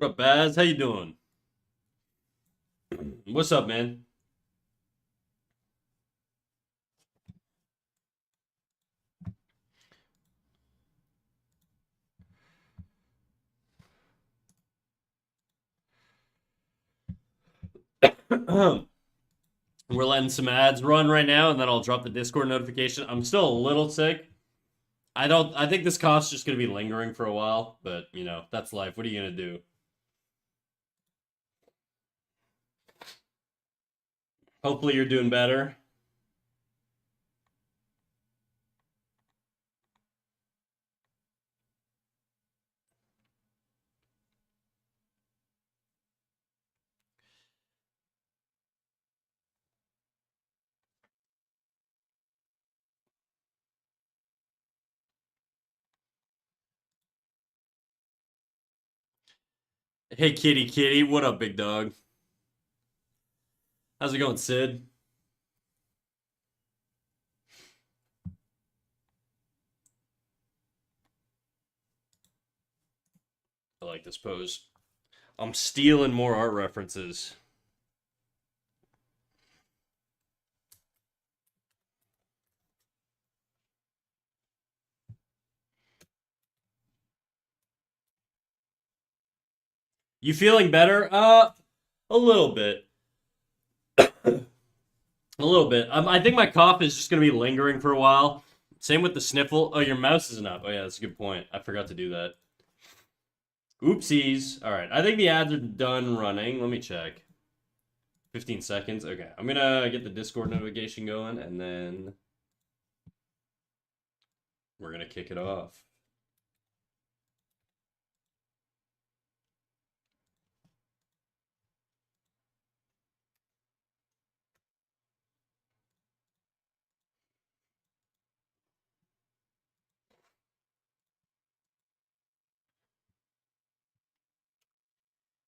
What up, Baz? How you doing? What's up, man? We're letting some ads run right now, and then I'll drop the Discord notification. I'm still a little sick. I think this cough's just gonna be lingering for a while, but that's life. What are you gonna do? Hopefully you're doing better. Hey, kitty, kitty. What up, big dog? How's it going, Sid? I like this pose. I'm stealing more art references. You feeling better? A little bit. A little bit. I think my cough is just gonna be lingering for a while. Same with the sniffle. Oh, your mouse isn't up. Oh yeah, that's a good point. I forgot to do that. Oopsies. All right, I think the ads are done running. Let me check. 15 seconds. Okay, I'm gonna get the Discord notification going, and then we're gonna kick it off.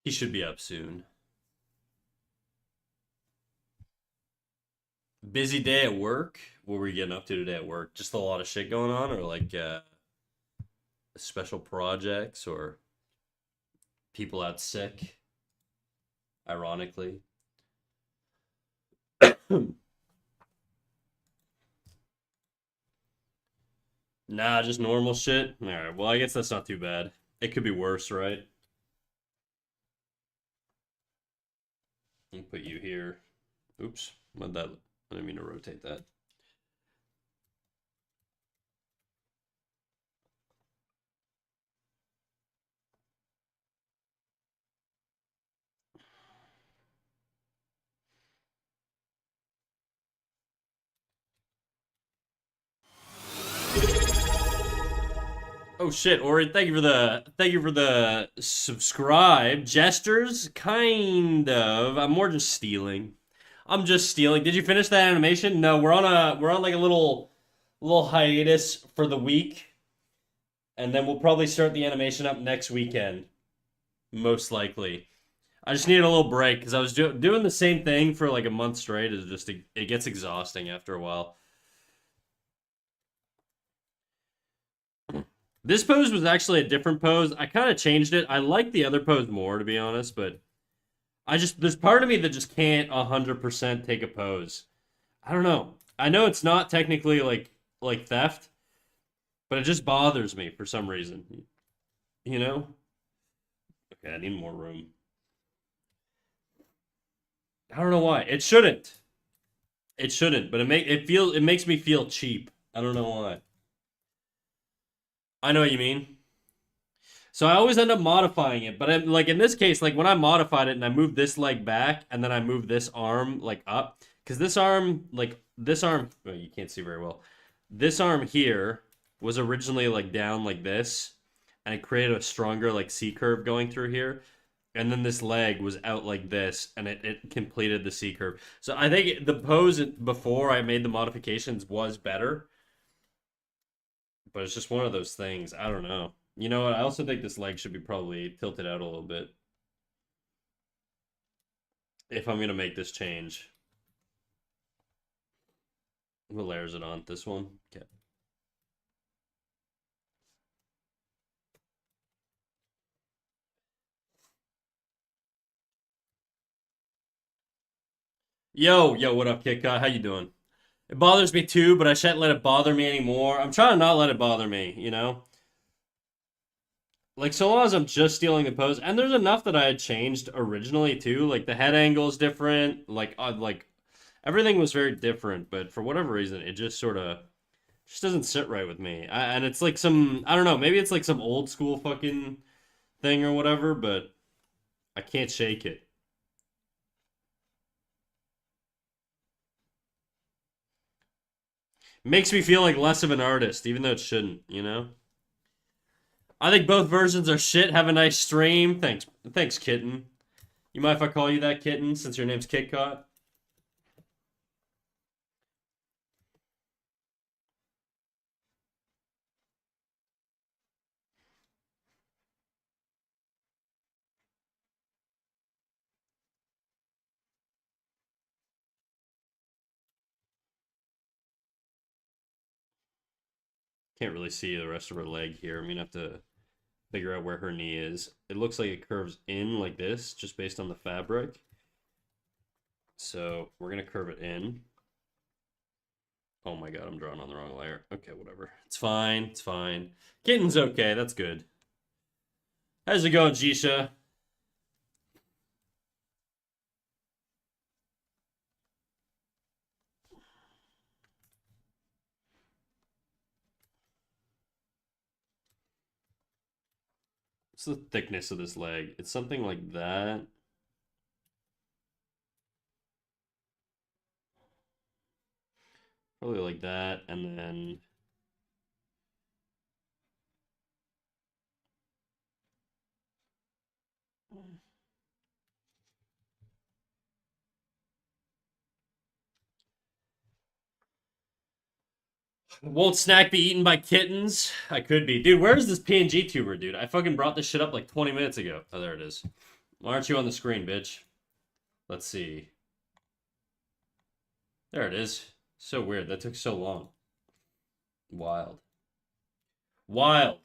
He should be up soon. Busy day at work. What were you getting up to today at work? Just a lot of shit going on, or like special projects, or people out sick? Ironically. Nah, just normal shit. All right. Well, I guess that's not too bad. It could be worse, right? I'll put you here. Oops. I didn't mean to rotate that. Oh shit, Ori, thank you for the subscribe. Gestures? Kind of. I'm more just stealing. I'm just stealing. Did you finish that animation? No, we're on like a little hiatus for the week, and then we'll probably start the animation up next weekend, most likely. I just needed a little break because I was doing the same thing for like a month straight. It gets exhausting after a while. This pose was actually a different pose. I kind of changed it. I like the other pose more, to be honest, but there's part of me that just can't 100% take a pose. I don't know. I know it's not technically like theft, but it just bothers me for some reason. You know? Okay, I need more room. I don't know why. It shouldn't. It shouldn't, but it makes me feel cheap. I don't know why. I know what you mean. So I always end up modifying it, but like in this case, like when I modified it and I moved this leg back and then I moved this arm like up, because this arm, well, you can't see very well. This arm here was originally like down like this, and it created a stronger like C curve going through here. And then this leg was out like this, and it completed the C curve. So I think the pose before I made the modifications was better, but it's just one of those things. I don't know. You know what? I also think this leg should be probably tilted out a little bit if I'm gonna make this change. What layer is it on? This one? Okay. Yo, what up, Kit Kat? How you doing? It bothers me too, but I shan't let it bother me anymore. I'm trying to not let it bother me, you know? Like, so long as I'm just stealing the pose, and there's enough that I had changed originally too. Like, the head angle is different. Like everything was very different, but for whatever reason, it just sort of just doesn't sit right with me. And it's like some, I don't know, maybe it's like some old school fucking thing or whatever, but I can't shake it. Makes me feel like less of an artist, even though it shouldn't, you know? I think both versions are shit. Have a nice stream. Thanks, kitten. You mind if I call you that, kitten, since your name's KitKat? Can't really see the rest of her leg here. I'm gonna have to figure out where her knee is. It looks like it curves in like this, just based on the fabric. So we're gonna curve it in. Oh my god, I'm drawing on the wrong layer. Okay, whatever. It's fine. It's fine. Kitten's okay. That's good. How's it going, Jisha? What's the thickness of this leg? It's something like that. Probably like that, and then won't snack be eaten by kittens? I could be. Dude, where's this PNG tuber, dude? I fucking brought this shit up like 20 minutes ago. Oh, there it is. Why aren't you on the screen, bitch? Let's see. There it is. So weird. That took so long. Wild. Wild.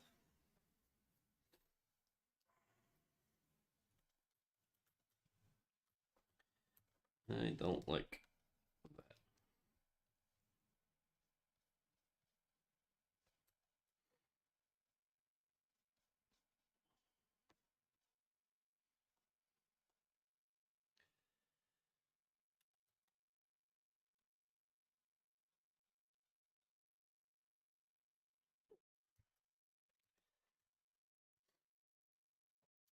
I don't like that.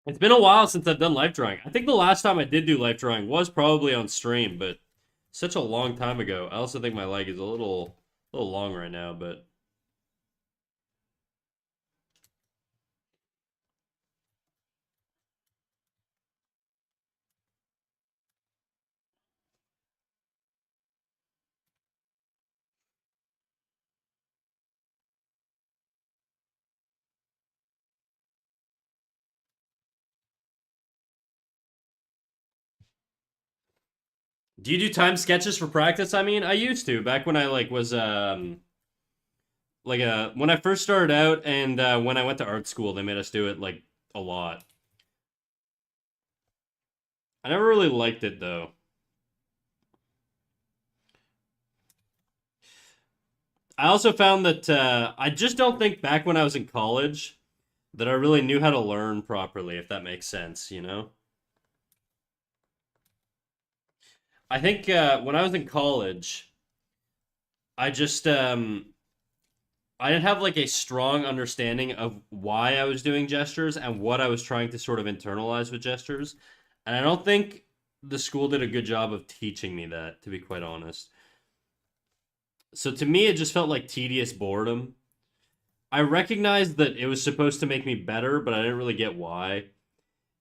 It's been a while since I've done life drawing. I think the last time I did do life drawing was probably on stream, but such a long time ago. I also think my leg is a little long right now, but do you do time sketches for practice? I mean, I used to back when I like was when I first started out and when I went to art school, they made us do it like a lot. I never really liked it though. I also found that I just don't think back when I was in college that I really knew how to learn properly, if that makes sense, you know? I think when I was in college, I just I didn't have like a strong understanding of why I was doing gestures and what I was trying to sort of internalize with gestures. And I don't think the school did a good job of teaching me that, to be quite honest. So to me, it just felt like tedious boredom. I recognized that it was supposed to make me better, but I didn't really get why.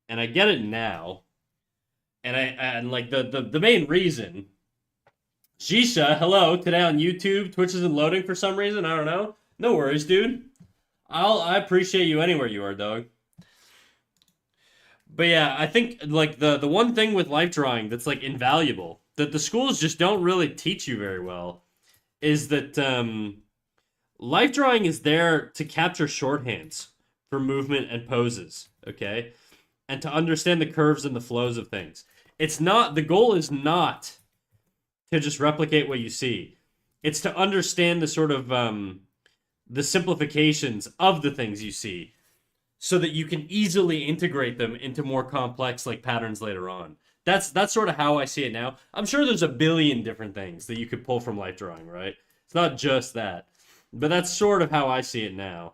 And I get it now. And like the main reason. Jisha, hello, today on YouTube. Twitch isn't loading for some reason. I don't know. No worries, dude. I appreciate you anywhere you are, dog. But yeah, I think like the one thing with life drawing that's like invaluable that the schools just don't really teach you very well is that life drawing is there to capture shorthands for movement and poses, okay? And to understand the curves and the flows of things. It's not, the goal is not to just replicate what you see. It's to understand the sort of the simplifications of the things you see so that you can easily integrate them into more complex like patterns later on. That's sort of how I see it now. I'm sure there's a billion different things that you could pull from life drawing, right? It's not just that. But that's sort of how I see it now.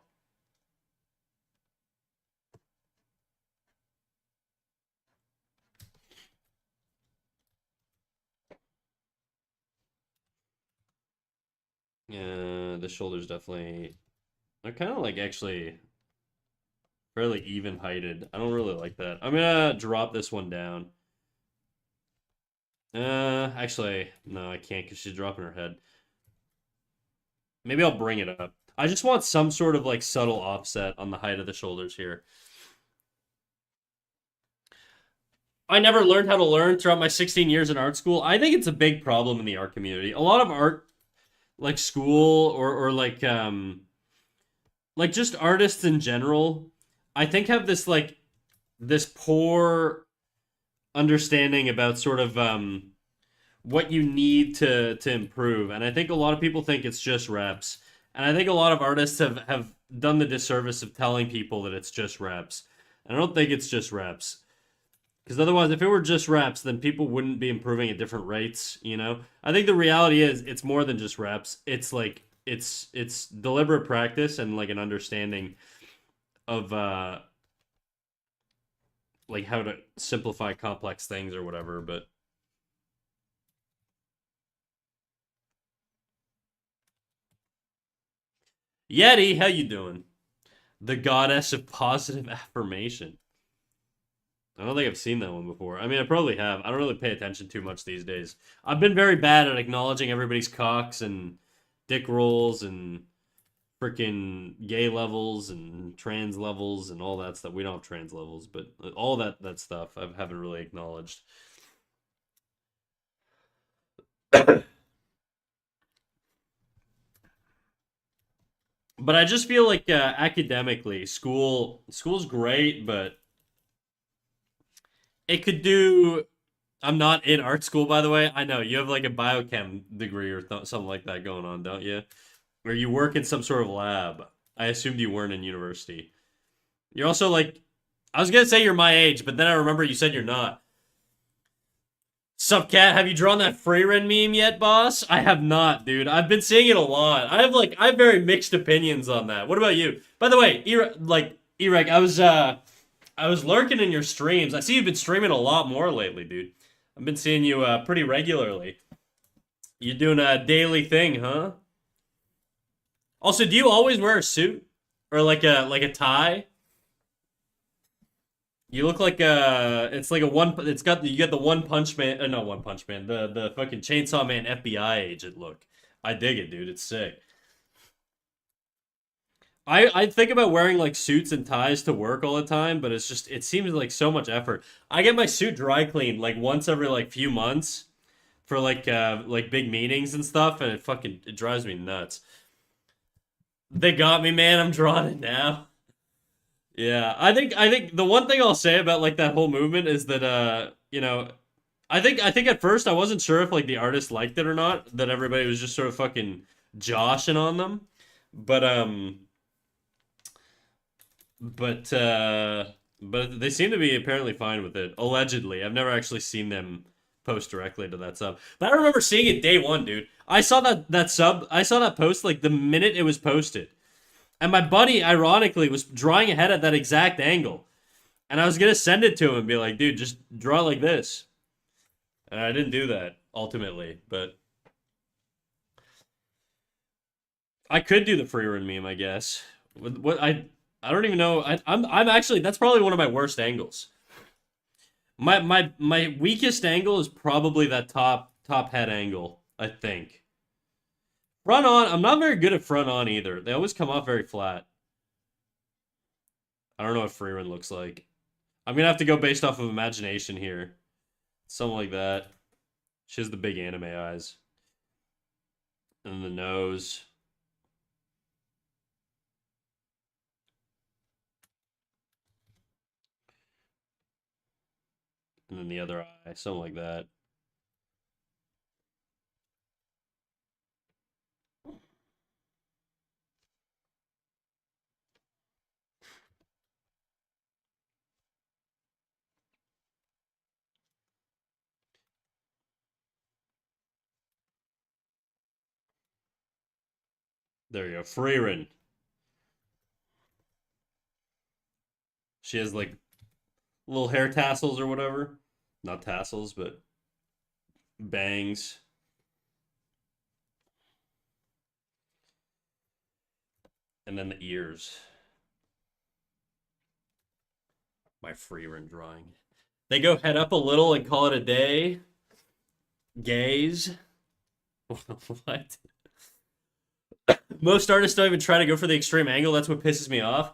Yeah, the shoulders definitely they're kind of like actually fairly even heighted. I don't really like that. I'm gonna drop this one down. Actually, no, I can't because she's dropping her head. Maybe I'll bring it up. I just want some sort of like subtle offset on the height of the shoulders here. I never learned how to learn throughout my 16 years in art school. I think it's a big problem in the art community. A lot of art, like school or like just artists in general, I think have this like this poor understanding about sort of what you need to improve. And I think a lot of people think it's just reps. And I think a lot of artists have done the disservice of telling people that it's just reps. And I don't think it's just reps. Because otherwise, if it were just reps, then people wouldn't be improving at different rates, you know? I think the reality is it's more than just reps. It's like it's deliberate practice and like an understanding of like how to simplify complex things or whatever, but Yeti, how you doing? The goddess of positive affirmation. I don't think I've seen that one before. I mean, I probably have. I don't really pay attention too much these days. I've been very bad at acknowledging everybody's cocks and dick rolls and freaking gay levels and trans levels and all that stuff. We don't have trans levels, but all that stuff I haven't really acknowledged. But I just feel like academically, school's great, but it could do. I'm not in art school, by the way. I know you have like a biochem degree or something like that going on, don't you? Or you work in some sort of lab. I assumed you weren't in university. You're also like, I was gonna say you're my age, but then I remember you said you're not. Sup, cat? Have you drawn that Freyren meme yet, boss? I have not, dude. I've been seeing it a lot. I have very mixed opinions on that. What about you? By the way, Erek, I was lurking in your streams. I see you've been streaming a lot more lately, dude. I've been seeing you pretty regularly. You doing a daily thing, huh? Also, do you always wear a suit or like a tie? You look like it's like a one. It's got you get the One Punch Man. Not One Punch Man. The fucking Chainsaw Man FBI agent look. I dig it, dude. It's sick. I think about wearing like suits and ties to work all the time, but it's just it seems like so much effort. I get my suit dry cleaned like once every like few months for like big meetings and stuff, and it drives me nuts. They got me, man. I'm drawing it now. Yeah, I think the one thing I'll say about like that whole movement is that you know, I think at first I wasn't sure if like the artist liked it or not, that everybody was just sort of fucking joshing on them. But but uh but they seem to be apparently fine with it. Allegedly. I've never actually seen them post directly to that sub. But I remember seeing it day one, dude. I saw that post like the minute it was posted. And my buddy, ironically, was drawing ahead at that exact angle. And I was gonna send it to him and be like, dude, just draw like this. And I didn't do that ultimately, but I could do the free run meme, I guess. What I don't even know. I'm actually that's probably one of my worst angles. My weakest angle is probably that top head angle, I think. Front on, I'm not very good at front on either. They always come off very flat. I don't know what free run looks like. I'm gonna have to go based off of imagination here. Something like that. She has the big anime eyes. And the nose. And then the other eye. Something like that. There you go. Freerin. She has like little hair tassels or whatever. Not tassels, but bangs. And then the ears. My Freerin drawing. They go head up a little and call it a day. Gaze. What? Most artists don't even try to go for the extreme angle. That's what pisses me off.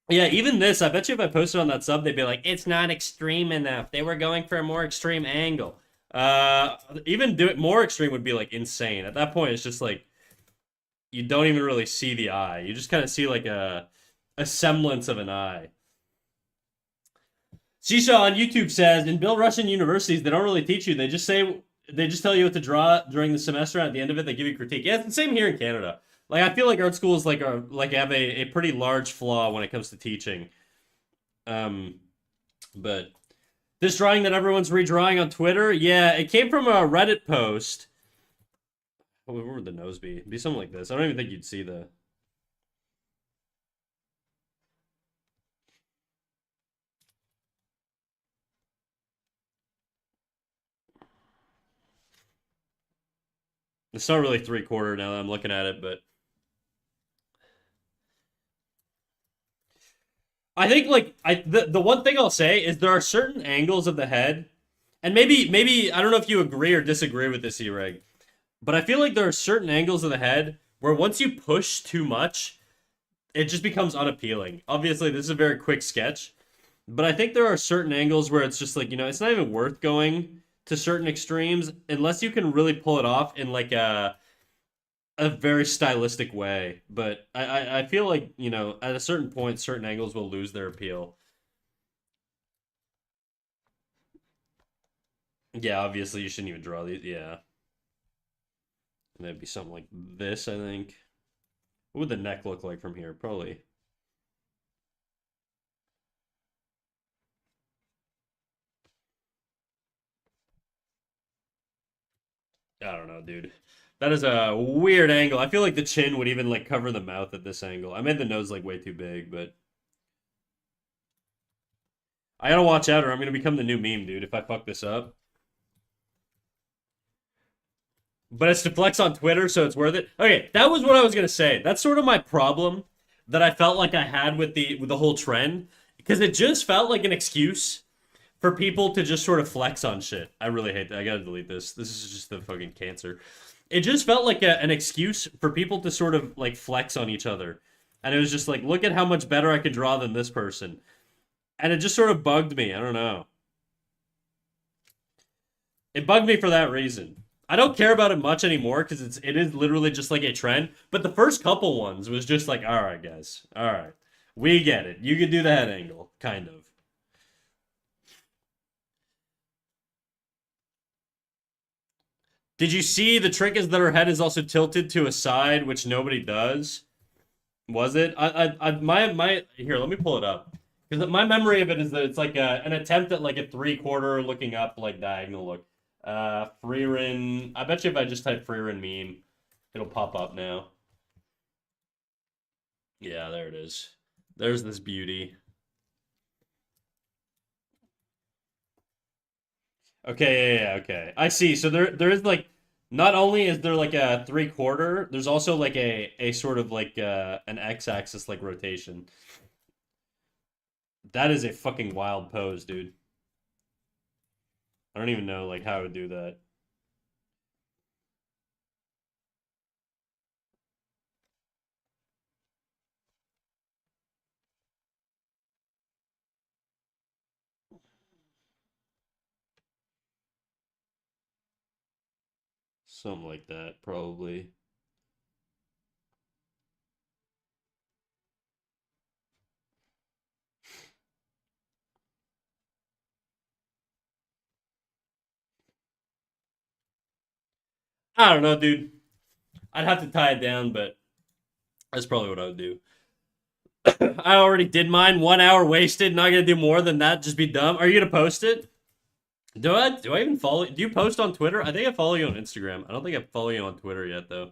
Yeah, even this, I bet you if I posted on that sub, they'd be like, it's not extreme enough. They were going for a more extreme angle. Even do it more extreme would be like insane. At that point, it's just like you don't even really see the eye. You just kind of see like a semblance of an eye. Shisha on YouTube says in Belarusian universities they don't really teach you. They just tell you what to draw during the semester. And at the end of it, they give you critique. Yeah, it's the same here in Canada. Like I feel like art schools have a pretty large flaw when it comes to teaching. But this drawing that everyone's redrawing on Twitter, yeah, it came from a Reddit post. Oh, where would the nose be? It'd be something like this. I don't even think you'd see the. It's not really 3/4 now that I'm looking at it, but I think like the one thing I'll say is there are certain angles of the head, and maybe I don't know if you agree or disagree with this, E-Reg, but I feel like there are certain angles of the head where once you push too much, it just becomes unappealing. Obviously, this is a very quick sketch, but I think there are certain angles where it's just like, it's not even worth going to certain extremes unless you can really pull it off in like a very stylistic way. But I feel like, at a certain point, certain angles will lose their appeal. Yeah, obviously you shouldn't even draw these. Yeah. And it'd be something like this, I think. What would the neck look like from here? Probably. I don't know, dude. That is a weird angle. I feel like the chin would even like cover the mouth at this angle. I made the nose like way too big, but I gotta watch out or I'm gonna become the new meme, dude, if I fuck this up. But it's to flex on Twitter, so it's worth it. Okay, that was what I was gonna say. That's sort of my problem that I felt like I had with the whole trend. Because it just felt like an excuse for people to just sort of flex on shit. I really hate that. I gotta delete this. This is just the fucking cancer. It just felt like an excuse for people to sort of like flex on each other. And it was just like, look at how much better I could draw than this person. And it just sort of bugged me. I don't know. It bugged me for that reason. I don't care about it much anymore because it is literally just like a trend. But the first couple ones was just like, all right, guys, all right, we get it. You could do the head angle, kind of. Did you see the trick is that her head is also tilted to a side, which nobody does? Was it? My here. Let me pull it up because my memory of it is that it's like an attempt at like a 3/4 looking up, like diagonal look. Freerin. I bet you if I just type Freerin meme, it'll pop up now. Yeah, there it is. There's this beauty. Okay, yeah, okay. I see. So there is like not only is there like a 3/4, there's also like a sort of like an x-axis like rotation. That is a fucking wild pose, dude. I don't even know like how I would do that. Something like that, probably. I don't know, dude. I'd have to tie it down, but that's probably what I would do. I already did mine. 1 hour wasted. Not gonna do more than that. Just be dumb. Are you gonna post it? Do I even follow? Do you post on Twitter? I think I follow you on Instagram. I don't think I follow you on Twitter yet, though.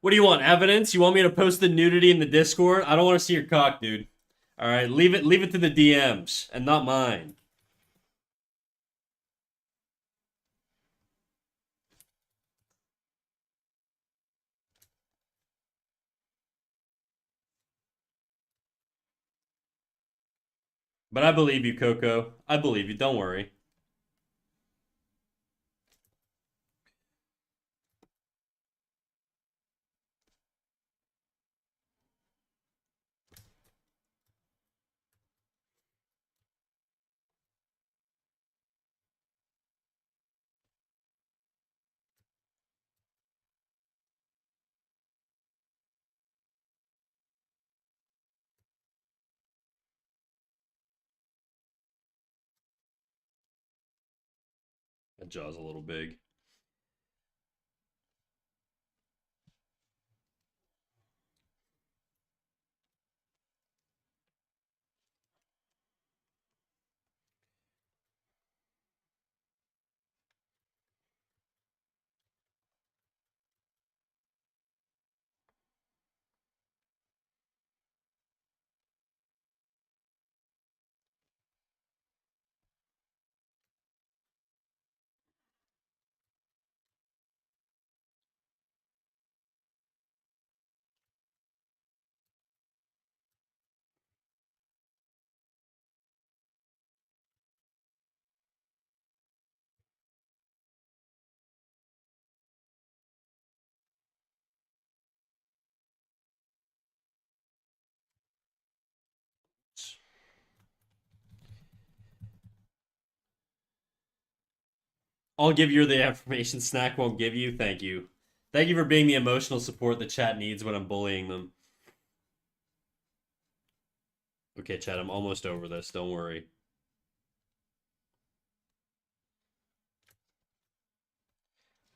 What do you want? Evidence? You want me to post the nudity in the Discord? I don't want to see your cock, dude. All right, leave it to the DMs and not mine. But I believe you, Coco. I believe you. Don't worry. That jaw's a little big. I'll give you the affirmation Snack won't give you. Thank you. Thank you for being the emotional support the chat needs when I'm bullying them. Okay, chat, I'm almost over this. Don't worry.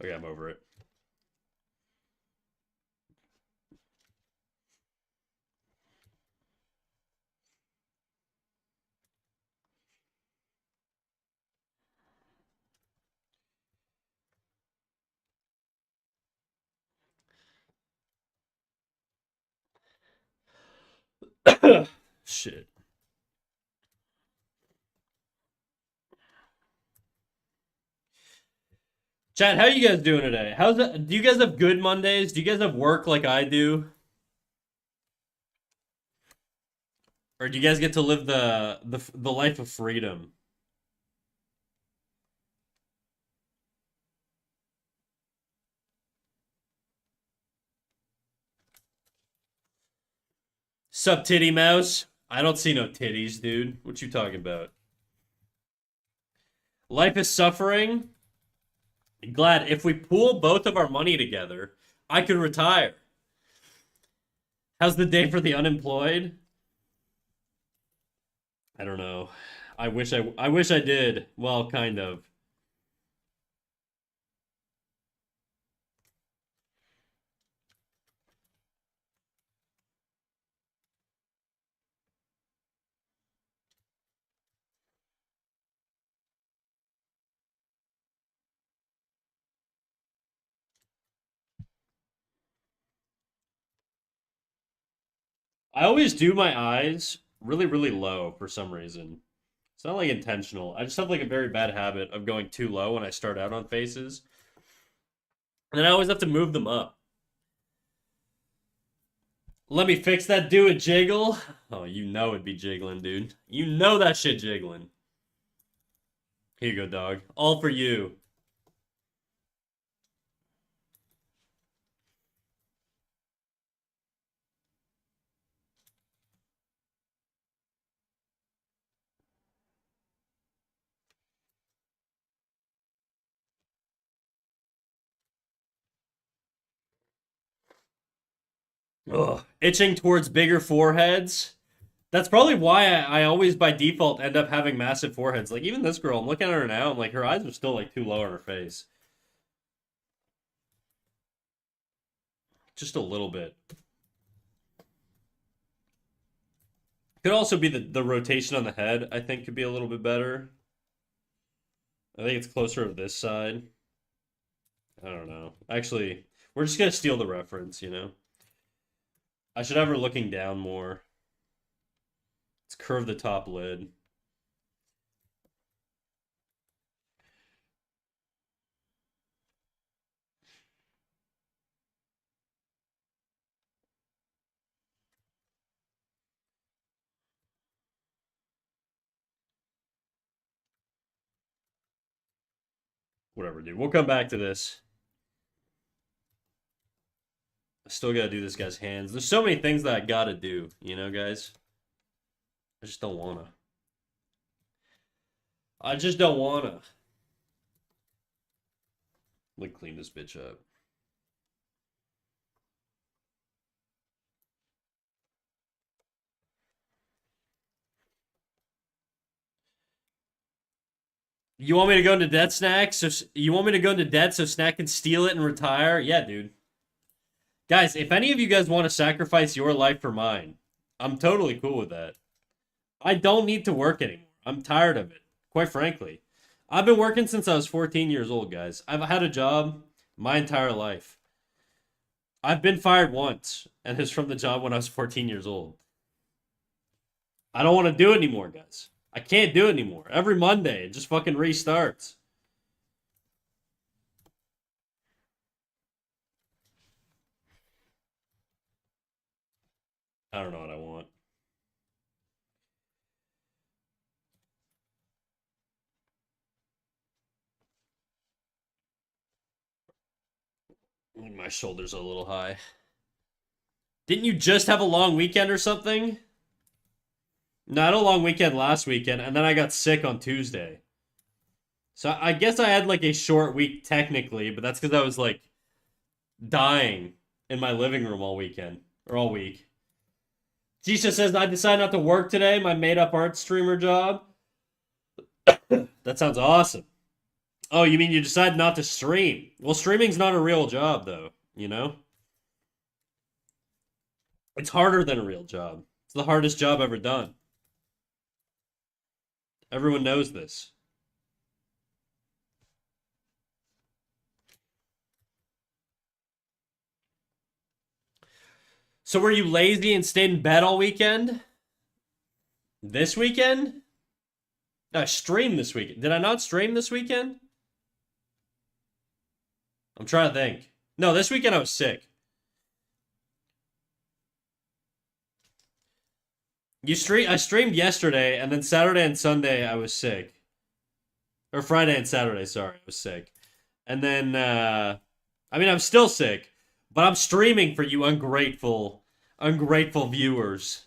Okay, I'm over it. Shit. Chat, how you guys doing today? How's it? Do you guys have good Mondays? Do you guys have work like I do? Or do you guys get to live the life of freedom? Sup, titty mouse? I don't see no titties, dude. What you talking about? Life is suffering. Glad if we pool both of our money together, I could retire. How's the day for the unemployed? I don't know. I wish I did. Well, kind of. I always do my eyes really, really low for some reason. It's not like intentional. I just have like a very bad habit of going too low when I start out on faces. And then I always have to move them up. Let me fix that. Do it, jiggle. Oh, you know it'd be jiggling, dude. You know that shit jiggling. Here you go, dog. All for you. Ugh. Itching towards bigger foreheads. That's probably why I always by default end up having massive foreheads. Like even this girl, I'm looking at her now, I'm like her eyes are still like too low on her face. Just a little bit. Could also be the rotation on the head, I think could be a little bit better. I think it's closer to this side. I don't know. Actually, We're just gonna steal the reference, you know? I should have her looking down more. Let's curve the top lid. Whatever, dude. We'll come back to this. I still gotta do this guy's hands. There's so many things that I gotta do, you know, guys? I just don't wanna. I just don't wanna. Let me clean this bitch up. You want me to go into debt, Snack? So you want me to go into debt so Snack can steal it and retire? Yeah, dude. Guys, if any of you guys want to sacrifice your life for mine, I'm totally cool with that. I don't need to work anymore. I'm tired of it, quite frankly. I've been working since I was 14 years old, guys. I've had a job my entire life. I've been fired once, and it's from the job when I was 14 years old. I don't want to do it anymore, guys. I can't do it anymore. Every Monday, it just fucking restarts. I don't know what I want. My shoulders are a little high. Didn't you just have a long weekend or something? No, I had a long weekend last weekend, and then I got sick on Tuesday. So I guess I had like a short week technically, but that's because I was like dying in my living room all weekend or all week. Jisha says I decided not to work today, my made-up art streamer job. That sounds awesome. Oh, you mean you decided not to stream? Well, streaming's not a real job, though, you know? It's harder than a real job. It's the hardest job ever done. Everyone knows this. So were you lazy and stayed in bed all weekend? This weekend? I streamed this weekend. Did I not stream this weekend? I'm trying to think. No, this weekend I was sick. I streamed yesterday, and then Saturday and Sunday I was sick. Or Friday and Saturday, sorry, I was sick. And then I mean I'm still sick, but I'm streaming for you ungrateful viewers.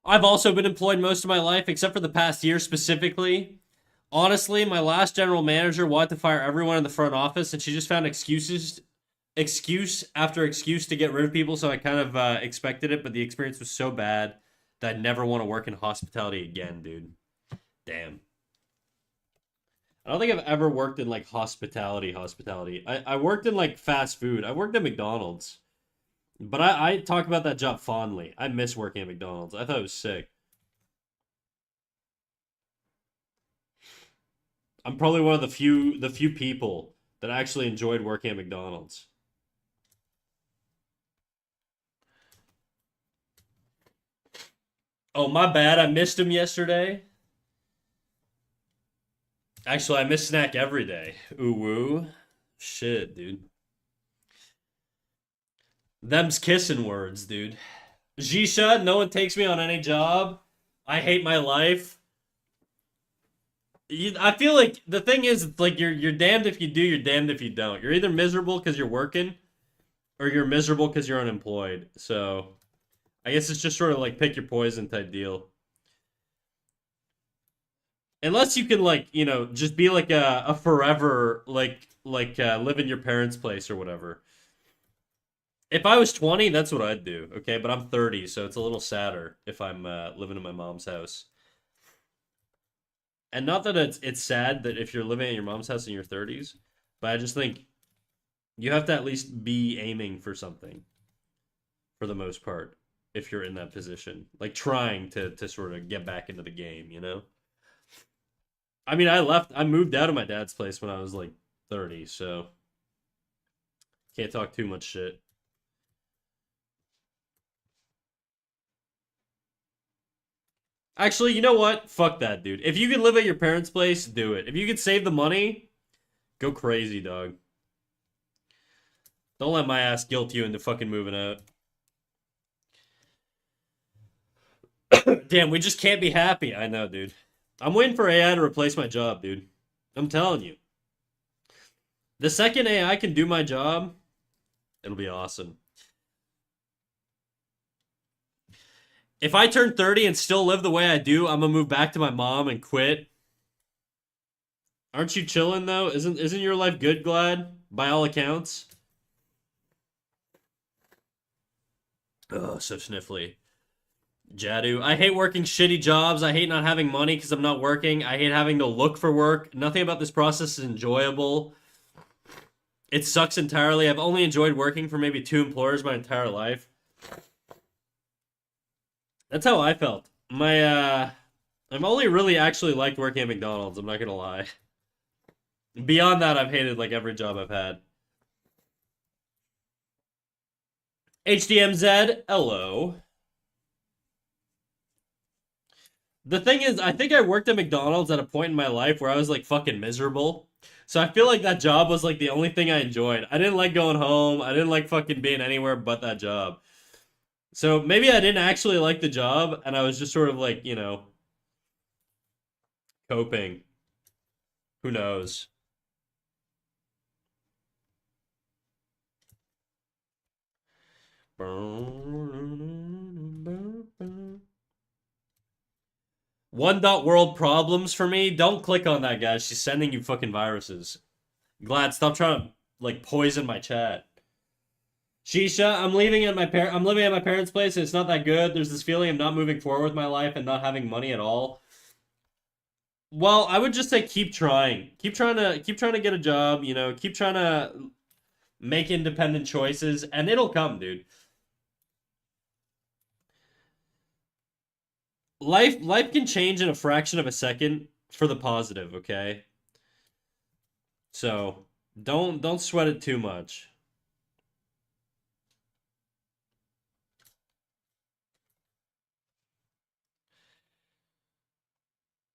I've also been employed most of my life, except for the past year specifically. Honestly, my last general manager wanted to fire everyone in the front office, and she just found excuse after excuse to get rid of people. So I kind of expected it, but the experience was so bad that I never want to work in hospitality again, dude. Damn. I don't think I've ever worked in like hospitality. I worked in like fast food. I worked at McDonald's. But I talk about that job fondly. I miss working at McDonald's. I thought it was sick. I'm probably one of the few people that actually enjoyed working at McDonald's. Oh, my bad. I missed him yesterday. Actually, I miss Snack every day. Ooh woo. Shit, dude. Them's kissing words, dude. Jisha, no one takes me on any job. I hate my life. I feel like the thing is, like you're damned if you do, you're damned if you don't. You're either miserable because you're working, or you're miserable because you're unemployed. So, I guess it's just sort of like pick your poison type deal. Unless you can like just be like a forever live in your parents' place or whatever. If I was 20, that's what I'd do. Okay, but I'm 30, so it's a little sadder if I'm living in my mom's house. And not that it's sad that if you're living at your mom's house in your 30s, but I just think You have to at least be aiming for something for the most part if you're in that position. Like trying to sort of get back into the game, you know? I mean, I moved out of my dad's place when I was like 30, so can't talk too much shit. Actually, you know what? Fuck that, dude. If you can live at your parents' place, do it. If you can save the money, go crazy, dog. Don't let my ass guilt you into fucking moving out. Damn, we just can't be happy. I know, dude. I'm waiting for AI to replace my job, dude. I'm telling you. The second AI can do my job, it'll be awesome. If I turn 30 and still live the way I do, I'm gonna move back to my mom and quit. Aren't you chilling though? Isn't your life good, Glad? By all accounts. Oh, so sniffly. Jadu. I hate working shitty jobs. I hate not having money because I'm not working. I hate having to look for work. Nothing about this process is enjoyable. It sucks entirely. I've only enjoyed working for maybe 2 employers my entire life. That's how I felt. I've only really actually liked working at McDonald's, I'm not gonna lie. Beyond that, I've hated like every job I've had. HDMZ, hello. The thing is, I think I worked at McDonald's at a point in my life where I was like fucking miserable. So I feel like that job was like the only thing I enjoyed. I didn't like going home. I didn't like fucking being anywhere but that job. So maybe I didn't actually like the job and I was just sort of like, coping. Who knows? One dot world problems for me. Don't click on that, guys. She's sending you fucking viruses. Glad, stop trying to like poison my chat. Shisha, I'm living at my parents' place and it's not that good. There's this feeling of not moving forward with my life and not having money at all. Well, I would just say keep trying. Keep trying to get a job, keep trying to make independent choices and it'll come, dude. Life can change in a fraction of a second for the positive, okay? So, don't sweat it too much.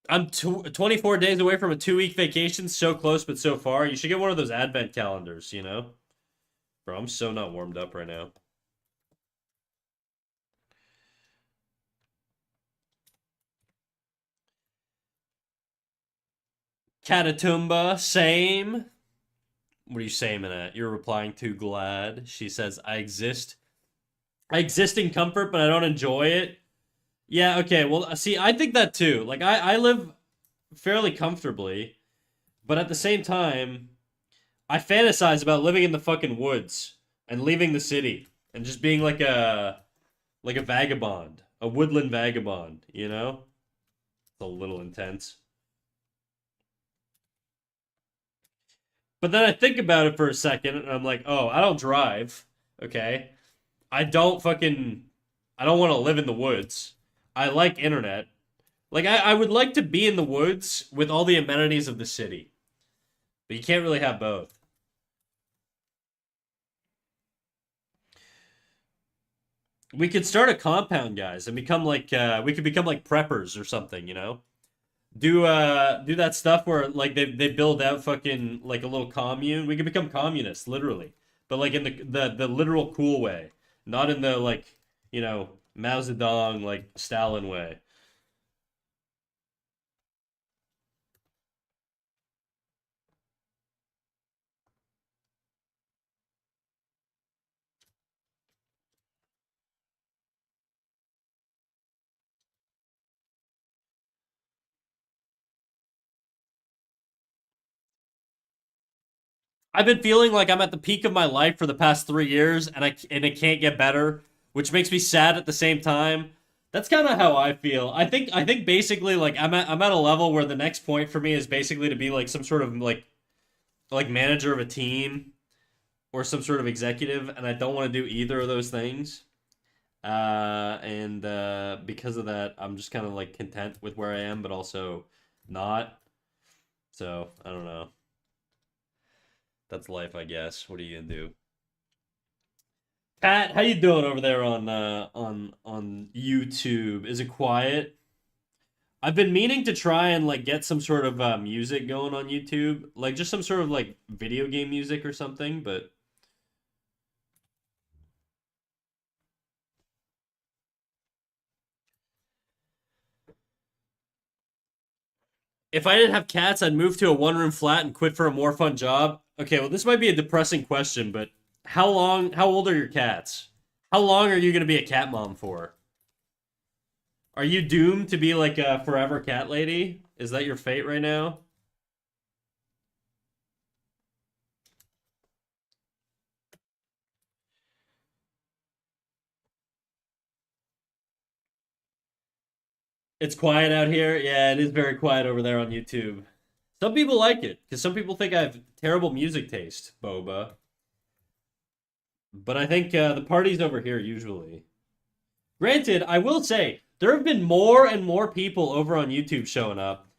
I'm 24 days away from a 2-week vacation. So close, but so far. You should get one of those advent calendars, you know? Bro, I'm so not warmed up right now. Catatumba, same. What are you saying at? You're replying to Glad. She says, I exist. I exist in comfort, but I don't enjoy it. Yeah, okay. Well, see, I think that too. Like, I live fairly comfortably, but at the same time, I fantasize about living in the fucking woods and leaving the city and just being like a vagabond, a woodland vagabond, you know? It's a little intense. But then I think about it for a second and I'm like, "Oh, I don't drive." Okay? I don't want to live in the woods. I like internet. Like I would like to be in the woods with all the amenities of the city. But you can't really have both. We could start a compound, guys, and become like we could become like preppers or something, you know? Do that stuff where like they build out fucking like a little commune. We could become communists, literally. But like in the literal cool way. Not in the like, Mao Zedong like Stalin way. I've been feeling like I'm at the peak of my life for the past 3 years, and it can't get better, which makes me sad at the same time. That's kind of how I feel. I think basically like I'm at a level where the next point for me is basically to be like some sort of like manager of a team or some sort of executive, and I don't want to do either of those things. And because of that, I'm just kind of like content with where I am, but also not. So I don't know. That's life, I guess. What are you gonna do? Pat, how you doing over there on YouTube? Is it quiet? I've been meaning to try and like get some sort of music going on YouTube, like just some sort of like video game music or something, but if I didn't have cats, I'd move to a one-room flat and quit for a more fun job. Okay, well, this might be a depressing question, but how old are your cats? How long are you going to be a cat mom for? Are you doomed to be like a forever cat lady? Is that your fate right now? It's quiet out here. Yeah, it is very quiet over there on YouTube. Some people like it because some people think I have terrible music taste, Boba. But I think the party's over here usually. Granted, I will say there have been more and more people over on YouTube showing up.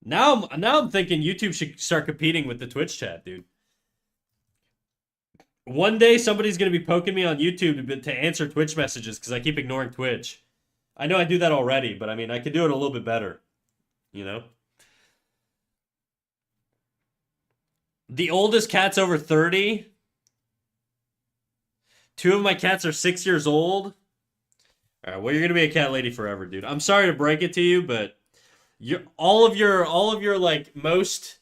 Now I'm thinking YouTube should start competing with the Twitch chat, dude. One day somebody's gonna be poking me on YouTube to answer Twitch messages because I keep ignoring Twitch. I know I do that already, but I mean I could do it a little bit better, you know? The oldest cat's over 30. Two of my cats are 6 years old. All right, well you're gonna be a cat lady forever, dude. I'm sorry to break it to you, but you all of your like most.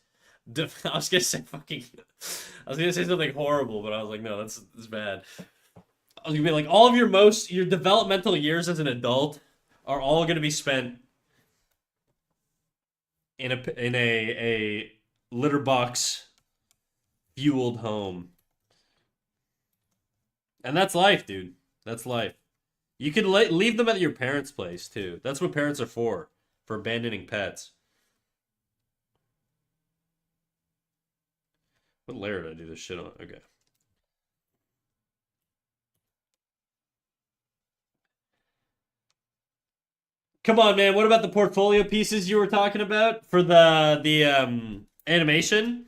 I was gonna say fucking. I was gonna say something horrible, but I was like, no, that's bad. I was gonna be like, all of your developmental years as an adult are all gonna be spent in a litter box fueled home, and that's life, dude. That's life. You can leave them at your parents' place too. That's what parents are for abandoning pets. What layer did I do this shit on? Okay. Come on, man. What about the portfolio pieces you were talking about for the animation?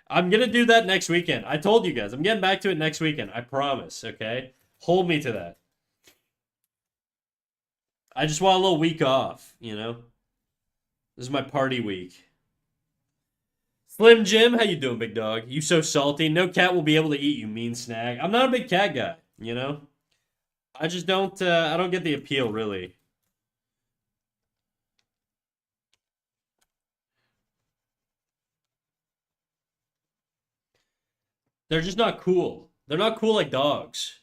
I'm gonna do that next weekend. I told you guys. I'm getting back to it next weekend. I promise, okay? Hold me to that. I just want a little week off, you know? This is my party week. Slim Jim, how you doing, big dog? You so salty. No cat will be able to eat you, mean snag. I'm not a big cat guy, you know? I just don't I don't get the appeal really. They're just not cool. They're not cool like dogs.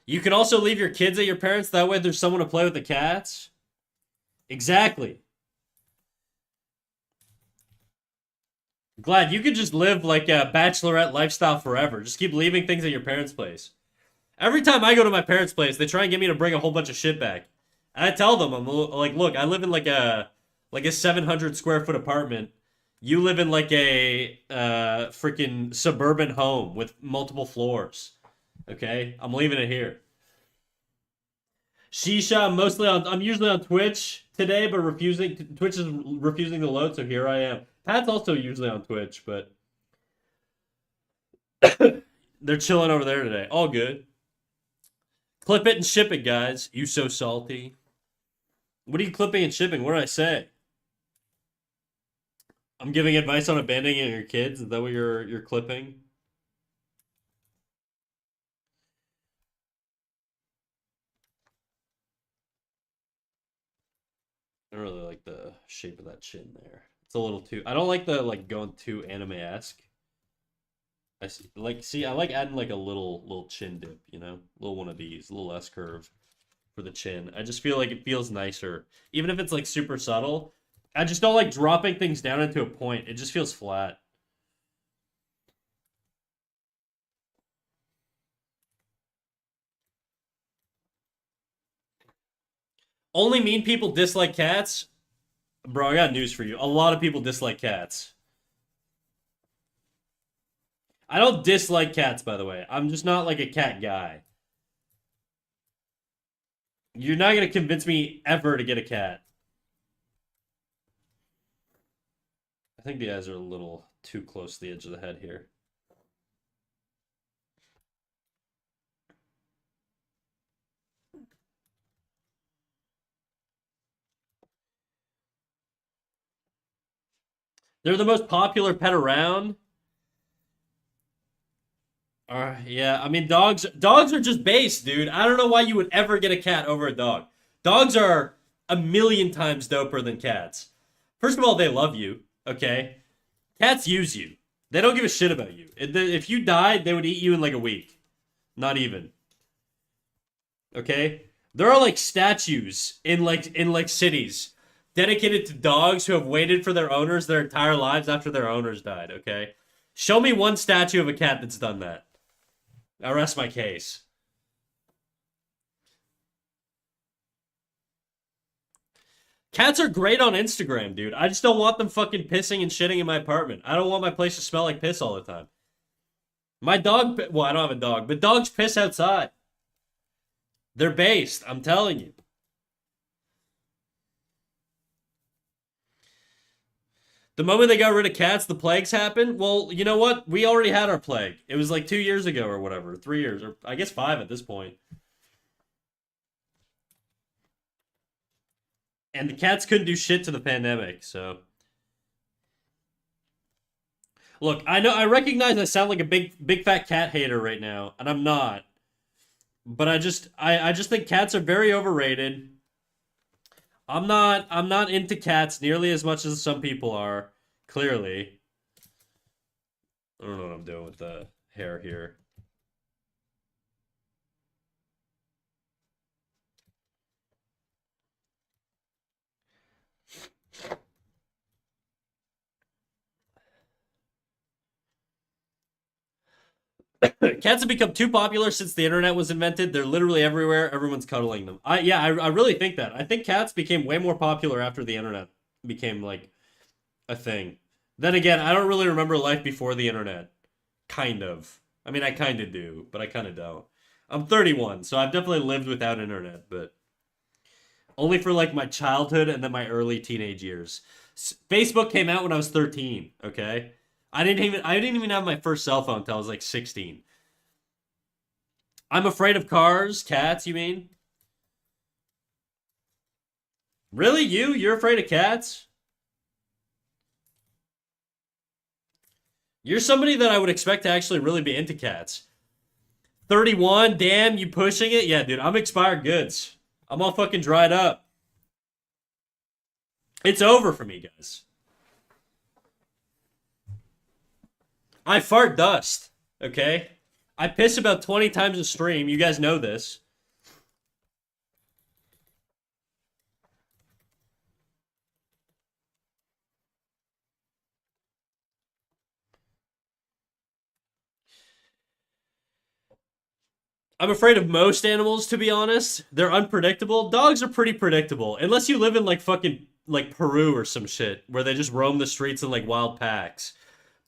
You can also leave your kids at your parents. That way there's someone to play with the cats. Exactly. Glad you could just live like a bachelorette lifestyle forever. Just keep leaving things at your parents' place. Every time I go to my parents' place, they try and get me to bring a whole bunch of shit back. And I tell them, I'm like, look, I live in like a 700 square foot apartment. You live in like a freaking suburban home with multiple floors. Okay, I'm leaving it here. Shisha, I'm usually on Twitch today, but refusing Twitch is refusing to load, so here I am. Pat's also usually on Twitch, but they're chilling over there today. All good. Clip it and ship it, guys. You so salty. What are you clipping and shipping? What did I say? I'm giving advice on abandoning your kids. Is that what you're clipping? I don't really like the shape of that chin there. It's a little too. I don't like the like going too anime-esque. I like adding like a little chin dip, you know, little one of these, a little S curve for the chin. I just feel like it feels nicer, even if it's like super subtle. I just don't like dropping things down into a point. It just feels flat. Only mean people dislike cats? Bro, I got news for you. A lot of people dislike cats. I don't dislike cats, by the way. I'm just not like a cat guy. You're not gonna convince me ever to get a cat. I think the eyes are a little too close to the edge of the head here. They're the most popular pet around. Yeah, I mean dogs are just base, dude. I don't know why you would ever get a cat over a dog. Dogs are a million times doper than cats. First of all, they love you, okay? Cats use you. They don't give a shit about you. If you died, they would eat you in like a week. Not even. Okay? There are like statues in like cities dedicated to dogs who have waited for their owners their entire lives after their owners died, okay? Show me one statue of a cat that's done that. I rest my case. Cats are great on Instagram, dude. I just don't want them fucking pissing and shitting in my apartment. I don't want my place to smell like piss all the time. My dog, well, I don't have a dog, but dogs piss outside. They're based, I'm telling you. The moment they got rid of cats, the plagues happened. Well, you know what? We already had our plague. It was like 2 years ago or whatever, 3 years, or I guess 5 at this point. And the cats couldn't do shit to the pandemic, so. Look, I know I recognize I sound like a big fat cat hater right now, and I'm not. But I just think cats are very overrated. I'm not into cats nearly as much as some people are, clearly. I don't know what I'm doing with the hair here. Cats have become too popular since the internet was invented. They're literally everywhere. Everyone's cuddling them. I really think that. I think cats became way more popular after the internet became like a thing. Then again, I don't really remember life before the internet. Kind of. I mean, I kind of do, but I kind of don't. I'm 31, so I've definitely lived without internet, but only for like my childhood and then my early teenage years. Facebook came out when I was 13, okay? I didn't even have my first cell phone until I was like 16. I'm afraid of cars, cats, you mean? Really? You're afraid of cats? You're somebody that I would expect to actually really be into cats. 31, damn, you pushing it? Yeah, dude, I'm expired goods. I'm all fucking dried up. It's over for me, guys. I fart dust, okay? I piss about 20 times a stream. You guys know this. I'm afraid of most animals, to be honest. They're unpredictable. Dogs are pretty predictable. Unless you live in like fucking like Peru or some shit, where they just roam the streets in like wild packs.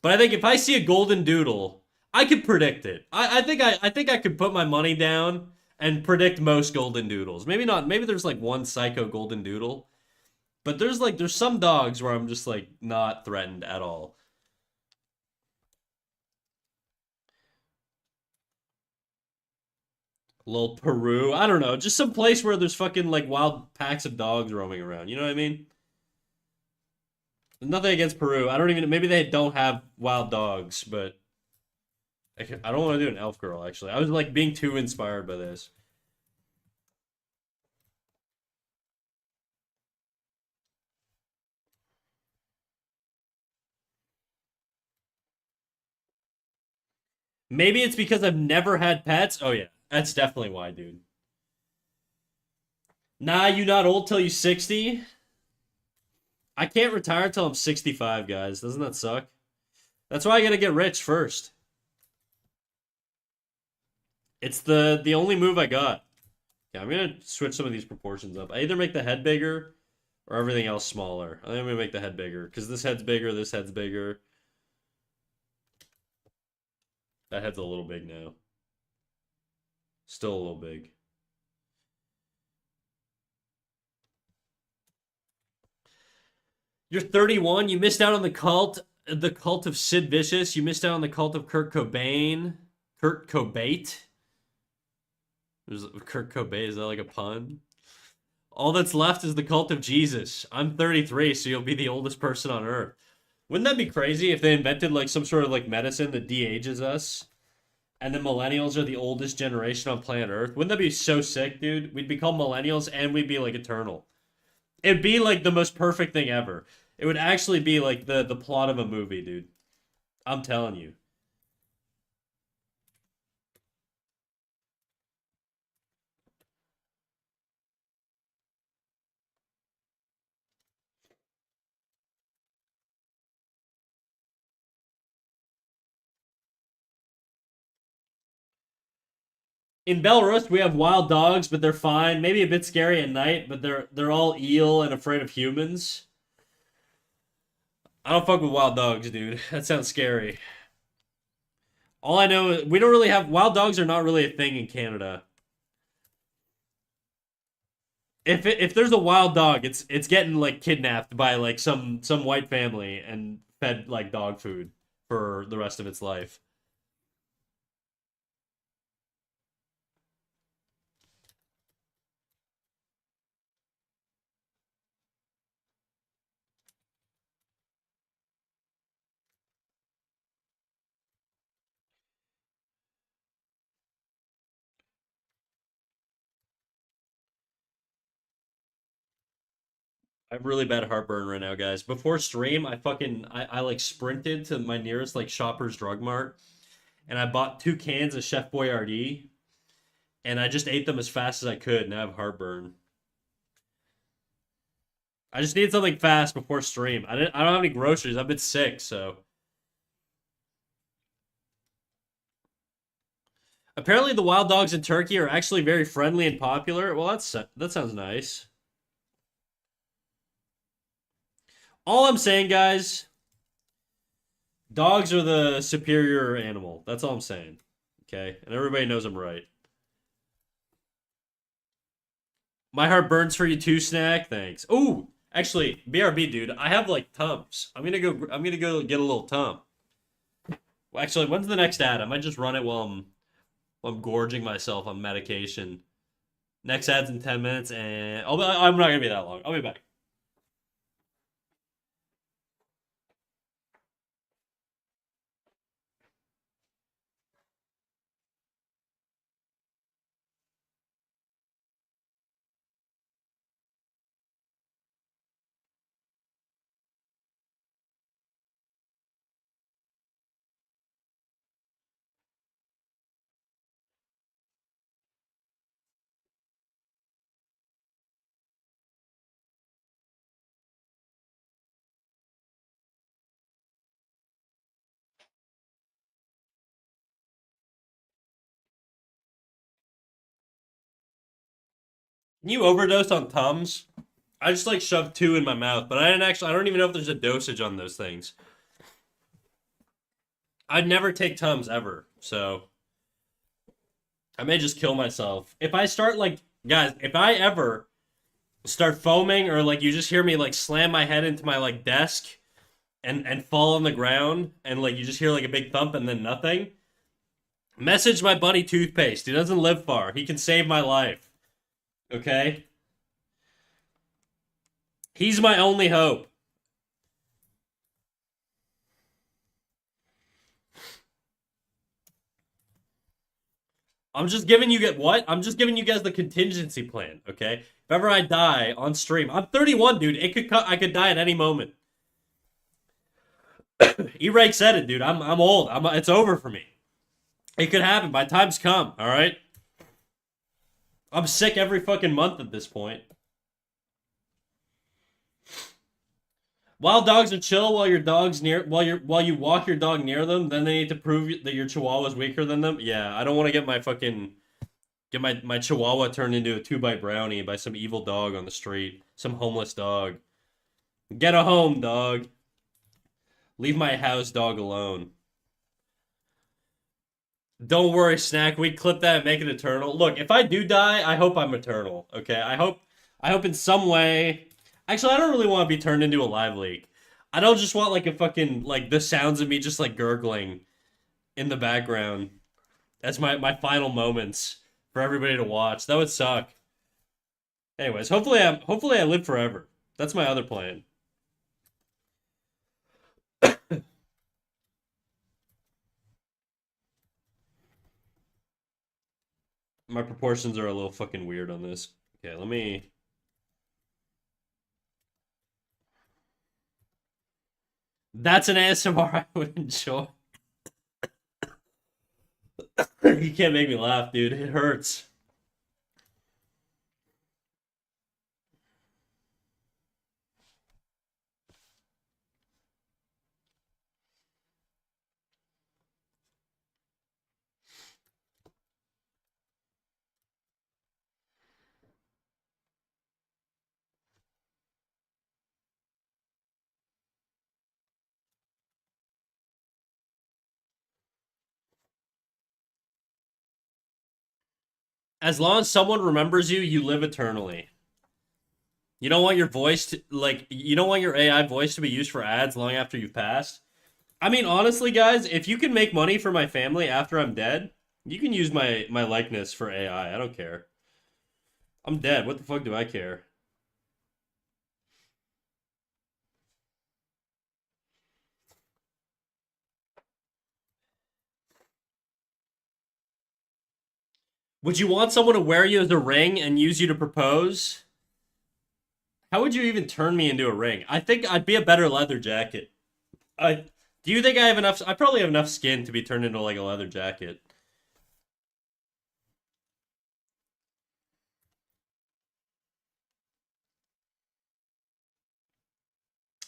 But I think if I see a golden doodle, I could predict it. I think I could put my money down and predict most golden doodles. Maybe not. Maybe there's like one psycho golden doodle, but there's some dogs where I'm just like not threatened at all. Little Peru, I don't know, just some place where there's fucking like wild packs of dogs roaming around. You know what I mean? Nothing against Peru. I don't even. Maybe they don't have wild dogs, but I don't want to do an elf girl. Actually, I was like being too inspired by this. Maybe it's because I've never had pets. Oh yeah, that's definitely why, dude. Nah, you not old till you 60. I can't retire until I'm 65, guys. Doesn't that suck? That's why I gotta get rich first. It's the only move I got. Yeah, I'm gonna switch some of these proportions up. I either make the head bigger or everything else smaller. I think I'm gonna make the head bigger because this head's bigger, this head's bigger. That head's a little big now. Still a little big. You're 31. You missed out on the cult of Sid Vicious. You missed out on the cult of Kurt Cobain. Kurt Cobain. There's Kurt Cobain. Is that like a pun? All that's left is the cult of Jesus. I'm 33, so you'll be the oldest person on Earth. Wouldn't that be crazy if they invented like some sort of like medicine that de-ages us? And the millennials are the oldest generation on planet Earth. Wouldn't that be so sick, dude? We'd be called millennials and we'd be like eternal. It'd be like the most perfect thing ever. It would actually be like the plot of a movie, dude. I'm telling you. In Belarus, we have wild dogs, but they're fine. Maybe a bit scary at night, but they're all eel and afraid of humans. I don't fuck with wild dogs, dude. That sounds scary. All I know is we don't really have wild dogs are not really a thing in Canada. If there's a wild dog, it's getting like kidnapped by like some white family and fed like dog food for the rest of its life. I have really bad heartburn right now, guys. Before stream, I like sprinted to my nearest like Shoppers Drug Mart and I bought 2 cans of Chef Boyardee and I just ate them as fast as I could and I have heartburn. I just need something fast before stream. I don't have any groceries. I've been sick, so apparently the wild dogs in Turkey are actually very friendly and popular. Well, that sounds nice. All I'm saying, guys, dogs are the superior animal. That's all I'm saying. Okay? And everybody knows I'm right. My heart burns for you too, snack. Thanks. Ooh, actually, BRB dude, I have like Tums. I'm gonna go get a little Tum. Well, actually, when's the next ad? I might just run it while I'm gorging myself on medication. Next ad's in 10 minutes and I'm not gonna be that long. I'll be back. Can you overdose on Tums? I just like shoved 2 in my mouth, but I don't even know if there's a dosage on those things. I'd never take Tums ever, so I may just kill myself. If I start like, guys, if I ever start foaming or like you just hear me like slam my head into my like desk and fall on the ground and like you just hear like a big thump and then nothing, message my buddy Toothpaste. He doesn't live far. He can save my life. Okay? He's my only hope. I'm just giving you get what? I'm just giving you guys the contingency plan, okay? If ever I die on stream, I'm 31, dude. I could die at any moment. E-Rake said it, dude. I'm old. It's over for me. It could happen. My time's come, all right? I'm sick every fucking month at this point. Wild dogs are chill while you walk your dog near them, then they need to prove that your chihuahua's weaker than them. Yeah, I don't want to get my chihuahua turned into a 2-bite brownie by some evil dog on the street. Some homeless dog. Get a home, dog. Leave my house dog alone. Don't worry, Snack. We clip that and make it eternal. Look, if I do die, I hope I'm eternal. Okay, I hope in some way. Actually, I don't really want to be turned into a live leak. I don't just want like a fucking like the sounds of me just like gurgling in the background. That's my final moments for everybody to watch. That would suck. Anyways, hopefully I live forever. That's my other plan. My proportions are a little fucking weird on this. Okay, let me. That's an ASMR I would enjoy. You can't make me laugh, dude. It hurts. As long as someone remembers you, you live eternally. You don't want your voice to like you don't want your AI voice to be used for ads long after you've passed. I mean, honestly, guys, if you can make money for my family after I'm dead, you can use my likeness for AI. I don't care. I'm dead. What the fuck do I care? Would you want someone to wear you as a ring and use you to propose? How would you even turn me into a ring? I think I'd be a better leather jacket. I do you think I have enough? I probably have enough skin to be turned into like a leather jacket.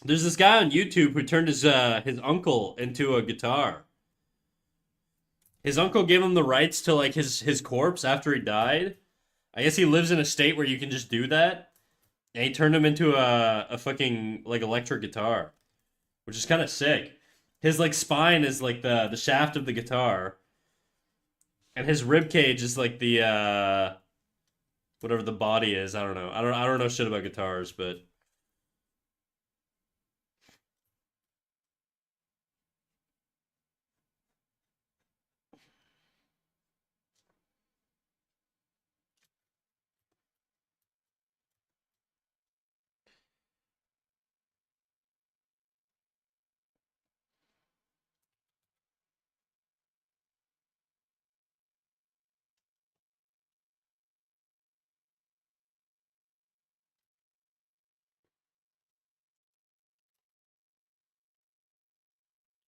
There's this guy on YouTube who turned his uncle into a guitar. His uncle gave him the rights to like his corpse after he died. I guess he lives in a state where you can just do that. And he turned him into a fucking like electric guitar, which is kind of sick. His like spine is like the shaft of the guitar, and his rib cage is like the whatever the body is. I don't know shit about guitars, but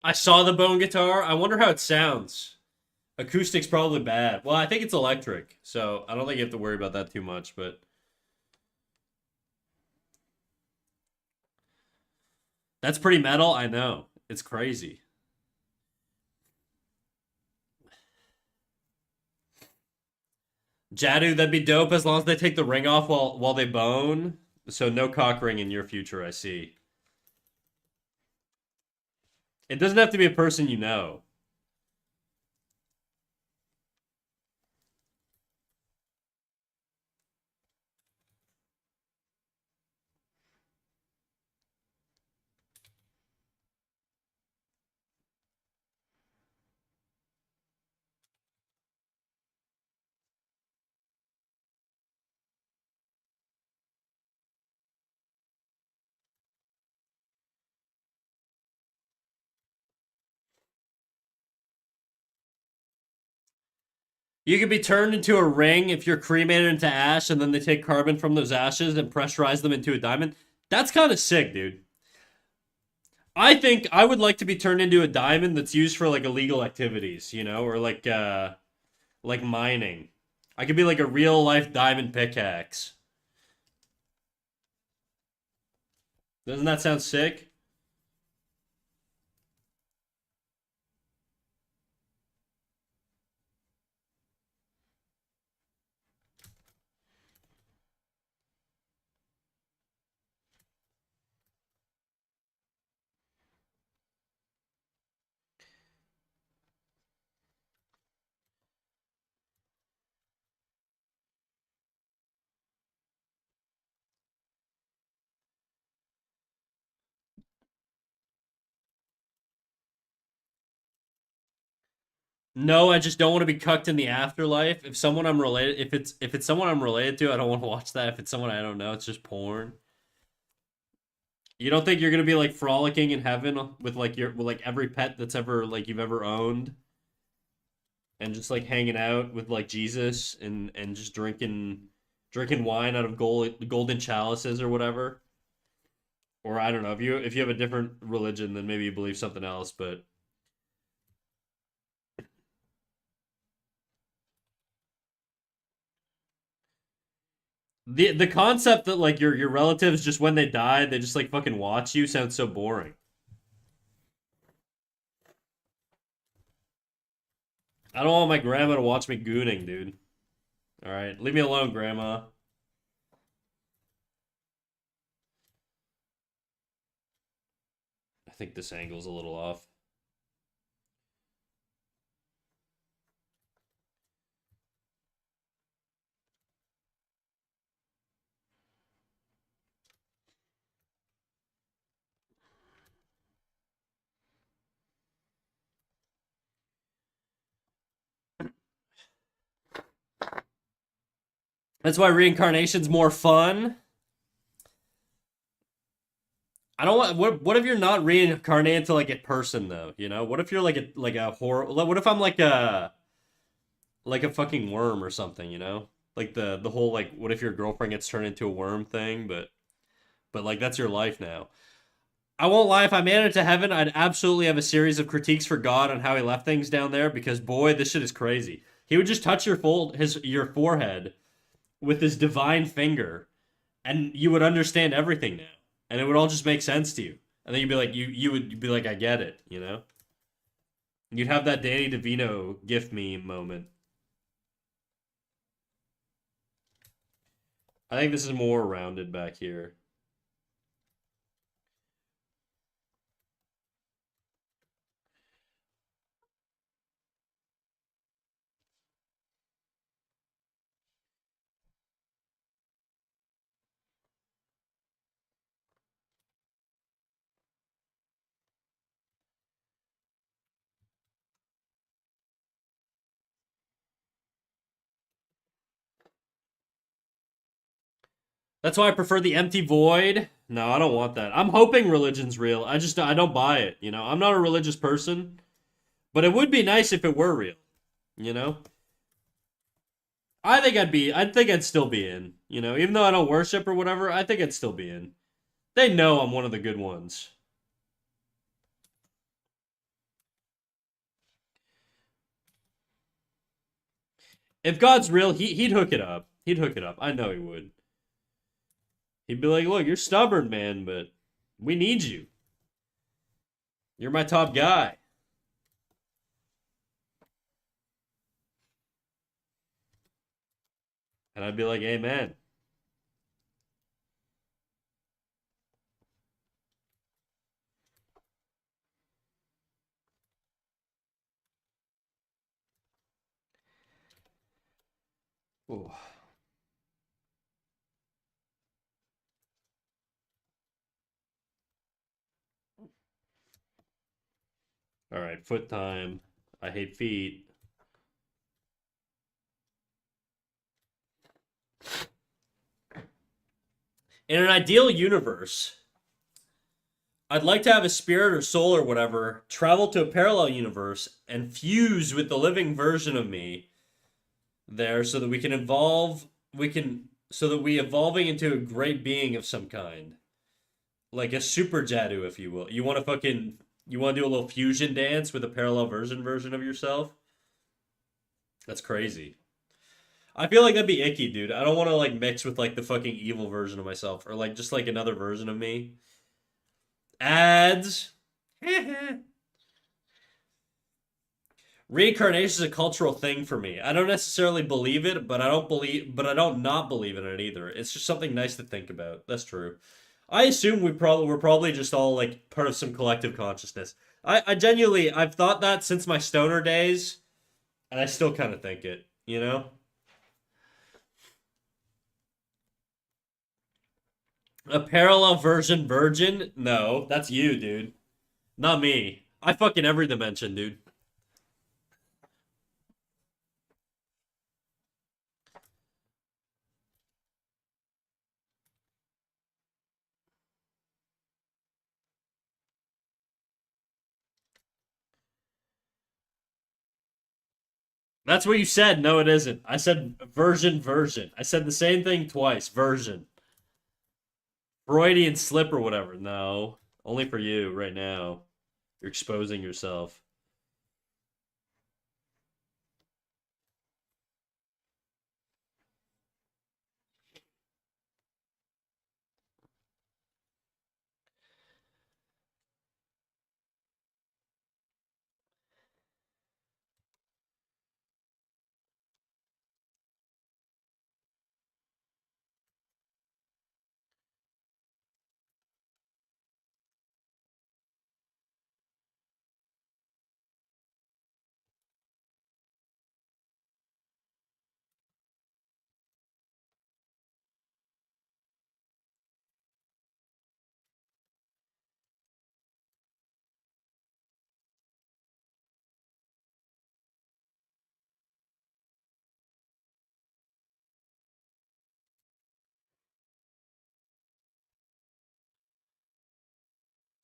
I saw the bone guitar. I wonder how it sounds. Acoustic's probably bad. Well, I think it's electric, so I don't think you have to worry about that too much, but that's pretty metal, I know. It's crazy. Jadu, that'd be dope as long as they take the ring off while they bone. So no cock ring in your future, I see. It doesn't have to be a person you know. You could be turned into a ring if you're cremated into ash and then they take carbon from those ashes and pressurize them into a diamond. That's kind of sick, dude. I think I would like to be turned into a diamond that's used for like illegal activities, or like mining. I could be like a real life diamond pickaxe. Doesn't that sound sick? No, I just don't want to be cucked in the afterlife. If someone I'm related, if it's someone I'm related to, I don't want to watch that. If it's someone I don't know, it's just porn. You don't think you're gonna be like frolicking in heaven with like your with like every pet that's ever like you've ever owned, and just like hanging out with like Jesus and just drinking wine out of golden chalices or whatever? Or I don't know, if you have a different religion, then maybe you believe something else, but the concept that like your relatives just when they die they just like fucking watch you sounds so boring. I don't want my grandma to watch me gooning, dude. All right, leave me alone, grandma. I think this angle's a little off. That's why reincarnation's more fun. I don't want. What if you're not reincarnated to like a person though? You know, what if you're like a horror? What if I'm like a fucking worm or something? You know, like the whole like what if your girlfriend gets turned into a worm thing? But like that's your life now. I won't lie. If I made it to heaven, I'd absolutely have a series of critiques for God on how he left things down there because boy, this shit is crazy. He would just touch your forehead with his divine finger, and you would understand everything now, and it would all just make sense to you. And then you'd be like, you would be like, I get it, you know. You'd have that Danny DeVito gift me moment. I think this is more rounded back here. That's why I prefer the empty void. No, I don't want that. I'm hoping religion's real. I don't buy it. You know, I'm not a religious person, but it would be nice if it were real. You know, I think I'd still be in. You know, even though I don't worship or whatever, I think I'd still be in. They know I'm one of the good ones. If God's real, he'd hook it up. He'd hook it up. I know he would. He'd be like, "Look, you're stubborn, man, but we need you. You're my top guy." And I'd be like, "Amen." Ooh. All right, foot time. I hate feet. In an ideal universe, I'd like to have a spirit or soul or whatever travel to a parallel universe and fuse with the living version of me there so that we can evolve we can so that we evolving into a great being of some kind. Like a super Jadu, if you will. You want to do a little fusion dance with a parallel version of yourself? That's crazy. I feel like that'd be icky, dude. I don't want to like mix with like the fucking evil version of myself or like just like another version of me. Ads. Reincarnation is a cultural thing for me. I don't necessarily believe it, but I don't not believe in it either. It's just something nice to think about. That's true. I assume we're probably just all like part of some collective consciousness. I genuinely I've thought that since my stoner days, and I still kind of think it. You know, a parallel version virgin? No, that's you, dude. Not me. I fuck in every dimension, dude. That's what you said. No, it isn't. I said version. I said the same thing twice. Version. Freudian slip or whatever. No. Only for you right now. You're exposing yourself.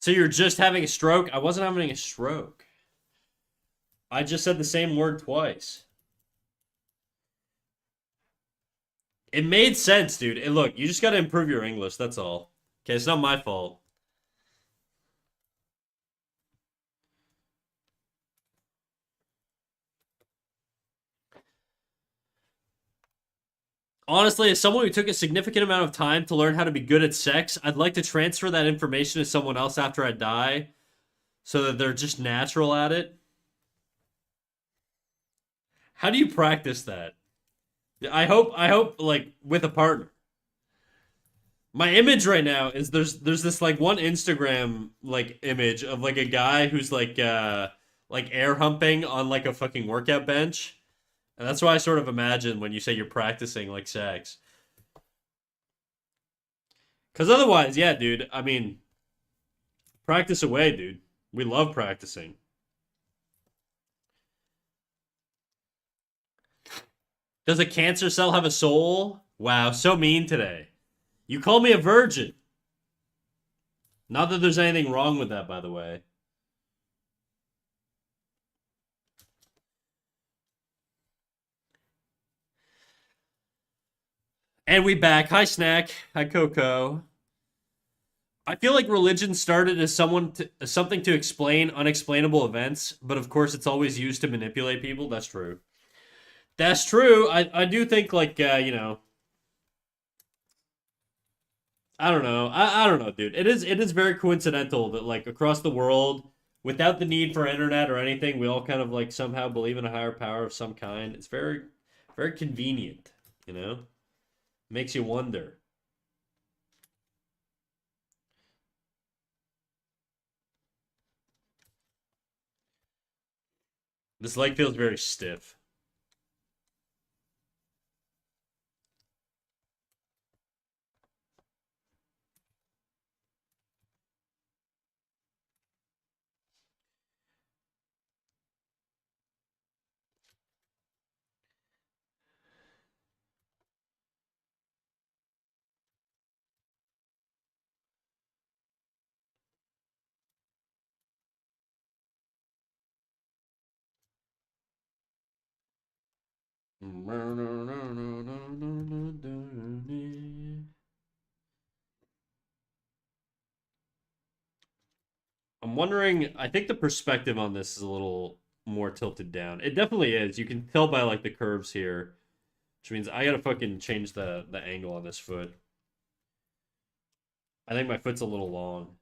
So you're just having a stroke? I wasn't having a stroke. I just said the same word twice. It made sense, dude. And look, you just got to improve your English. That's all. Okay, it's not my fault. Honestly, as someone who took a significant amount of time to learn how to be good at sex, I'd like to transfer that information to someone else after I die so that they're just natural at it. How do you practice that? I hope like with a partner. My image right now is there's this like one Instagram like image of like a guy who's like air humping on like a fucking workout bench. And that's why I sort of imagine when you say you're practicing like sex. Cause otherwise, yeah, dude, I mean, practice away, dude. We love practicing. Does a cancer cell have a soul? Wow, so mean today. You called me a virgin. Not that there's anything wrong with that, by the way. And we back. Hi, Snack. Hi, Coco. I feel like religion started as something to explain unexplainable events, but of course it's always used to manipulate people. That's true. That's true. I do think like I don't know. I don't know, dude. It is very coincidental that like across the world, without the need for internet or anything, we all kind of like somehow believe in a higher power of some kind. It's very convenient, you know? Makes you wonder. This leg feels very stiff. I'm wondering, I think the perspective on this is a little more tilted down. It definitely is. You can tell by like the curves here, which means I gotta fucking change the angle on this foot. I think my foot's a little long.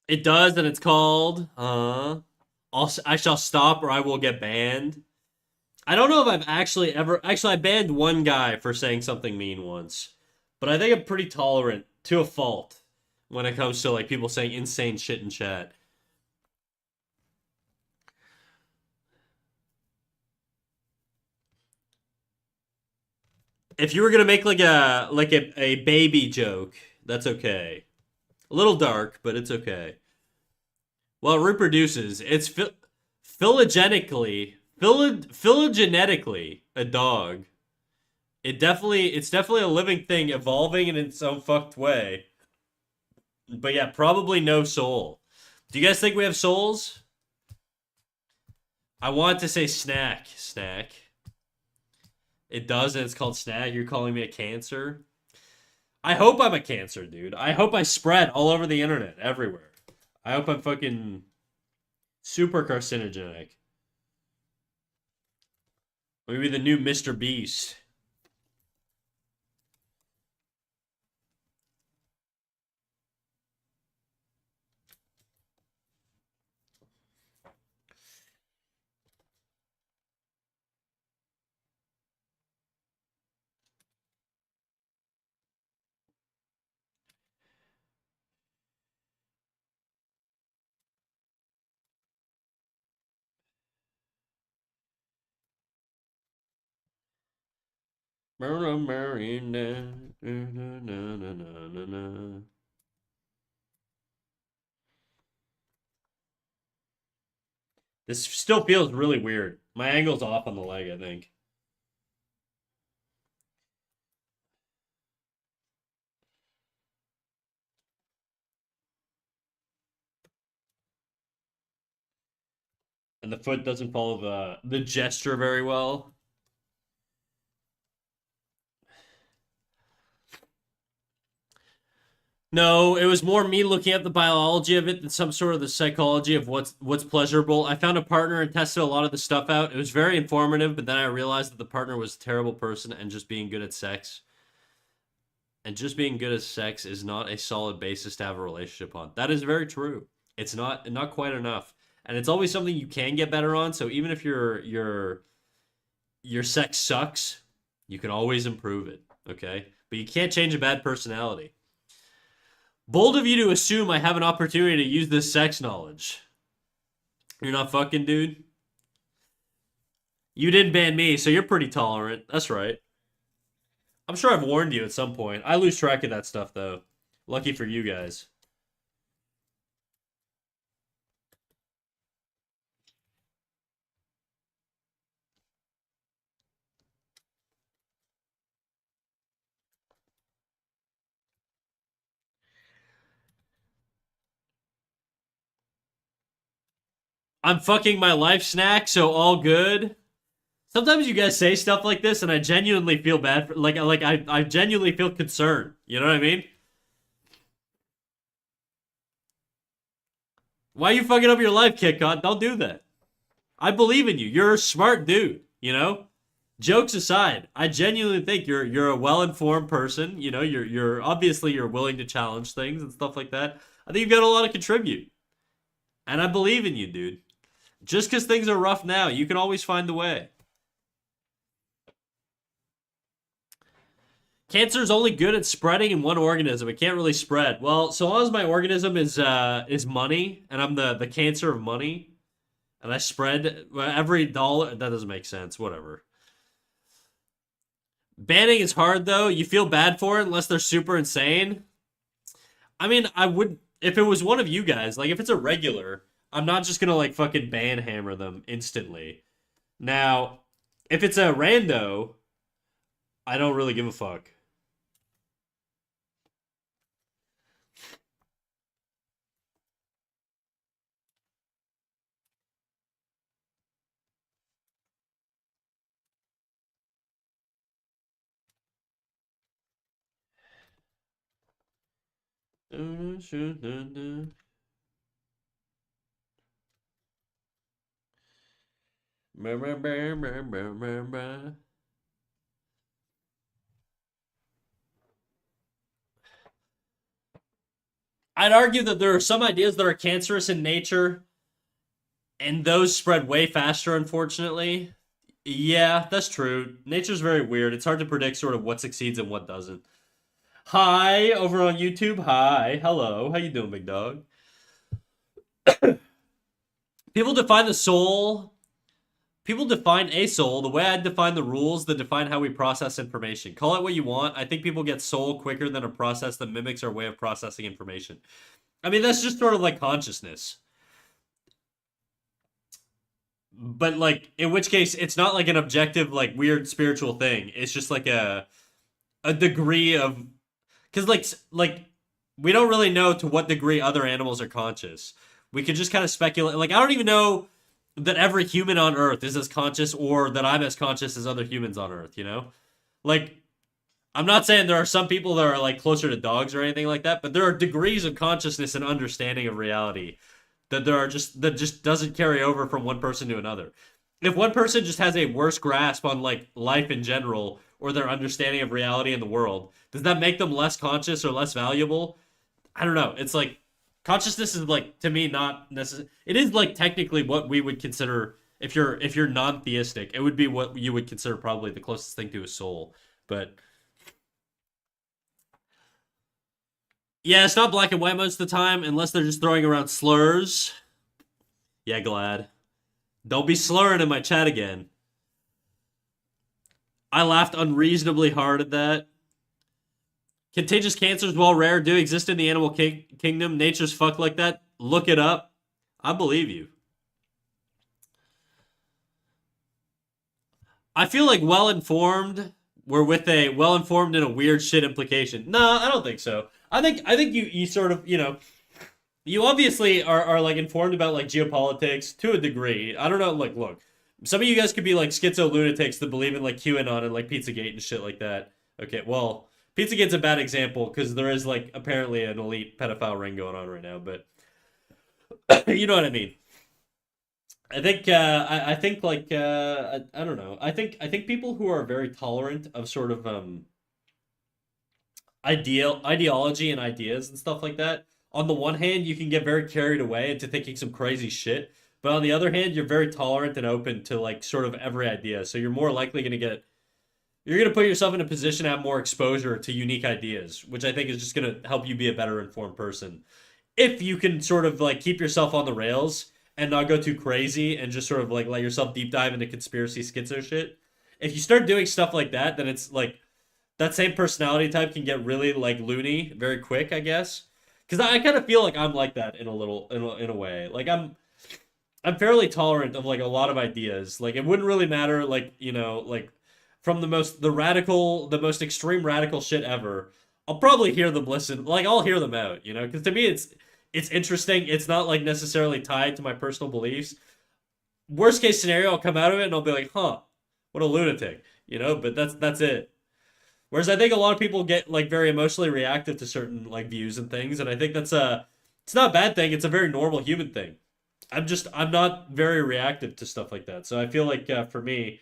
It does, and it's called I shall stop or I will get banned. I don't know if I've actually I banned one guy for saying something mean once, but I think I'm pretty tolerant to a fault when it comes to like people saying insane shit in chat. If you were gonna make like a baby joke, that's okay. A little dark, but it's okay. Well, it reproduces. It's phylogenetically a dog. It's definitely a living thing evolving in its own fucked way. But yeah, probably no soul. Do you guys think we have souls? I want to say snack. Snack. It does, and it's called snack. You're calling me a cancer? I hope I'm a cancer, dude. I hope I spread all over the internet, everywhere. I hope I'm fucking super carcinogenic. Maybe the new Mr. Beast. This still feels really weird. My angle's off on the leg, I think. And the foot doesn't follow the gesture very well. No, it was more me looking at the biology of it than some sort of the psychology of what's pleasurable. I found a partner and tested a lot of the stuff out. It was very informative, but then I realized that the partner was a terrible person and just being good at sex. And just being good at sex is not a solid basis to have a relationship on. That is very true. It's not quite enough. And it's always something you can get better on. So even if your sex sucks, you can always improve it, okay? But you can't change a bad personality. Bold of you to assume I have an opportunity to use this sex knowledge. You're not fucking, dude. You didn't ban me, so you're pretty tolerant. That's right. I'm sure I've warned you at some point. I lose track of that stuff, though. Lucky for you guys. I'm fucking my life snack, so all good. Sometimes you guys say stuff like this, and I genuinely feel bad. I genuinely feel concerned. You know what I mean? Why are you fucking up your life, KitKat? Don't do that. I believe in you. You're a smart dude. You know. Jokes aside, I genuinely think you're a well informed person. You know, you're obviously you're willing to challenge things and stuff like that. I think you've got a lot to contribute, and I believe in you, dude. Just because things are rough now, you can always find a way. Cancer is only good at spreading in one organism. It can't really spread. Well, so long as my organism is money, and I'm the cancer of money, and I spread every dollar. That doesn't make sense. Whatever. Banning is hard though. You feel bad for it unless they're super insane. I mean, I would if it was one of you guys. Like if it's a regular, I'm not just gonna like fucking ban hammer them instantly. Now, if it's a rando, I don't really give a fuck. I'd argue that there are some ideas that are cancerous in nature, and those spread way faster, unfortunately. Yeah, that's true. Nature's very weird. It's hard to predict sort of what succeeds and what doesn't. Hi, over on YouTube. Hi, hello. How you doing, big dog? People define the soul people define a soul the way I define the rules that define how we process information. Call it what you want. I think people get soul quicker than a process that mimics our way of processing information. I mean, that's just sort of like consciousness. But like, in which case, it's not like an objective, like weird spiritual thing. It's just like a degree of, because like we don't really know to what degree other animals are conscious. We could just kind of speculate. Like, I don't even know that every human on Earth is as conscious, or that I'm as conscious as other humans on Earth. You know, like, I'm not saying there are some people that are like closer to dogs or anything like that, but there are degrees of consciousness and understanding of reality that there are just that just doesn't carry over from one person to another. If one person just has a worse grasp on like life in general or their understanding of reality in the world, does that make them less conscious or less valuable? I don't know. It's like consciousness is like, to me, not necessarily. It is like technically what we would consider, if you're non-theistic, it would be what you would consider probably the closest thing to a soul. But yeah, it's not black and white most of the time, unless they're just throwing around slurs. Yeah, glad. Don't be slurring in my chat again. I laughed unreasonably hard at that. Contagious cancers, while rare, do exist in the animal kingdom. Nature's fucked like that. Look it up. I believe you. I feel like well-informed. We're with a well-informed and a weird shit implication. No, I don't think so. I think you sort of, you obviously are like informed about like geopolitics to a degree. I don't know, like, look, some of you guys could be like schizo lunatics that believe in like QAnon and like Pizzagate and shit like that. Okay, well, Pizzagate's a bad example because there is like apparently an elite pedophile ring going on right now, but you know what I mean. I think I think like I don't know. I think people who are very tolerant of sort of ideology and ideas and stuff like that. On the one hand, you can get very carried away into thinking some crazy shit, but on the other hand, you're very tolerant and open to like sort of every idea. So you're more likely going to get you're going to put yourself in a position to have more exposure to unique ideas, which I think is just going to help you be a better informed person. If you can sort of like keep yourself on the rails and not go too crazy and just sort of like let yourself deep dive into conspiracy schizo shit. If you start doing stuff like that, then it's like that same personality type can get really like loony very quick, I guess. Because I kind of feel like I'm like that in a little in a way. Like I'm fairly tolerant of like a lot of ideas. Like it wouldn't really matter, like, like from the most extreme radical shit ever. I'll probably hear them listen. Like I'll hear them out, because to me it's interesting. It's not like necessarily tied to my personal beliefs. Worst case scenario, I'll come out of it and I'll be like, huh, what a lunatic, but that's it. Whereas I think a lot of people get like very emotionally reactive to certain like views and things, and I think it's not a bad thing. It's a very normal human thing. I'm not very reactive to stuff like that. So I feel like for me,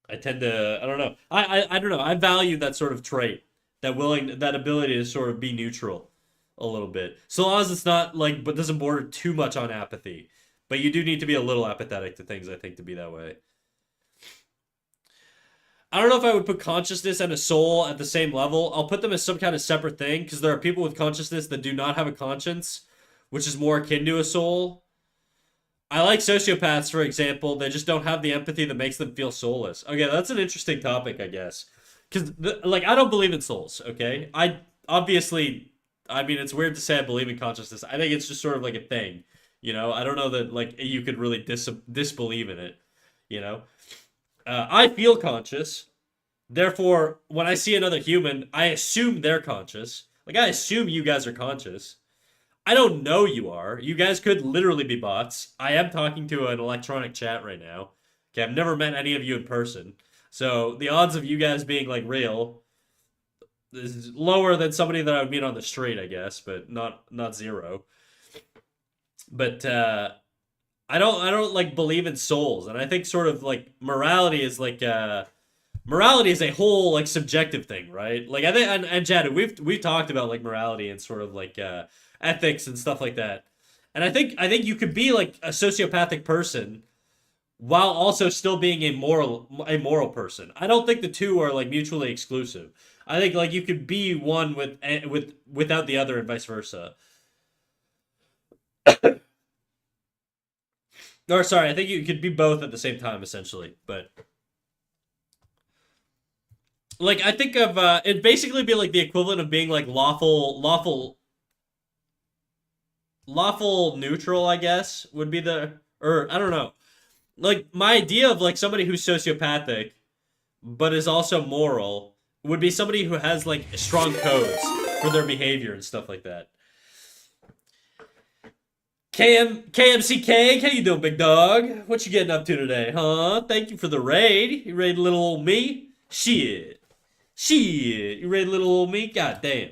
I tend to I don't know I don't know, I value that sort of trait, that ability to sort of be neutral a little bit, so long as it's not like but doesn't border too much on apathy. But you do need to be a little apathetic to things, I think, to be that way. I don't know if I would put consciousness and a soul at the same level. I'll put them as some kind of separate thing because there are people with consciousness that do not have a conscience, which is more akin to a soul. I like sociopaths, for example. They just don't have the empathy that makes them feel soulless. Okay, that's an interesting topic, I guess. Because, like, I don't believe in souls, okay? I mean, it's weird to say I believe in consciousness. I think it's just sort of like a thing, I don't know that, like, you could really disbelieve in it, you know? I feel conscious. Therefore, when I see another human, I assume they're conscious. Like, I assume you guys are conscious. I don't know you are. You guys could literally be bots. I am talking to an electronic chat right now. Okay, I've never met any of you in person. So the odds of you guys being, like, real is lower than somebody that I would meet on the street, I guess, but not zero. But, I don't like believe in souls, and I think sort of like morality is a whole like subjective thing, right? Like I think and Chad, we've talked about like morality and sort of like ethics and stuff like that. And I think you could be like a sociopathic person while also still being a moral person. I don't think the two are like mutually exclusive. I think like you could be one without the other and vice versa. Or sorry, I think you could be both at the same time essentially. But like I think of it'd basically be like the equivalent of being like lawful neutral, I guess, would be the or I don't know. Like my idea of like somebody who's sociopathic but is also moral would be somebody who has like strong codes for their behavior and stuff like that. KMCK, how you doing, big dog? What you getting up to today, huh? Thank you for the raid. You raid little old me? Shit. You raid little old me? God damn.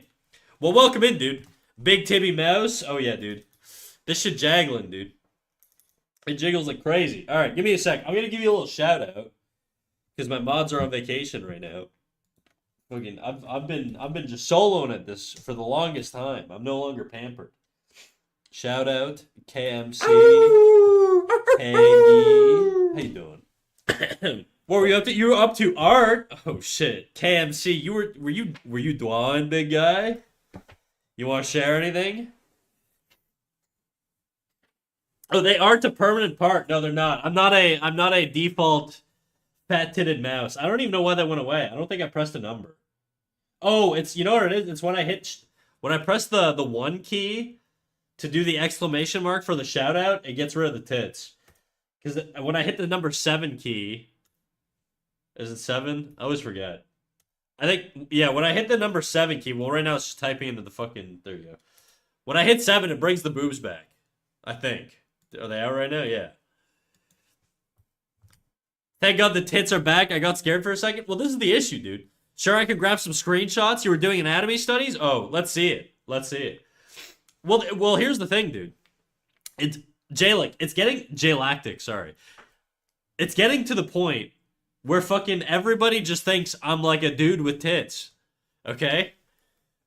Well, welcome in, dude. Big Tibby Mouse. Oh yeah, dude. This shit jaggling, dude. It jiggles like crazy. All right, give me a sec. I'm gonna give you a little shout out because my mods are on vacation right now. Fucking, I've been just soloing at this for the longest time. I'm no longer pampered. Shout out KMC, Kaggy. How you doing? What were you up to? You were up to art. Oh shit, KMC. Were you Dwan, big guy? You want to share anything? Oh, they aren't a permanent part. No, they're not. I'm not a default fat titted mouse. I don't even know why that went away. I don't think I pressed a number. Oh, it's you know what it is? It's when I press the one key to do the exclamation mark for the shout out, it gets rid of the tits. Because when I hit the number 7 key, is it 7? I always forget. I think, yeah, when I hit the number 7 key, well, right now it's just typing into the fucking, there you go. When I hit 7, it brings the boobs back. I think. Are they out right now? Yeah. Thank God the tits are back. I got scared for a second. Well, this is the issue, dude. Sure, I could grab some screenshots. You were doing anatomy studies? Oh, let's see it. Let's see it. Well, here's the thing, dude. It's Jalactic, sorry. It's getting to the point where fucking everybody just thinks I'm like a dude with tits. Okay?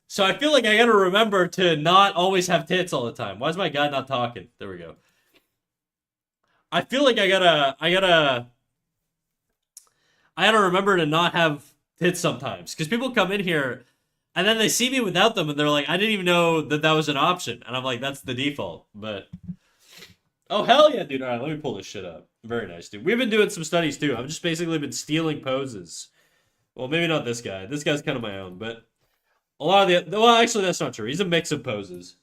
So I feel like I gotta remember to not always have tits all the time. Why is my guy not talking? There we go. I feel like I gotta remember to not have tits sometimes. Because people come in here and then they see me without them and they're like, I didn't even know that that was an option. And I'm like, that's the default. But, oh, hell yeah, dude. All right, let me pull this shit up. Very nice, dude. We've been doing some studies too. I've just basically been stealing poses. Well, maybe not this guy. This guy's kind of my own. But a lot of the, well, actually, that's not true. He's a mix of poses.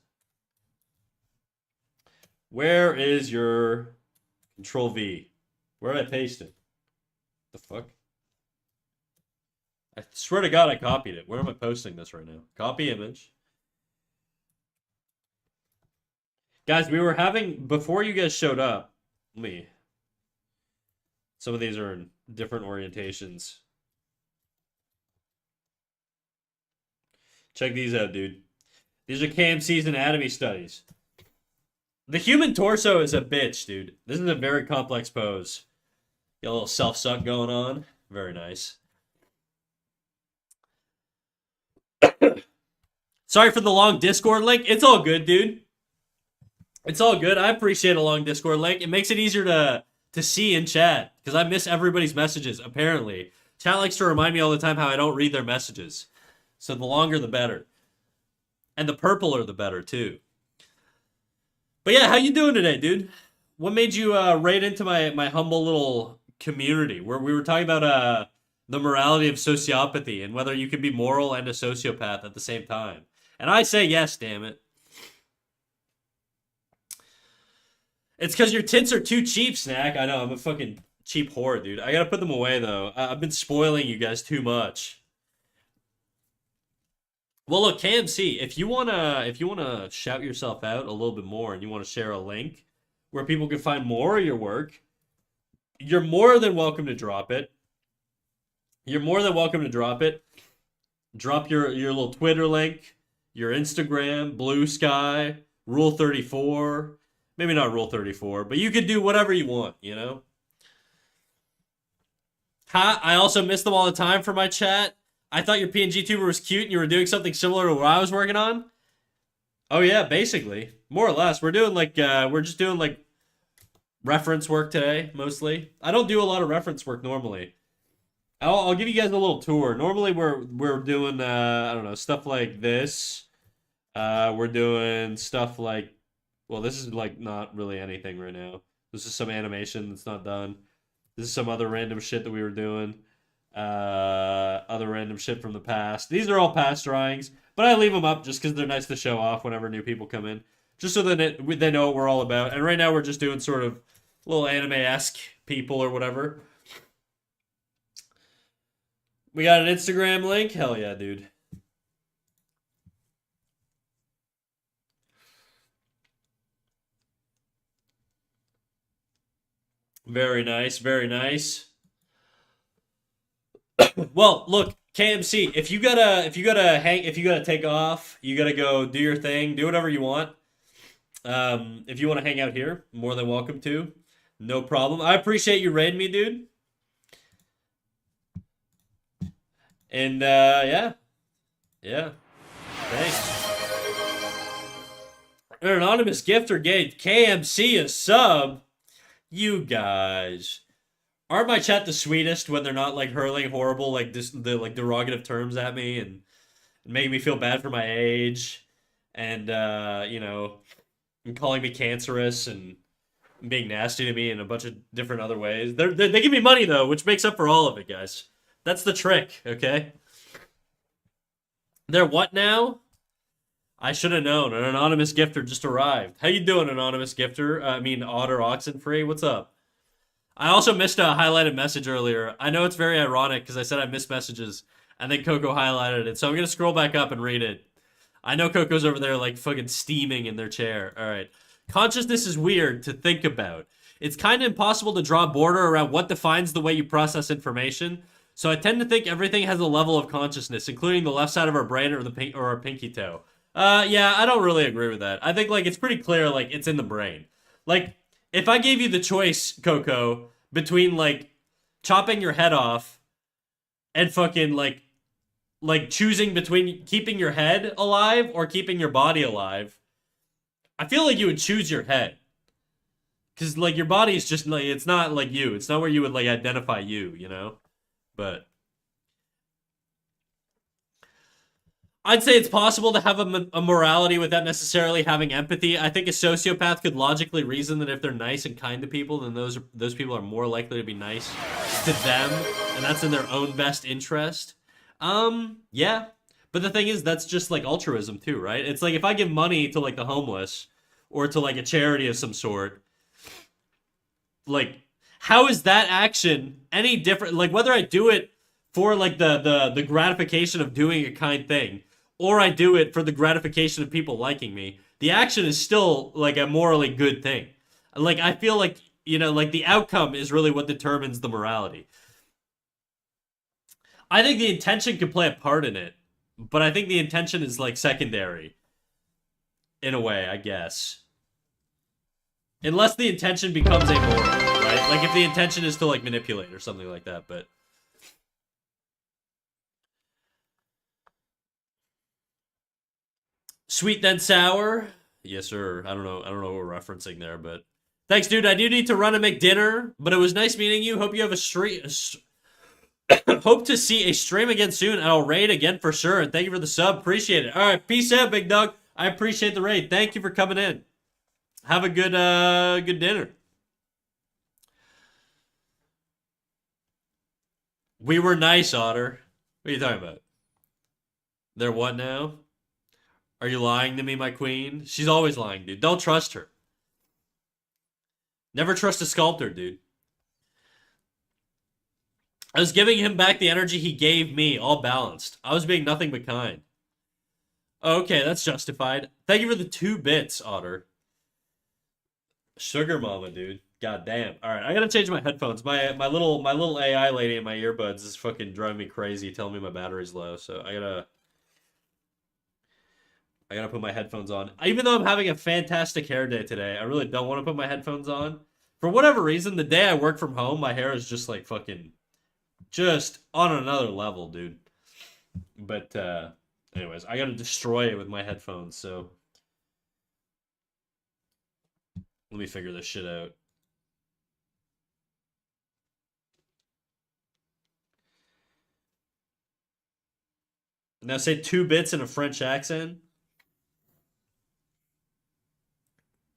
Where is your Control V? Where did I paste it? The fuck? I swear to God, I copied it. Where am I posting this right now? Copy image. Guys, we were having, before you guys showed up, let me, some of these are in different orientations. Check these out, dude. These are KMC's anatomy studies. The human torso is a bitch, dude. This is a very complex pose. Got a little self-suck going on. Very nice. Sorry for the long Discord link. It's all good, dude. It's all good. I appreciate a long Discord link. It makes it easier to see in chat because I miss everybody's messages. Apparently, chat likes to remind me all the time how I don't read their messages. So the longer, the better, and the purpler, the better too. But yeah, how you doing today, dude? What made you raid into my humble little community where we were talking about the morality of sociopathy and whether you can be moral and a sociopath at the same time? And I say yes, damn it. It's because your tits are too cheap, Snack. I know, I'm a fucking cheap whore, dude. I gotta put them away, though. I've been spoiling you guys too much. Well, look, KMC, if you wanna shout yourself out a little bit more and you want to share a link where people can find more of your work, you're more than welcome to drop it. You're more than welcome to drop it. Drop your little Twitter link, your Instagram, Blue Sky, Rule 34. Maybe not Rule 34, but you could do whatever you want, you know? Ha, I also miss them all the time for my chat. I thought your PNG tuber was cute and you were doing something similar to what I was working on. Oh yeah, basically. More or less. We're just doing like reference work today, mostly. I don't do a lot of reference work normally. I'll give you guys a little tour. Normally we're doing I don't know, stuff like this. We're doing stuff like, well, this is like not really anything right now. This is some animation that's not done. This is some other random shit that we were doing. Other random shit from the past. These are all past drawings, but I leave them up just because they're nice to show off whenever new people come in, just so that they know what we're all about. And right now we're just doing sort of little anime-esque people or whatever. We got an Instagram link? Hell yeah, dude. Very nice, very nice. Well, look, KMC, if you gotta take off, you gotta go do your thing, do whatever you want. If you want to hang out here, more than welcome to. No problem. I appreciate you raiding me, dude. And yeah. Yeah. Thanks. An anonymous gifter gave KMC a sub. You guys. Aren't my chat the sweetest when they're not like hurling horrible like the like derogative terms at me and making me feel bad for my age and you know, and calling me cancerous and being nasty to me in a bunch of different other ways. They give me money though, which makes up for all of it, guys. That's the trick, okay? They're what now? I should have known. An anonymous gifter just arrived. How you doing, anonymous gifter? I mean, Otter Oxenfree. What's up? I also missed a highlighted message earlier. I know it's very ironic because I said I missed messages, and then Coco highlighted it. So I'm gonna scroll back up and read it. I know Coco's over there like fucking steaming in their chair. All right. Consciousness is weird to think about. It's kind of impossible to draw a border around what defines the way you process information. So I tend to think everything has a level of consciousness, including the left side of our brain or our pinky toe. Yeah, I don't really agree with that. I think like it's pretty clear like it's in the brain. Like if I gave you the choice, Coco, between like chopping your head off and fucking like choosing between keeping your head alive or keeping your body alive, I feel like you would choose your head. Cause like your body is just like it's not like you. It's not where you would like identify you, you know? But I'd say it's possible to have a morality without necessarily having empathy. I think a sociopath could logically reason that if they're nice and kind to people, then those people are more likely to be nice to them, and that's in their own best interest. Yeah. But the thing is, that's just like altruism too, right? It's like if I give money to like the homeless or to like a charity of some sort, like how is that action any different? Like whether I do it for like the gratification of doing a kind thing or I do it for the gratification of people liking me, the action is still like a morally good thing. Like I feel like, you know, like the outcome is really what determines the morality. I think the intention can play a part in it, but I think the intention is like secondary in a way, I guess. Unless the intention becomes amoral, right? Like if the intention is to like manipulate or something like that, but sweet then sour. Yes, sir. I don't know what we're referencing there, but thanks, dude. I do need to run and make dinner, but it was nice meeting you. Hope you have a stream. Hope to see a stream again soon, and I'll raid again for sure. And thank you for the sub. Appreciate it. All right, peace out, big dog. I appreciate the raid. Thank you for coming in. Have a good dinner. We were nice, Otter. What are you talking about? They're what now? Are you lying to me, my queen? She's always lying, dude. Don't trust her. Never trust a sculptor, dude. I was giving him back the energy he gave me, all balanced. I was being nothing but kind. Okay, that's justified. Thank you for the 2 bits, Otter. Sugar mama, dude. God damn. All right, I gotta change my headphones. My little AI lady in my earbuds is fucking driving me crazy, telling me my battery's low. So I gotta put my headphones on. Even though I'm having a fantastic hair day today, I really don't want to put my headphones on. For whatever reason, the day I work from home, my hair is just like fucking, just on another level, dude. But anyways, I gotta destroy it with my headphones. So let me figure this shit out. Now say 2 bits in a French accent.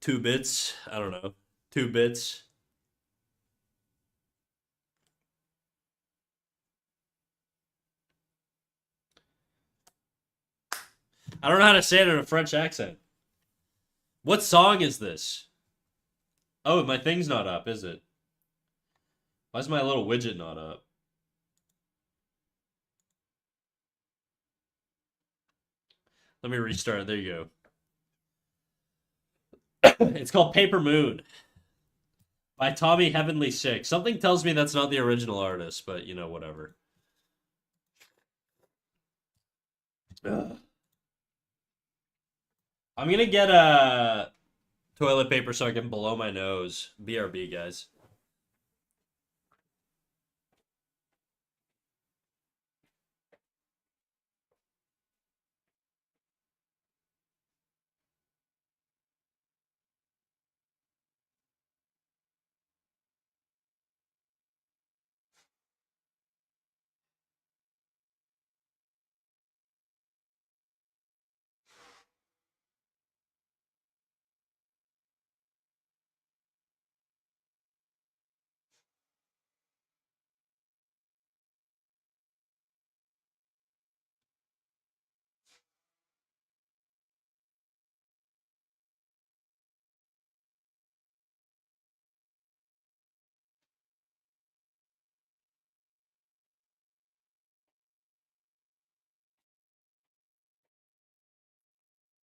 2 bits. I don't know. 2 bits. I don't know how to say it in a French accent. What song is this? Oh, my thing's not up, is it? Why is my little widget not up? Let me restart. There you go. It's called Paper Moon by Tommy Heavenly Sick. Something tells me that's not the original artist, but you know, whatever. Ugh. I'm gonna get a toilet paper so I can blow my nose. BRB, guys.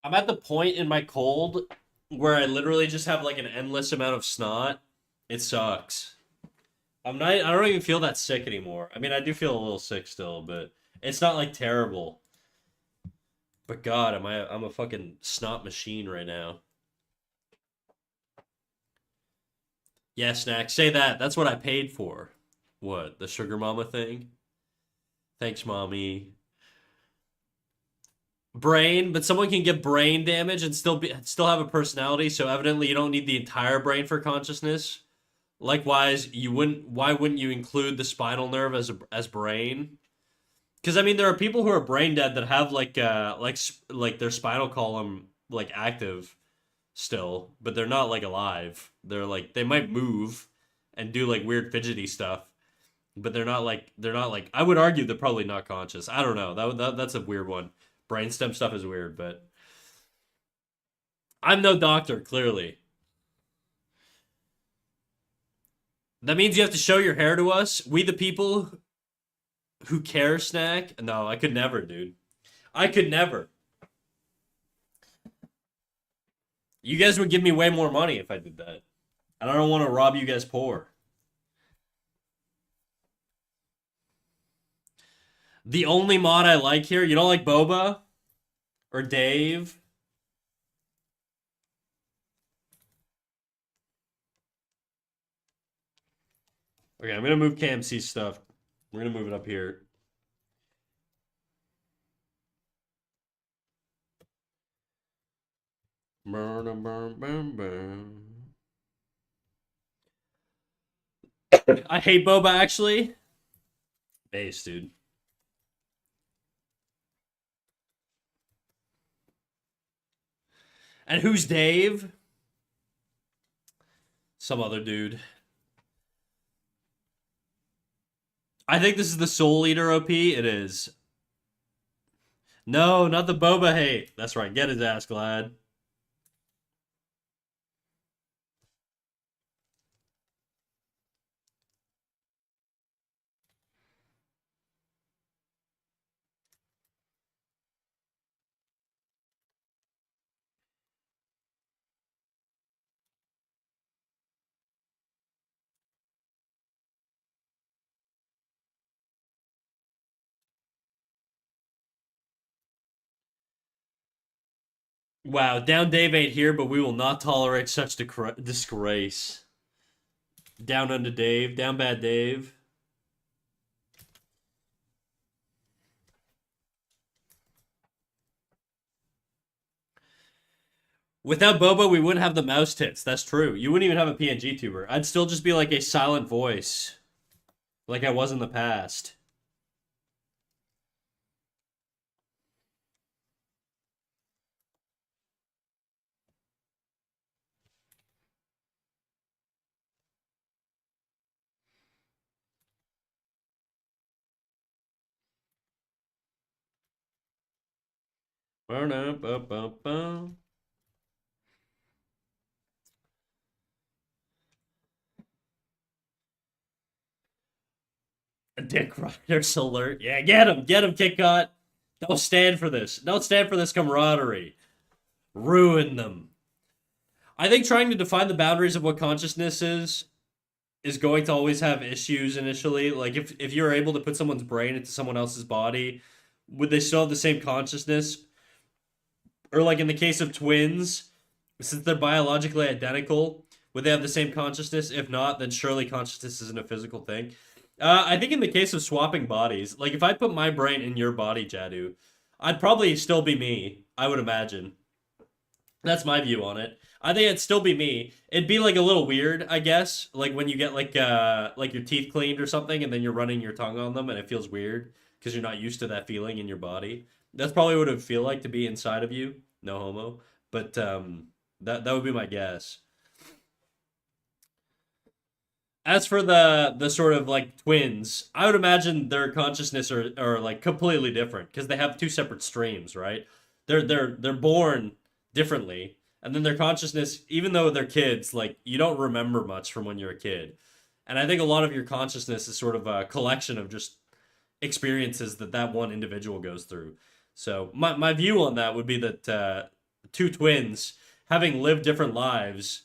I'm at the point in my cold where I literally just have like an endless amount of snot. It sucks. I don't even feel that sick anymore. I mean, I do feel a little sick still, but it's not like terrible. But God, I'm a fucking snot machine right now. Yeah, snack. Say that. That's what I paid for. What? The sugar mama thing? Thanks, mommy. Brain, but someone can get brain damage and still have a personality, so evidently you don't need the entire brain for consciousness. Likewise, you wouldn't why wouldn't you include the spinal nerve as brain? Because I mean, there are people who are brain dead that have like their spinal column like active still, but they're not like alive. They're like they might move and do like weird fidgety stuff, but they're not like I would argue they're probably not conscious. I don't know. That's a weird one. Brainstem stuff is weird, but I'm no doctor, clearly. That means you have to show your hair to us. We the people who care snack. No, I could never, dude. I could never. You guys would give me way more money if I did that. And I don't want to rob you guys poor. The only mod I like here, you don't like Boba or Dave? Okay, I'm gonna move KMC stuff. We're gonna move it up here. I hate Boba actually. Base, dude. And who's Dave? Some other dude. I think this is the Soul Eater OP. It is. No, not the Boba hate. That's right. Get his ass, Glad. Wow, down Dave ain't here, but we will not tolerate such disgrace. Down under Dave, down bad Dave. Without Boba, we wouldn't have the mouse tits. That's true. You wouldn't even have a PNG tuber. I'd still just be like a silent voice, like I was in the past. Dick Riders alert. Yeah, get him, Kit Kat. Don't stand for this. Don't stand for this camaraderie. Ruin them. I think trying to define the boundaries of what consciousness is going to always have issues initially. Like if you're able to put someone's brain into someone else's body, would they still have the same consciousness? Or like in the case of twins, since they're biologically identical, would they have the same consciousness? If not, then surely consciousness isn't a physical thing. I think in the case of swapping bodies, like if I put my brain in your body, Jadu, I'd probably still be me. I would imagine. That's my view on it. I think it'd still be me. It'd be like a little weird, I guess. Like when you get like your teeth cleaned or something, and then you're running your tongue on them, and it feels weird because you're not used to that feeling in your body. That's probably what it would feel like to be inside of you. No homo, but that would be my guess. As for the sort of like twins, I would imagine their consciousness are like completely different because they have two separate streams, right? They're born differently, and then their consciousness, even though they're kids, like you don't remember much from when you're a kid. And I think a lot of your consciousness is sort of a collection of just experiences that one individual goes through. So my view on that would be that two twins having lived different lives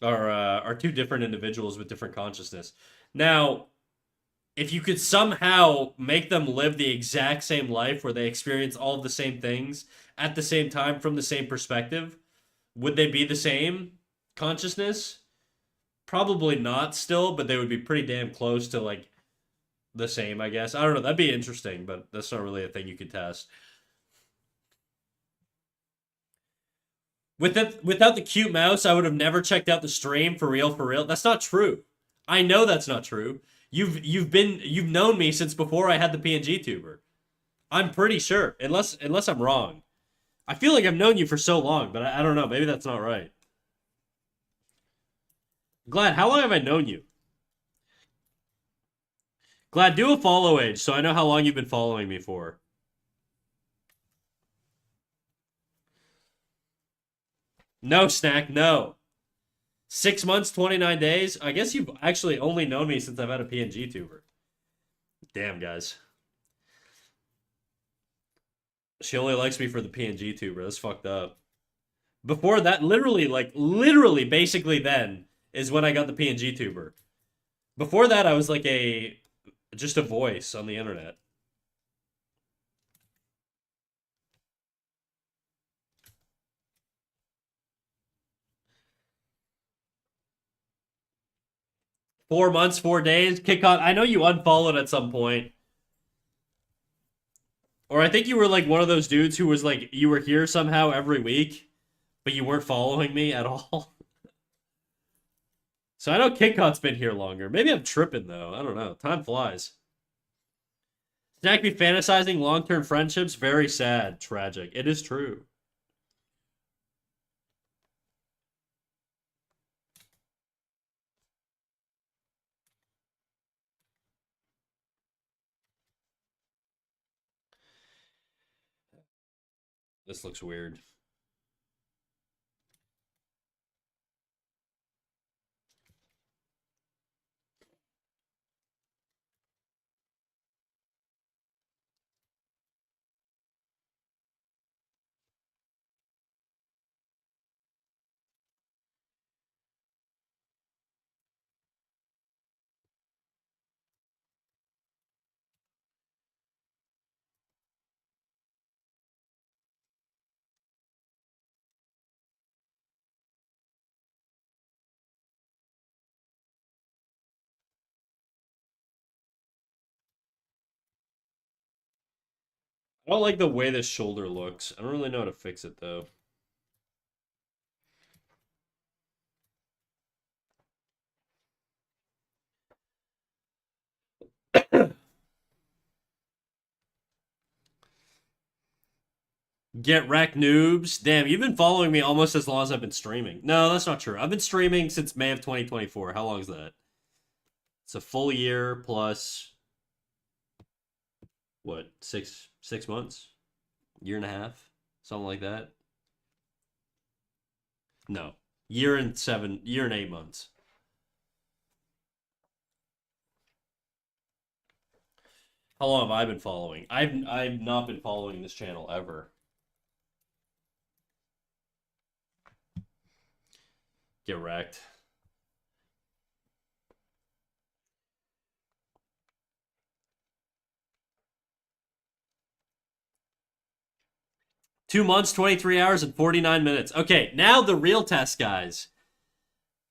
are two different individuals with different consciousness. Now, if you could somehow make them live the exact same life where they experience all of the same things at the same time from the same perspective, would they be the same consciousness? Probably not still, but they would be pretty damn close to like the same, I guess. I don't know. That'd be interesting, but that's not really a thing you could test. Without the cute mouse, I would have never checked out the stream for real, for real. That's not true. I know that's not true. You've known me since before I had the PNG tuber. I'm pretty sure, unless I'm wrong. I feel like I've known you for so long, but I don't know. Maybe that's not right. Glad, how long have I known you? Glad, do a follow age so I know how long you've been following me for. No, Snack, no. 6 months, 29 days? I guess you've actually only known me since I've had a PNG tuber. Damn, guys. She only likes me for the PNG tuber. That's fucked up. Before that, literally, basically then is when I got the PNG tuber. Before that, I was like just a voice on the internet. 4 months, 4 days. Kick on. I know you unfollowed at some point. Or I think you were like one of those dudes who was like, you were here somehow every week, but you weren't following me at all. So I know KitKat's been here longer. Maybe I'm tripping though. I don't know. Time flies. Snack be fantasizing long-term friendships. Very sad. Tragic. It is true. This looks weird. I don't like the way this shoulder looks. I don't really know how to fix it though. Get wrecked, noobs. Damn, you've been following me almost as long as I've been streaming. No, that's not true. I've been streaming since May of 2024. How long is that? It's a full year plus what? Six months? Year and a half? something like that. No, year and 8 months. How long have I been following? I've not been following this channel ever. Get wrecked. Two months, 23 hours, and 49 minutes. Okay, now the real test, guys.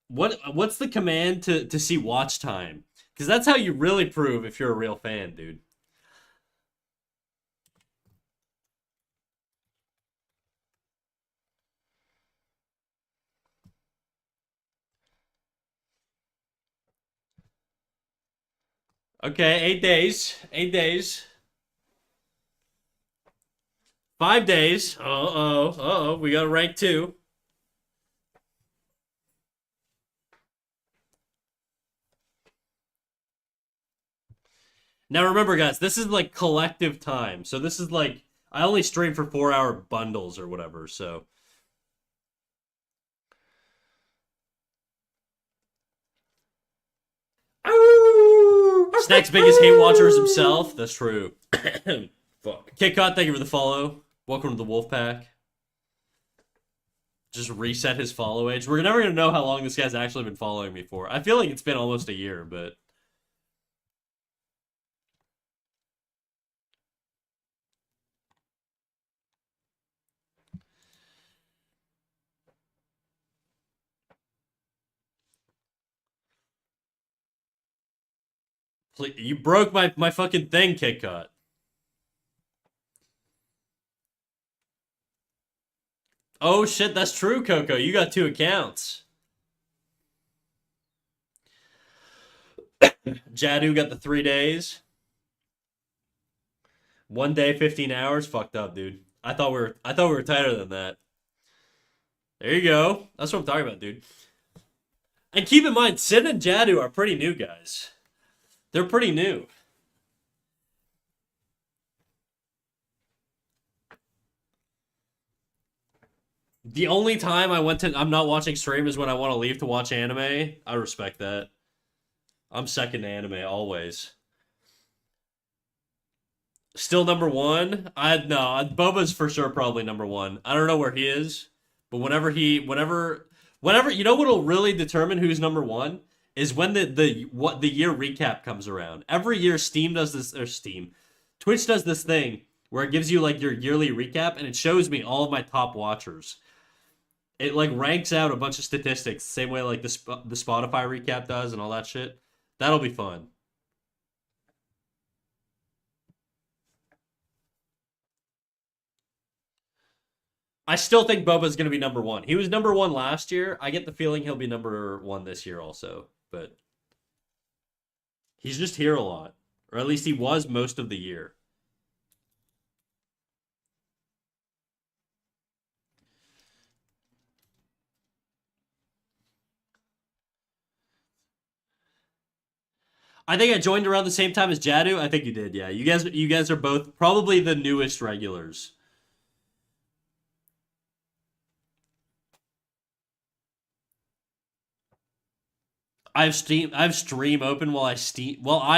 What's the command to see watch time? Because that's how you really prove if you're a real fan, dude. Okay, 8 days. 8 days. 5 days. Uh-oh. Uh-oh. We got rank 2. Now remember, guys, this is like collective time. So this is like I only stream for 4-hour bundles or whatever, so Snack's biggest hate watcher is himself. That's true. Fuck. KitCot, thank you for the follow. Welcome to the Wolf Pack. Just reset his follow age. We're never gonna know how long this guy's actually been following me for. I feel like it's been almost a year, but please, you broke my fucking thing, KitCut. Oh shit, that's true, Coco. You got 2 accounts. Jadu got the 3 days. 1 day, 15 hours. Fucked up, dude. I thought we were tighter than that. There you go. That's what I'm talking about, dude. And keep in mind, Sid and Jadu are pretty new guys. They're pretty new. The only time I'm not watching stream is when I want to leave to watch anime. I respect that. I'm second to anime always. Still number one? I no, Boba's for sure probably number one. I don't know where he is, but whenever you know what'll really determine who's number one is when the year recap comes around. Every year Twitch does this thing where it gives you like your yearly recap and it shows me all of my top watchers. It like ranks out a bunch of statistics, same way like the Spotify recap does and all that shit. That'll be fun. I still think Boba's going to be number one. He was number one last year. I get the feeling he'll be number one this year also, but he's just here a lot, or at least he was most of the year. I think I joined around the same time as Jadu. I think you did, yeah. You guys are both probably the newest regulars. I have stream open while I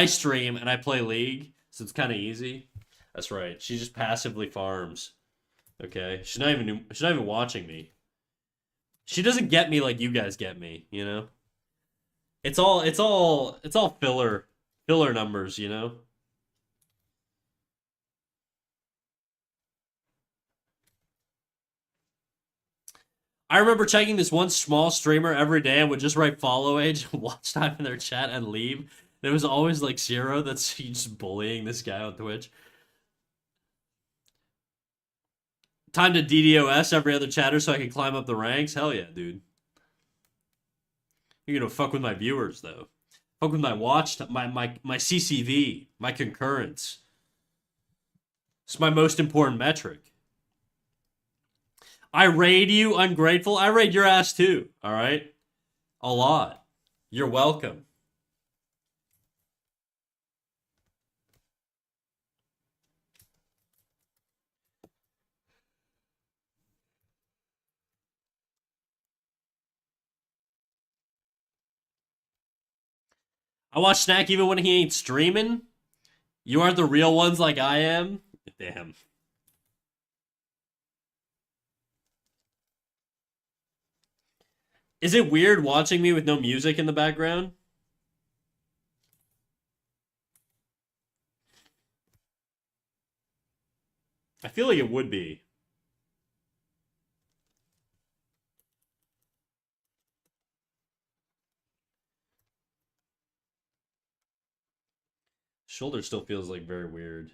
stream and I play League, so it's kind of easy. That's right. She just passively farms. Okay, she's not even watching me. She doesn't get me like you guys get me. You know, it's all filler numbers. You know. I remember checking this one small streamer every day and would just write follow age, watch time in their chat, and leave. And it was always like Zero that's just bullying this guy on Twitch. Time to DDoS every other chatter so I can climb up the ranks. Hell yeah, dude. You're gonna fuck with my viewers though. Fuck with my my CCV, my concurrence. It's my most important metric. I raid you, ungrateful. I raid your ass too. All right, a lot. You're welcome. I watch Snack even when he ain't streaming. You aren't the real ones like I am. Damn. Is it weird watching me with no music in the background? I feel like it would be. Shoulder still feels like very weird.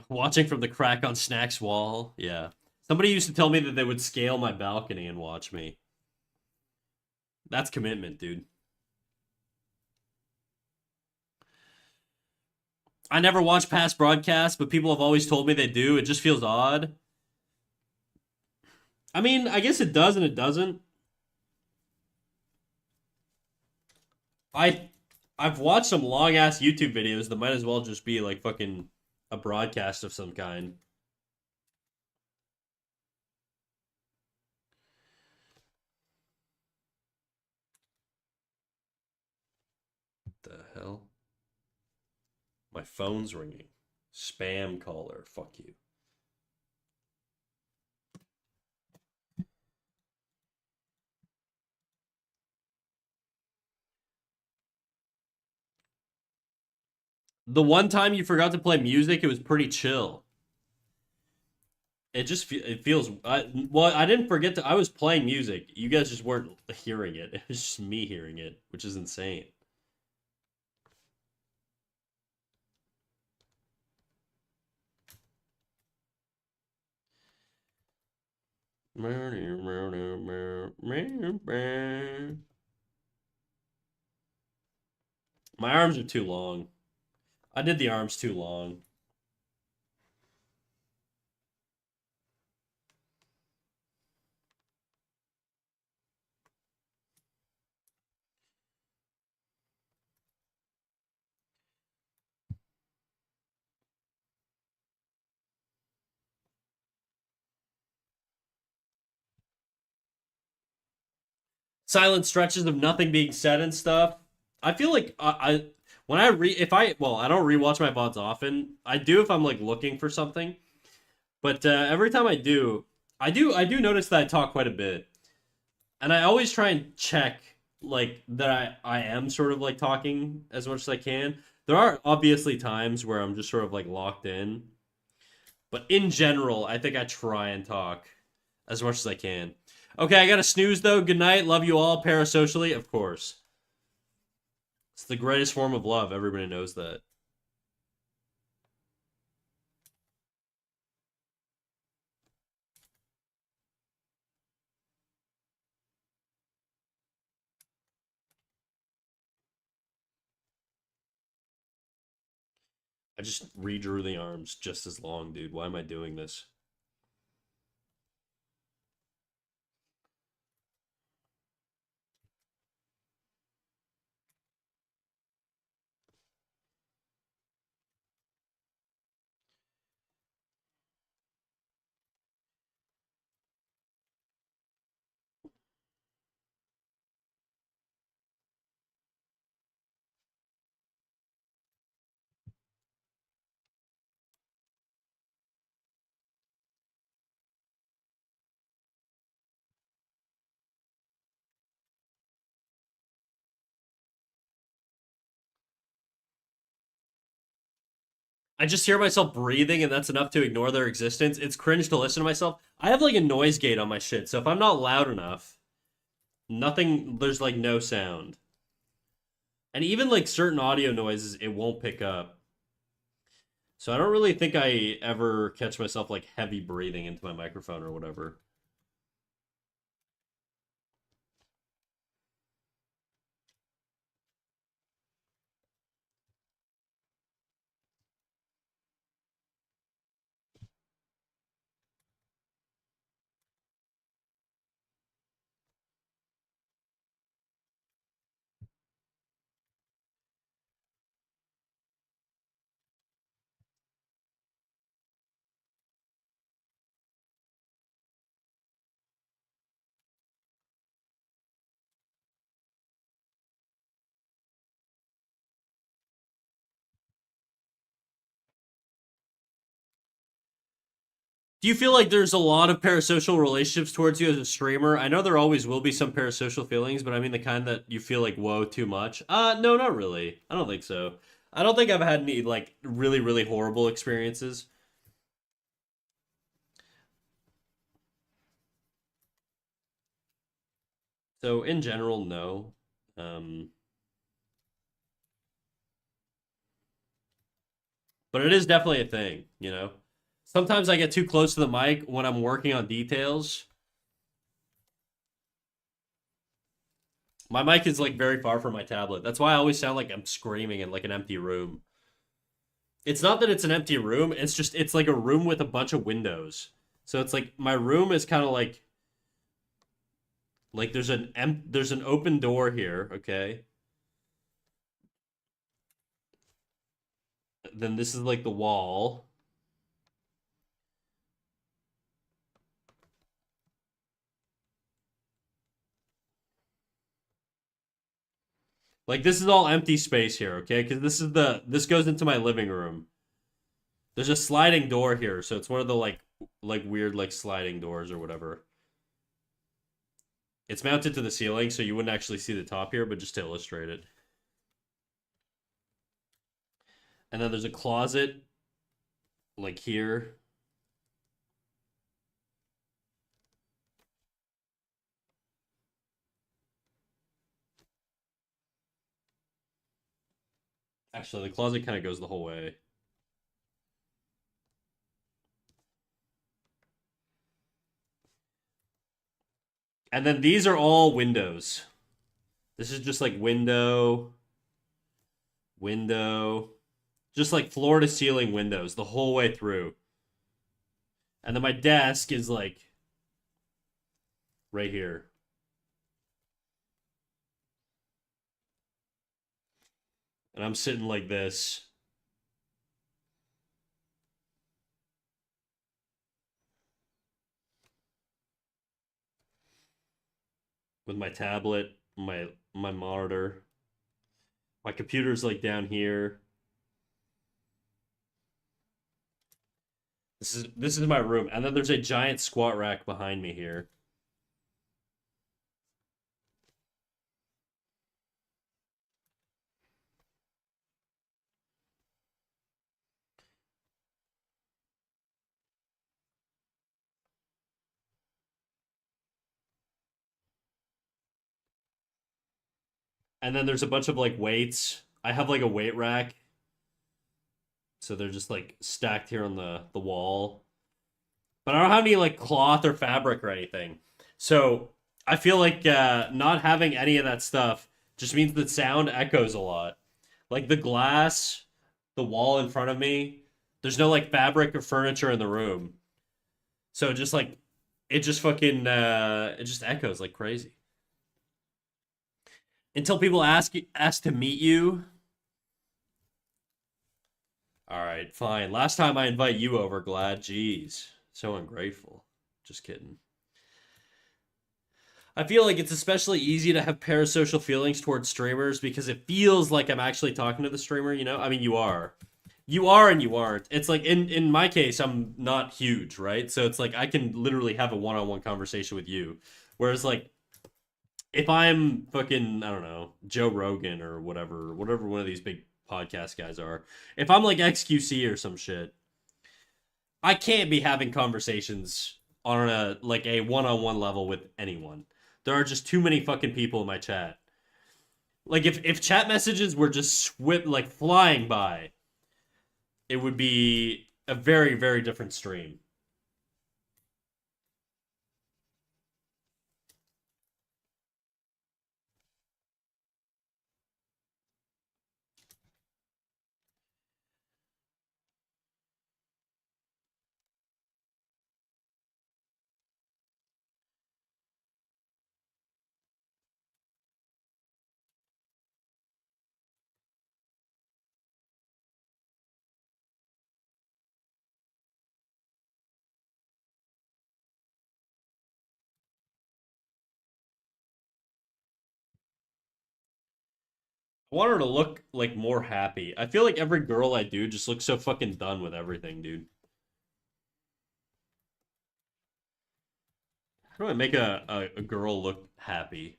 Watching from the crack on Snack's wall. Yeah. Somebody used to tell me that they would scale my balcony and watch me. That's commitment, dude. I never watch past broadcasts, but people have always told me they do. It just feels odd. I mean, I guess it does and it doesn't. I I've watched some long ass YouTube videos that might as well just be like fucking a broadcast of some kind. What the hell? My phone's ringing. Spam caller. Fuck you. The one time you forgot to play music, it was pretty chill. It feels well. I didn't forget to. I was playing music. You guys just weren't hearing it. It was just me hearing it, which is insane. My arms are too long. I did the arms too long. Silent stretches of nothing being said and stuff. I feel like I when I re if I well I don't rewatch my VODs often. I do if I'm like looking for something, but every time I do notice that I talk quite a bit, and I always try and check like that I am sort of like talking as much as I can. There are obviously times where I'm just sort of like locked in, but in general, I think I try and talk as much as I can. Okay, I got to snooze though. Good night. Love you all parasocially, of course. It's the greatest form of love. Everybody knows that. I just redrew the arms just as long, dude. Why am I doing this? I just hear myself breathing, and that's enough to ignore their existence. It's cringe to listen to myself. I have like a noise gate on my shit, so if I'm not loud enough, nothing, there's like no sound. And even like certain audio noises, it won't pick up. So I don't really think I ever catch myself like heavy breathing into my microphone or whatever. Do you feel like there's a lot of parasocial relationships towards you as a streamer? I know there always will be some parasocial feelings, but I mean the kind that you feel like, whoa, too much. No, not really. I don't think so. I don't think I've had any like really, really horrible experiences. So in general, no. Um, but it is definitely a thing, you know. Sometimes I get too close to the mic when I'm working on details. My mic is like very far from my tablet. That's why I always sound like I'm screaming in like an empty room. It's not that it's an empty room, it's just it's like a room with a bunch of windows. So it's like my room is kind of like there's an open door here, okay? Then this is like the wall. Like this is all empty space here, okay? Because this goes into my living room. There's a sliding door here, so it's one of the like weird like sliding doors or whatever. It's mounted to the ceiling, so you wouldn't actually see the top here, but just to illustrate it. And then there's a closet like here. Actually, the closet kind of goes the whole way. And then these are all windows. This is just like window, window, just like floor to ceiling windows the whole way through. And then my desk is like right here. And I'm sitting like this with my tablet, my monitor. My computer's like down here. This is my room. And then there's a giant squat rack behind me here. And then there's a bunch of like weights. I have like a weight rack. So they're just like stacked here on the wall. But I don't have any like cloth or fabric or anything. So I feel like not having any of that stuff just means that sound echoes a lot. Like the glass, the wall in front of me, there's no like fabric or furniture in the room. So just like it just fucking it just echoes like crazy. Until people ask to meet you. All right, fine. Last time I invite you over, Glad. Jeez, so ungrateful. Just kidding. I feel like it's especially easy to have parasocial feelings towards streamers because it feels like I'm actually talking to the streamer, you know? I mean, you are. You are and you aren't. It's like in my case, I'm not huge, right? So it's like I can literally have a one-on-one conversation with you. Whereas like if I'm fucking, I don't know, Joe Rogan or whatever one of these big podcast guys are, if I'm like XQC or some shit, I can't be having conversations on a like a one-on-one level with anyone. There are just too many fucking people in my chat. Like if chat messages were just like flying by, it would be a very very different stream. I want her to look like more happy. I feel like every girl I do just looks so fucking done with everything, dude. How do I make a girl look happy?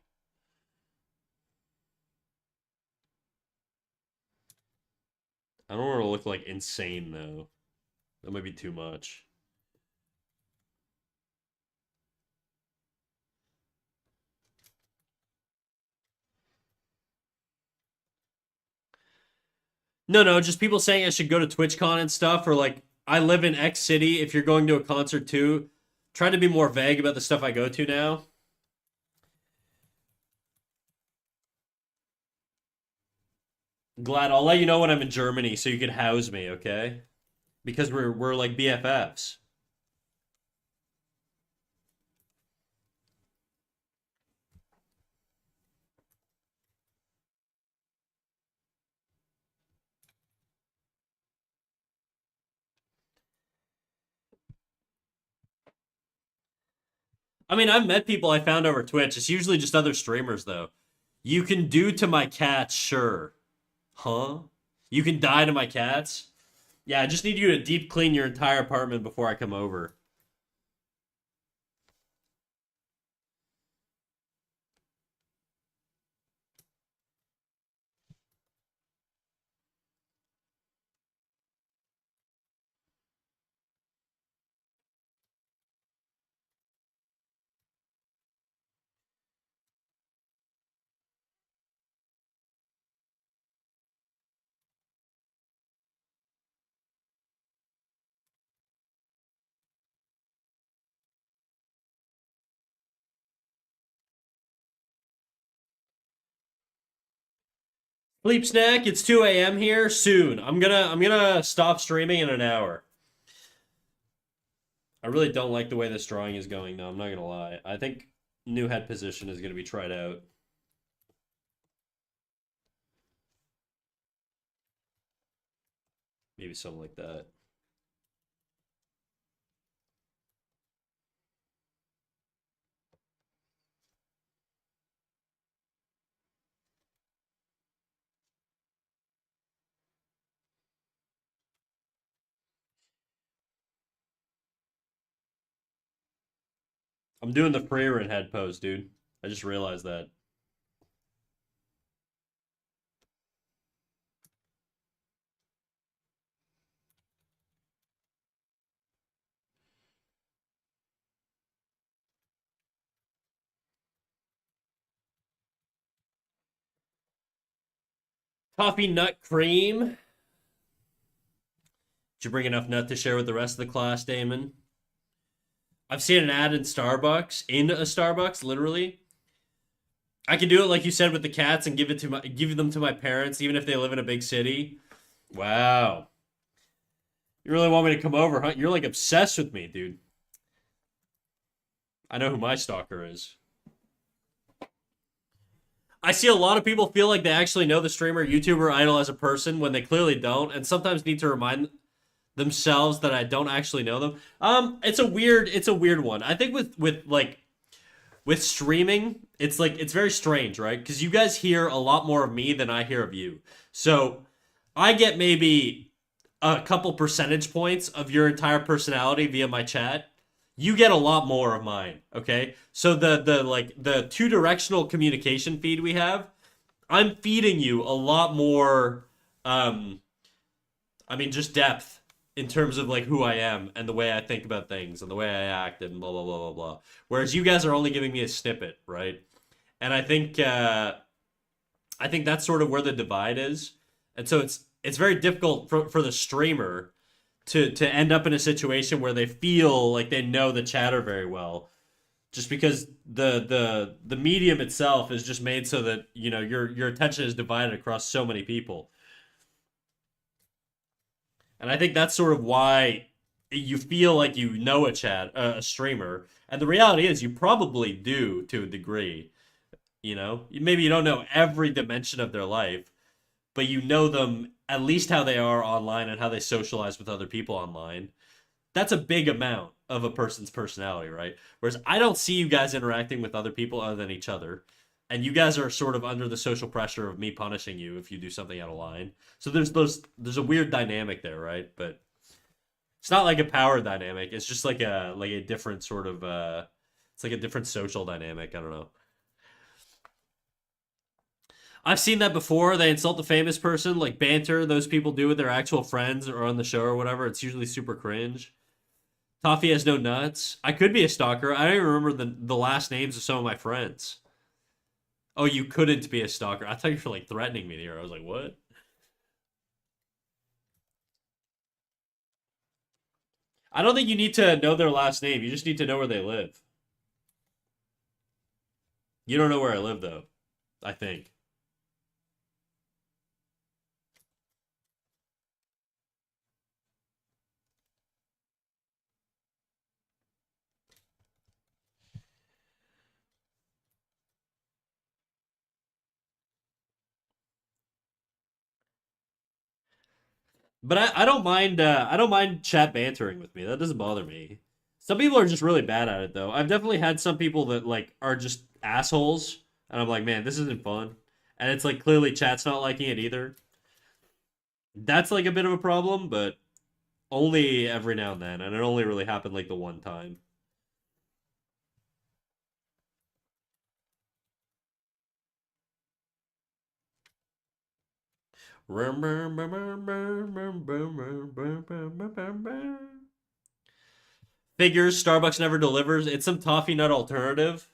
I don't want her to look like insane though. That might be too much. No, no, just people saying I should go to TwitchCon and stuff, or like I live in X city. If you're going to a concert too, try to be more vague about the stuff I go to now. Glad I'll let you know when I'm in Germany so you can house me, okay? Because we're like BFFs. I mean, I've met people I found over Twitch. It's usually just other streamers though. You can do to my cats, sure. Huh? You can die to my cats? Yeah, I just need you to deep clean your entire apartment before I come over. Sleep snack, it's 2 a.m. here soon. I'm gonna stop streaming in an hour. I really don't like the way this drawing is going though, I'm not gonna lie. I think new head position is gonna be tried out. Maybe something like that. I'm doing the Freeran head pose, dude. I just realized that. Coffee nut cream. Did you bring enough nut to share with the rest of the class, Damon? I've seen an ad in Starbucks, in a Starbucks, literally. I can do it like you said with the cats and give them to my parents, even if they live in a big city. Wow. You really want me to come over, huh? You're like obsessed with me, dude. I know who my stalker is. I see a lot of people feel like they actually know the streamer, YouTuber, idol as a person when they clearly don't, and sometimes need to remind themselves that I don't actually know them. It's a weird one. I think with streaming, it's like it's very strange, right? Because you guys hear a lot more of me than I hear of you. So I get maybe a couple percentage points of your entire personality via my chat. You get a lot more of mine, okay? So the two directional communication feed we have, I'm feeding you a lot more I mean just depth in terms of like who I am and the way I think about things and the way I act and blah blah blah blah blah. Whereas you guys are only giving me a snippet, right? And I think that's sort of where the divide is. And so it's very difficult for the streamer to end up in a situation where they feel like they know the chatter very well just because the medium itself is just made so that your attention is divided across so many people. And I think that's sort of why you feel like you know a streamer, and the reality is you probably do to a degree. Maybe you don't know every dimension of their life, but you know them at least how they are online and how they socialize with other people online. That's a big amount of a person's personality, right? Whereas I don't see you guys interacting with other people other than each other. And you guys are sort of under the social pressure of me punishing you if you do something out of line. So there's a weird dynamic there, right? But it's not like a power dynamic. It's just like a different sort of It's like a different social dynamic. I don't know. I've seen that before. They insult the famous person, like banter those people do with their actual friends or on the show or whatever. It's usually super cringe. Toffee has no nuts. I could be a stalker. I don't even remember the last names of some of my friends. Oh, you couldn't be a stalker. I thought you were like threatening me here. I was like, what? I don't think you need to know their last name. You just need to know where they live. You don't know where I live though, I think. But I don't mind chat bantering with me. That doesn't bother me. Some people are just really bad at it though. I've definitely had some people that like are just assholes and I'm like, "Man, this isn't fun." And it's like clearly chat's not liking it either. That's like a bit of a problem, but only every now and then, and it only really happened like the one time. Figures Starbucks never delivers. It's some toffee nut alternative.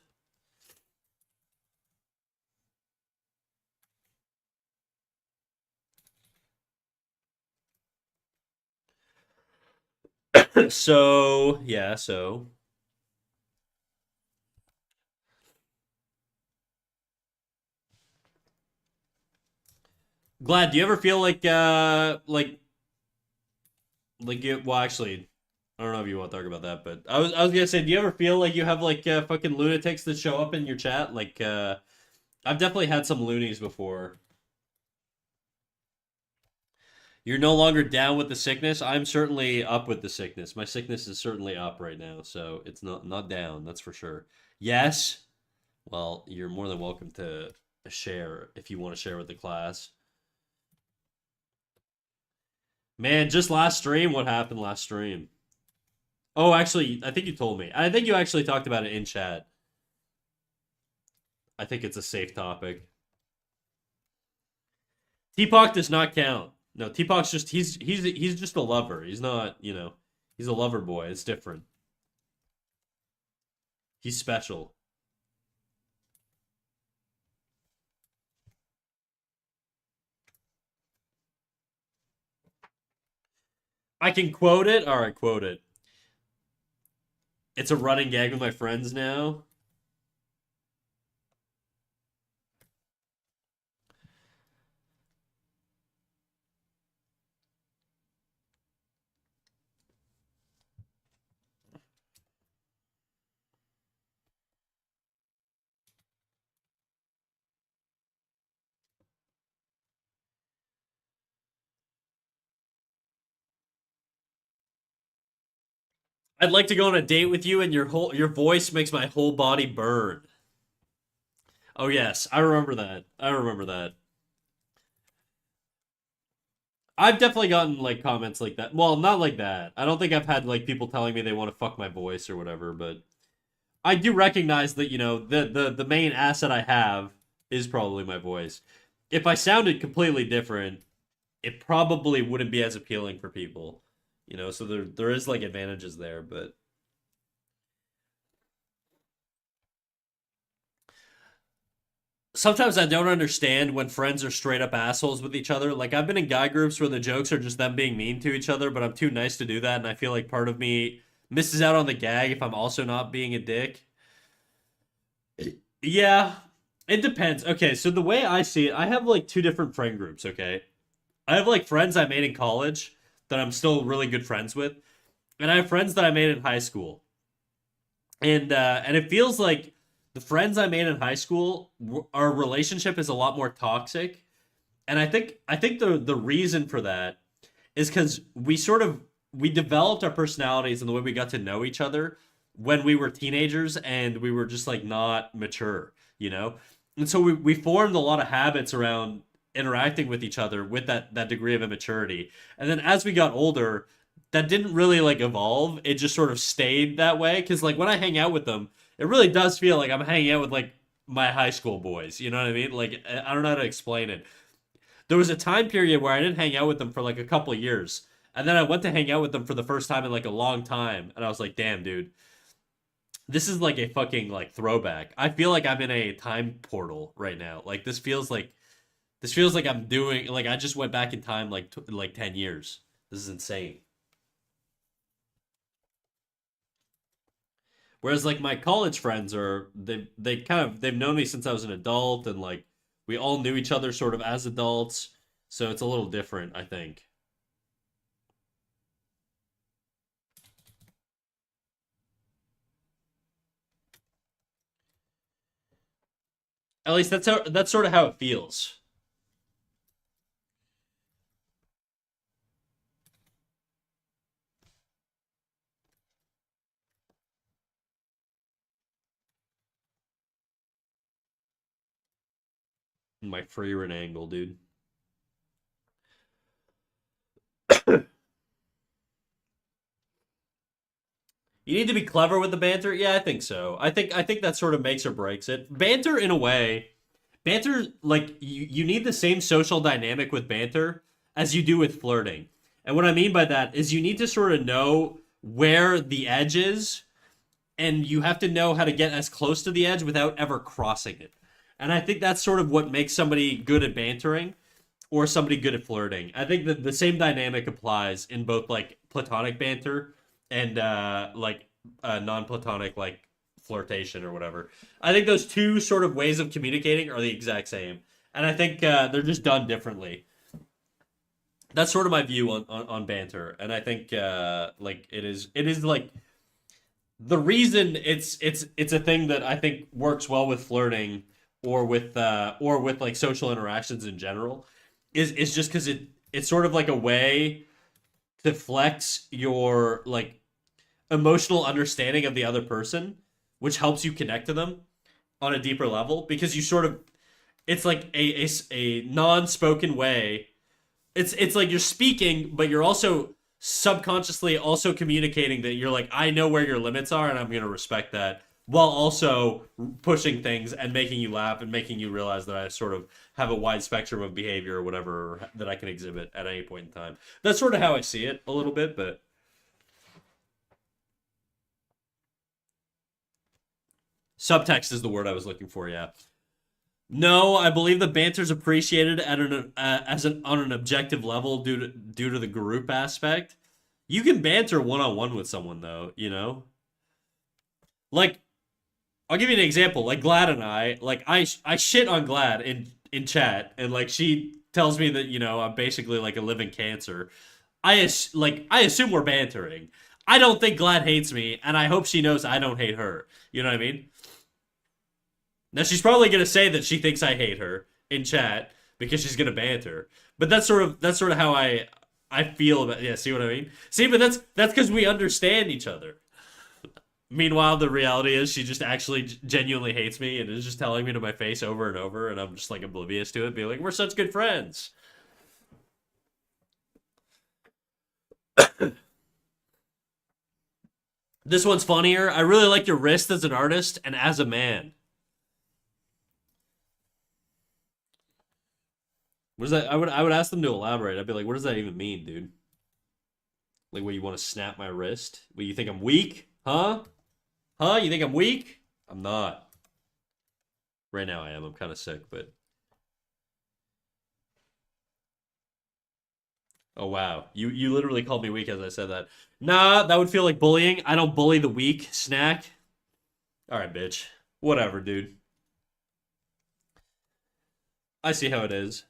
So, yeah, so Glad, do you ever feel like you well actually I don't know if you want to talk about that, but I was gonna say, do you ever feel like you have like fucking lunatics that show up in your chat? Like I've definitely had some loonies before. You're no longer down with the sickness. I'm certainly up with the sickness. My sickness is certainly up right now, so it's not down, that's for sure. Yes. Well, you're more than welcome to share if you want to share with the class. Man, just last stream, what happened last stream? Oh, actually, I think you told me. I think you actually talked about it in chat. I think it's a safe topic. Teapot does not count. No, Teapot's just he's just a lover. He's not, he's a lover boy. It's different. He's special. I can quote it. All right, quote it. It's a running gag with my friends now. I'd like to go on a date with you, and your voice makes my whole body burn. Oh yes, I remember that. I remember that. I've definitely gotten like comments like that. Well, not like that. I don't think I've had like people telling me they want to fuck my voice or whatever, but I do recognize that, the main asset I have is probably my voice. If I sounded completely different, it probably wouldn't be as appealing for people. So there is like advantages there, but sometimes I don't understand when friends are straight up assholes with each other. Like I've been in guy groups where the jokes are just them being mean to each other, but I'm too nice to do that, and I feel like part of me misses out on the gag if I'm also not being a dick. Yeah, it depends. Okay, so the way I see it, I have like two different friend groups, okay? I have like friends I made in college that I'm still really good friends with, and I have friends that I made in high school. And it feels like the friends I made in high school, our relationship is a lot more toxic. And I think the reason for that is cuz we developed our personalities and the way we got to know each other when we were teenagers and we were just like not mature, you know? And so we formed a lot of habits around interacting with each other with that degree of immaturity. And then as we got older, that didn't really like evolve. It just sort of stayed that way. Cause like when I hang out with them, It really does feel like I'm hanging out with like my high school boys. You know what I mean? Like I don't know how to explain it. There was a time period where I didn't hang out with them for like a couple of years, and then I went to hang out with them for the first time in like a long time, and I was like, damn, dude, this is like a fucking like throwback. I feel like I'm in a time portal right now. Like this feels like I'm doing like I just went back in time like like 10 years. This is insane. Whereas like my college friends are they kind of they've known me since I was an adult and like we all knew each other sort of as adults. So it's a little different, I think. At least that's sort of how it feels. My Freeran angle, dude. You need to be clever with the banter. Yeah, I think so. I think that sort of makes or breaks it. Banter in a way, banter like you need the same social dynamic with banter as you do with flirting. And what I mean by that is you need to sort of know where the edge is and you have to know how to get as close to the edge without ever crossing it. And I think that's sort of what makes somebody good at bantering or somebody good at flirting. I think that the same dynamic applies in both like platonic banter and like non-platonic like flirtation or whatever. I think those two sort of ways of communicating are the exact same, and I think they're just done differently. That's sort of my view on banter, and I think like it is like the reason it's a thing that I think works well with flirting or with like social interactions in general is just because it's sort of like a way to flex your like emotional understanding of the other person, which helps you connect to them on a deeper level because you sort of it's like a non-spoken way. It's like you're speaking, but you're also subconsciously also communicating that you're like, I know where your limits are and I'm gonna respect that while also pushing things and making you laugh and making you realize that I sort of have a wide spectrum of behavior or whatever that I can exhibit at any point in time. That's sort of how I see it a little bit, but subtext is the word I was looking for. Yeah. No, I believe the banter's appreciated at an as an on an objective level due to the group aspect. You can banter one on one with someone though, you know. Like I'll give you an example. Like Glad and I, like I shit on Glad in chat, and like she tells me that I'm basically like a living cancer. Like I assume we're bantering. I don't think Glad hates me, and I hope she knows I don't hate her. You know what I mean? Now she's probably gonna say that she thinks I hate her in chat because she's gonna banter. But that's sort of how I feel about yeah. See what I mean? See, but that's because we understand each other. Meanwhile, the reality is she just actually genuinely hates me and is just telling me to my face over and over, and I'm just like oblivious to it, being like, "We're such good friends." This one's funnier. I really like your wrist as an artist and as a man. What does that? I would ask them to elaborate. I'd be like, "What does that even mean, dude? Like, what you want to snap my wrist? What you think I'm weak? Huh? Huh? You think I'm weak? I'm not. Right now I am. I'm kind of sick, but oh wow, you literally called me weak as I said that. Nah, that would feel like bullying. I don't bully the weak. Snack. All right, bitch. Whatever, dude. I see how it is.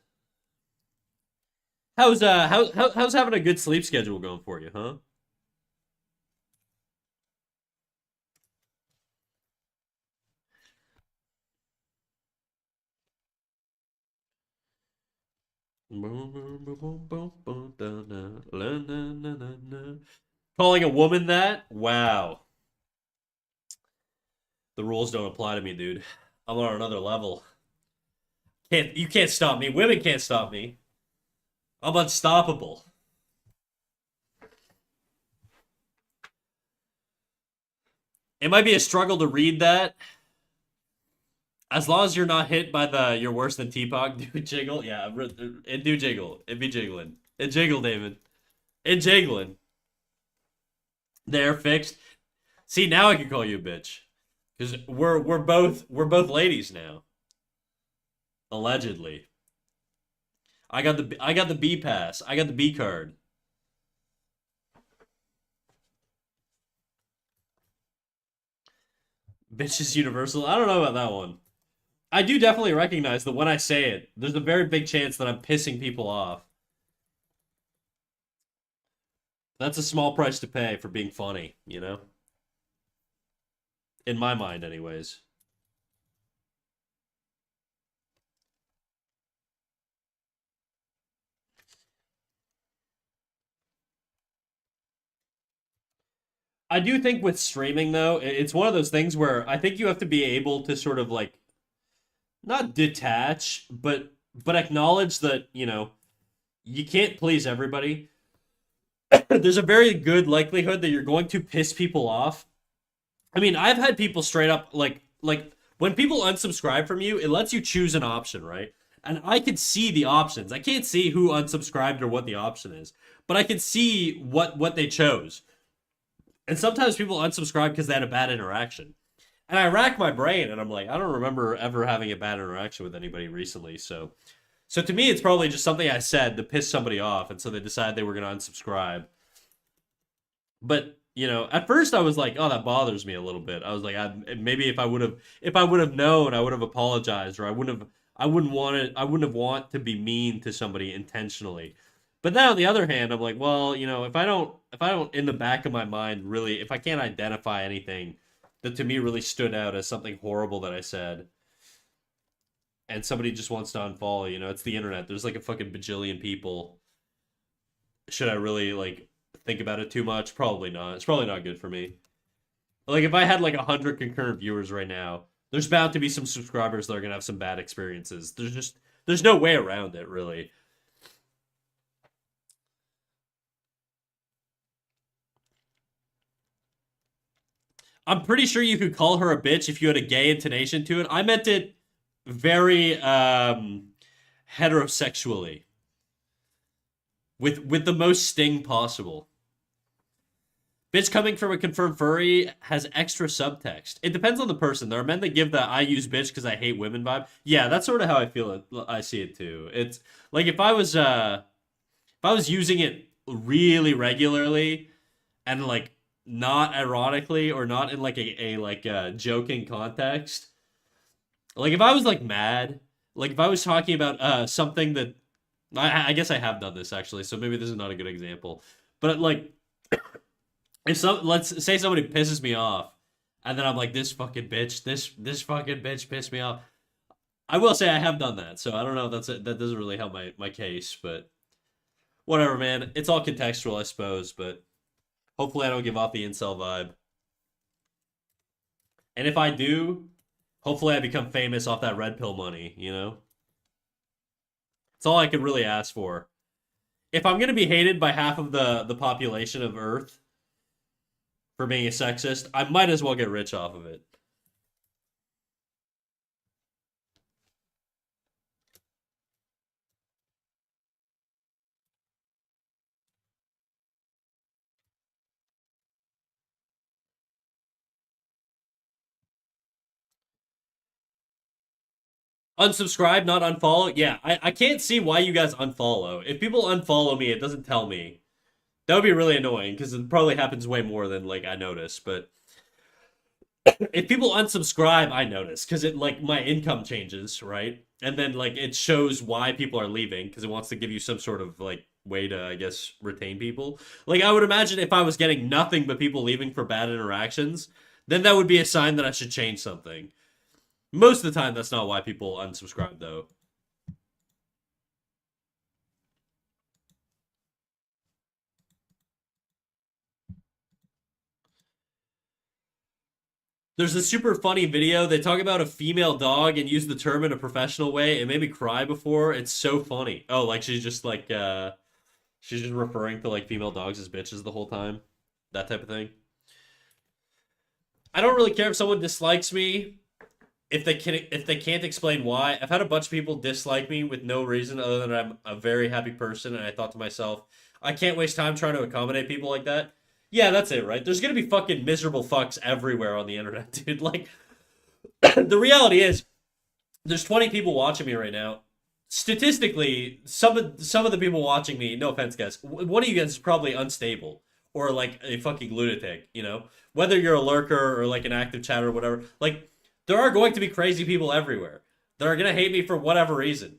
How's having a good sleep schedule going for you, huh? Calling a woman that? Wow. The rules don't apply to me, dude. I'm on another level. You can't stop me. Women can't stop me. I'm unstoppable. It might be a struggle to read that. As long as you're not hit by the you're worse than Teapot, do jiggle. Yeah, it do jiggle. It be jiggling. It jiggle, David. It jiggling. They're fixed. See, now I can call you a bitch. Because we're both ladies now. Allegedly. I got the B pass. I got the B card. Bitch is universal. I don't know about that one. I do definitely recognize that when I say it, there's a very big chance that I'm pissing people off. That's a small price to pay for being funny, you know? In my mind, anyways. I do think with streaming, though, it's one of those things where I think you have to be able to sort of like not detach, but acknowledge that, you can't please everybody. There's a very good likelihood that you're going to piss people off. I mean, I've had people straight up like when people unsubscribe from you, it lets you choose an option, right? And I could see the options. I can't see who unsubscribed or what the option is, but I could see what they chose. And sometimes people unsubscribe because they had a bad interaction. And I rack my brain and I'm like, I don't remember ever having a bad interaction with anybody recently. So to me, it's probably just something I said to piss somebody off, and so they decided they were going to unsubscribe. But at first I was like, oh, that bothers me a little bit. I was like, maybe if I would have known, I would have apologized, or I wouldn't have want to be mean to somebody intentionally. But then on the other hand, I'm like, well, if I don't in the back of my mind really, if I can't identify anything that to me really stood out as something horrible that I said, and somebody just wants to unfollow, it's the internet. There's like a fucking bajillion people. Should I really like think about it too much? Probably not. It's probably not good for me. Like if I had like 100 concurrent viewers right now, there's bound to be some subscribers that are gonna have some bad experiences. There's no way around it, really. I'm pretty sure you could call her a bitch if you had a gay intonation to it. I meant it very heterosexually, with the most sting possible. Bitch coming from a confirmed furry has extra subtext. It depends on the person. There are men that give the "I use bitch because I hate women" vibe. Yeah, that's sort of how I feel it. I see it too. It's like if I was using it really regularly and like not ironically or not in like a like a joking context. Like if I was like mad, like if I was talking about something that I guess I have done this actually, so maybe this is not a good example. But like if let's say somebody pisses me off, and then I'm like, this fucking bitch, this fucking bitch pissed me off. I will say I have done that, so I don't know if that doesn't really help my case, but whatever, man. It's all contextual, I suppose, but hopefully I don't give off the incel vibe. And if I do, hopefully I become famous off that red pill money. It's all I could really ask for. If I'm gonna be hated by half of the population of Earth for being a sexist, I might as well get rich off of it. Unsubscribe, not unfollow. Yeah, I can't see why you guys unfollow. If people unfollow me, it doesn't tell me. That would be really annoying because it probably happens way more than like I notice. But if people unsubscribe, I notice because it like my income changes, right? And then like it shows why people are leaving because it wants to give you some sort of like way to, I guess, retain people. Like I would imagine if I was getting nothing but people leaving for bad interactions, then that would be a sign that I should change something. Most of the time, that's not why people unsubscribe, though. There's a super funny video. They talk about a female dog and use the term in a professional way. It made me cry before. It's so funny. Oh, like she's just referring to like female dogs as bitches the whole time. That type of thing. I don't really care if someone dislikes me if they can't explain why. I've had a bunch of people dislike me with no reason other than I'm a very happy person, and I thought to myself, I can't waste time trying to accommodate people like that. Yeah, that's it, right? There's gonna be fucking miserable fucks everywhere on the internet, dude. Like, the reality is, there's 20 people watching me right now. Statistically, some of the people watching me, no offense, guys, one of you guys is probably unstable or like a fucking lunatic. You know, whether you're a lurker or like an active chatter or whatever. Like, there are going to be crazy people everywhere that are gonna hate me for whatever reason.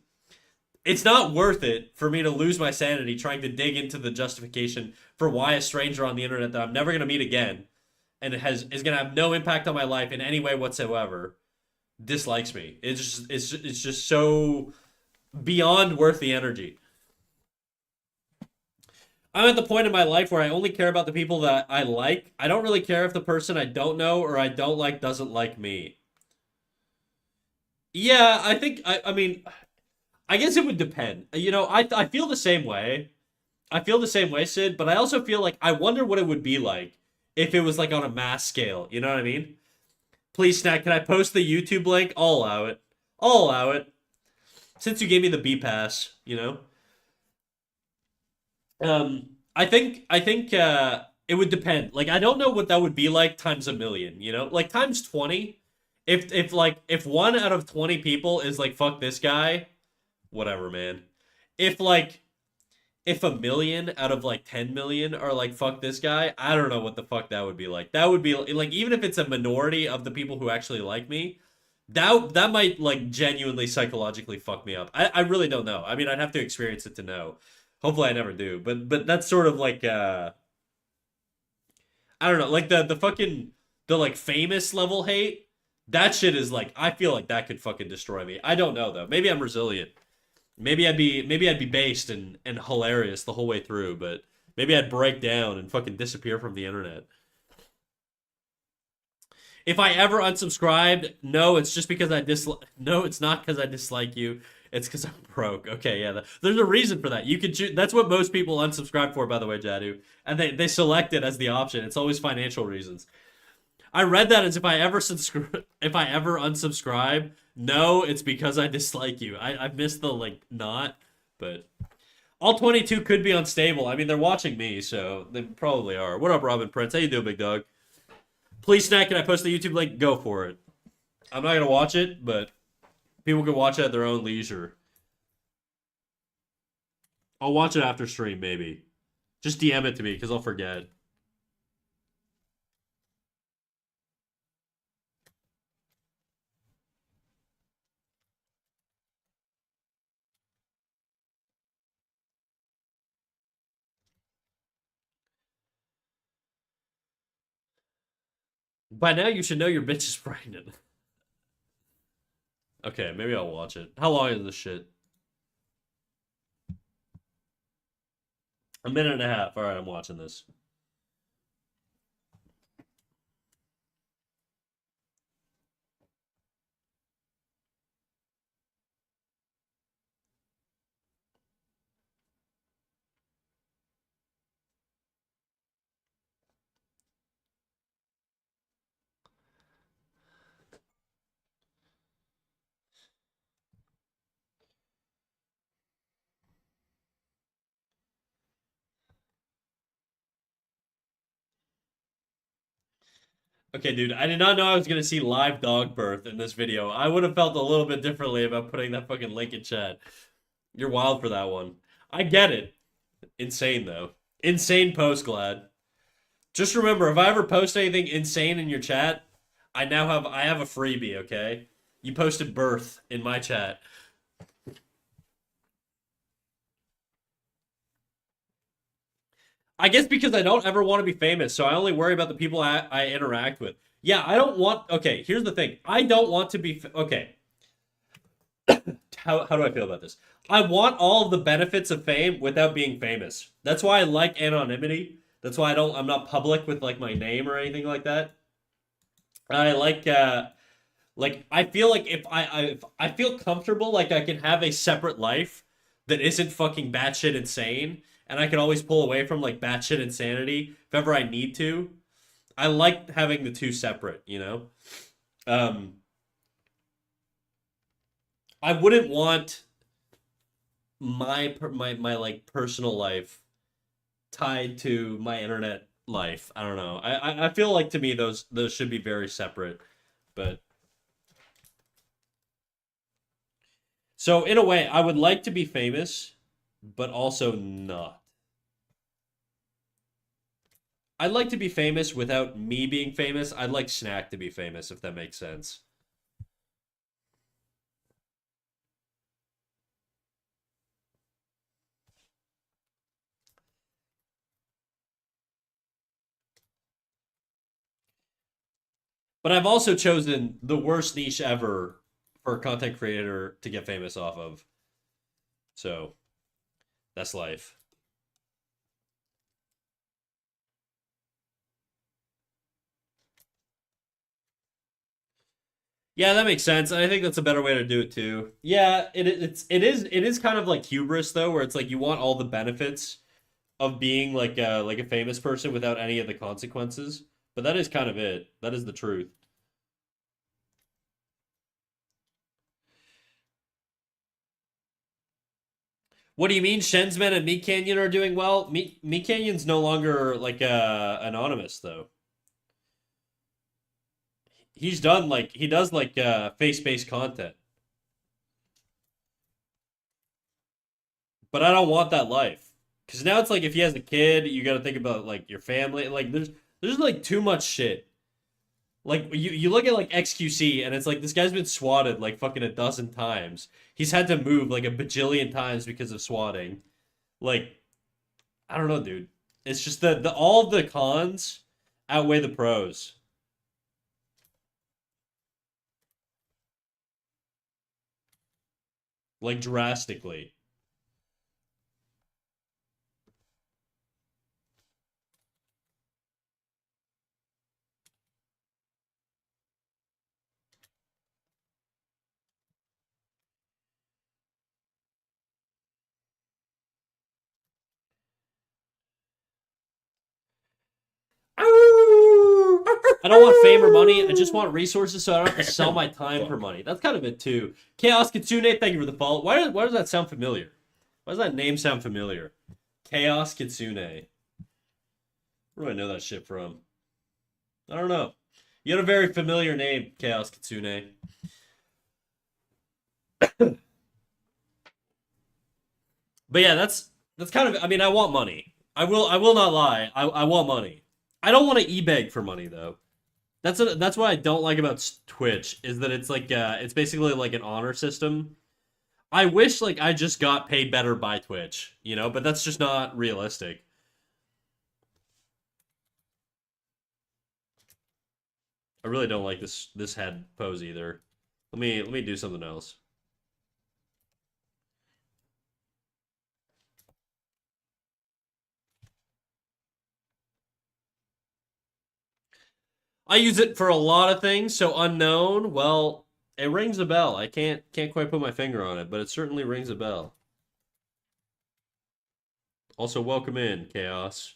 It's not worth it for me to lose my sanity trying to dig into the justification for why a stranger on the internet that I'm never gonna meet again and is gonna have no impact on my life in any way whatsoever dislikes me. It's just so beyond worth the energy. I'm at the point in my life where I only care about the people that I like. I don't really care if the person I don't know or I don't like doesn't like me. Yeah, I mean, I guess it would depend. You know, I feel the same way. I feel the same way, Sid, but I also feel like I wonder what it would be like if it was like on a mass scale. You know what I mean? Please, Snack, can I post the YouTube link? I'll allow it. I'll allow it. Since you gave me the B pass, you know. I think it would depend. Like I don't know what that would be like times a million, you know? Like times 20. If one out of 20 people is like fuck this guy, whatever, man. If like if a million out of like 10 million are like fuck this guy, I don't know what the fuck that would be like. That would be like even if it's a minority of the people who actually like me, that might like genuinely psychologically fuck me up. I really don't know. I mean, I'd have to experience it to know. Hopefully I never do. But that's sort of like I don't know, like the fucking the like famous level hate. That shit is like I feel like that could fucking destroy me. I don't know though. Maybe I'm resilient. Maybe I'd be based and hilarious the whole way through, but maybe I'd break down and fucking disappear from the internet. If I ever unsubscribed, no, it's just because I dislike. No, it's not because I dislike you. It's because I'm broke. Okay, yeah, there's a reason for that. You can choose. That's what most people unsubscribe for, by the way, Jadu. And they select it as the option. It's always financial reasons. I read that as if I ever unsubscribe. No, it's because I dislike you. I missed the like not, but all 22 could be unstable. I mean, they're watching me, so they probably are. What up, Robin Prince? How you doing, big dog? Please, Snack, can I post the YouTube link? Go for it. I'm not gonna watch it, but people can watch it at their own leisure. I'll watch it after stream, maybe. Just DM it to me, because I'll forget. By now, you should know your bitch is pregnant. Okay, maybe I'll watch it. How long is this shit? A minute and a half. All right, I'm watching this. Okay, dude, I did not know I was gonna see live dog birth in this video. I would have felt a little bit differently about putting that fucking link in chat. You're wild for that one. I get it. Insane though. Insane post, Glad. Just remember, if I ever post anything insane in your chat, I have a freebie, okay? You posted birth in my chat. I guess because I don't ever want to be famous, so I only worry about the people I interact with. Yeah, I don't want. Okay, here's the thing. I don't want to be. Okay, how do I feel about this? I want all of the benefits of fame without being famous. That's why I like anonymity. That's why I'm not public with like my name or anything like that. I like I feel like if I feel comfortable like I can have a separate life that isn't fucking batshit insane and I can always pull away from like batshit insanity if ever I need to. I like having the two separate, you know? Um, I wouldn't want my like personal life tied to my internet life. I don't know. I feel like to me those should be very separate. But so in a way, I would like to be famous, but also not. I'd like to be famous without me being famous. I'd like Snack to be famous, if that makes sense. But I've also chosen the worst niche ever for a content creator to get famous off of. So that's life. Yeah, that makes sense. I think that's a better way to do it too. Yeah, it is kind of like hubris though, where it's like you want all the benefits of being like a famous person without any of the consequences. But that is kind of it. That is the truth. What do you mean Shensman and Meat Canyon are doing well? Meat Canyon's no longer like anonymous though. He's done like he does like face-based content. But I don't want that life. Cause now it's like if he has a kid, you got to think about like your family. Like there's like too much shit. Like you look at like XQC and it's like this guy's been swatted like fucking a dozen times. He's had to move like a bajillion times because of swatting. Like I don't know, dude. It's just the all of the cons outweigh the pros. Like drastically. I don't want fame or money. I just want resources so I don't have to sell my time for money. That's kind of it too. Chaos Kitsune, thank you for the follow. Why does that sound familiar? Why does that name sound familiar? Chaos Kitsune. Where do I know that shit from? I don't know. You had a very familiar name, Chaos Kitsune. But yeah, that's kind of. I mean, I want money. I will not lie. I want money. I don't want to e-beg for money though. That's what I don't like about Twitch is that it's like it's basically like an honor system. I wish like I just got paid better by Twitch, you know, but that's just not realistic. I really don't like this head pose either. Let me do something else. I use it for a lot of things, so unknown, well, it rings a bell. I can't quite put my finger on it, but it certainly rings a bell. Also, welcome in, Chaos.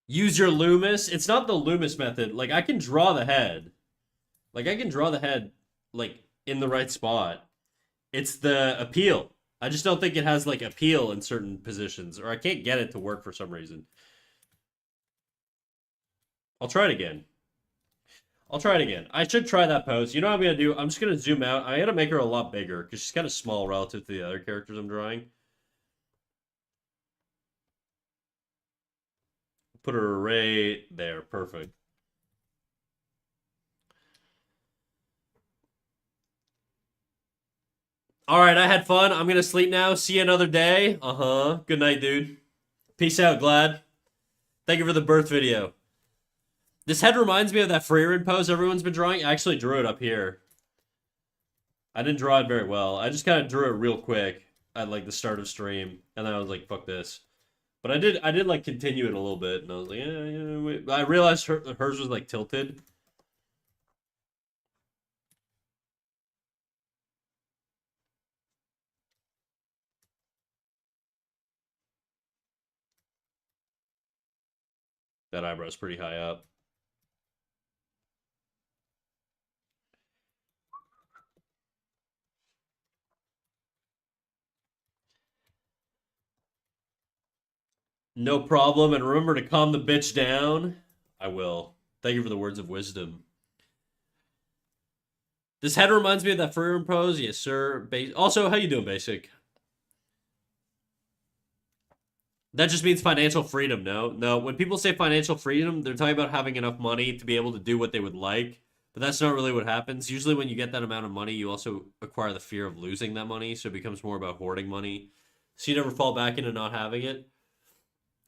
Use your Loomis. It's not the Loomis method. Like I can draw the head. Like I can draw the head like in the right spot. It's the appeal. I just don't think it has like appeal in certain positions, or I can't get it to work for some reason. I'll try it again. I'll try it again. I should try that pose. You know what I'm gonna do? I'm just gonna zoom out. I gotta make her a lot bigger because she's kind of small relative to the other characters I'm drawing. Put her right there. Perfect. All right, I had fun. I'm gonna sleep now. See you another day. Uh-huh. Good night, dude. Peace out, Glad. Thank you for the birth video. This head reminds me of that Freerin pose everyone's been drawing. I actually drew it up here. I didn't draw it very well. I just kind of drew it real quick at like the start of stream, and then I was like, "Fuck this." But I did like continue it a little bit, and I was like, "Yeah, yeah." Wait. I realized hers was like tilted. That eyebrow's pretty high up. No problem, and remember to calm the bitch down. I will. Thank you for the words of wisdom. This head reminds me of that freedom pose. Yes, sir. Also, how you doing, Basic? That just means financial freedom, no? No, when people say financial freedom, they're talking about having enough money to be able to do what they would like. But that's not really what happens. Usually when you get that amount of money, you also acquire the fear of losing that money, so it becomes more about hoarding money. So you never fall back into not having it.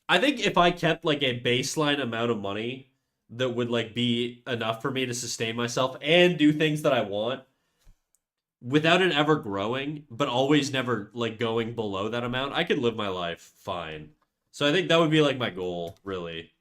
I think if I kept like a baseline amount of money that would like be enough for me to sustain myself and do things that I want without it ever growing, but always never like going below that amount, I could live my life fine. So I think that would be like my goal, really.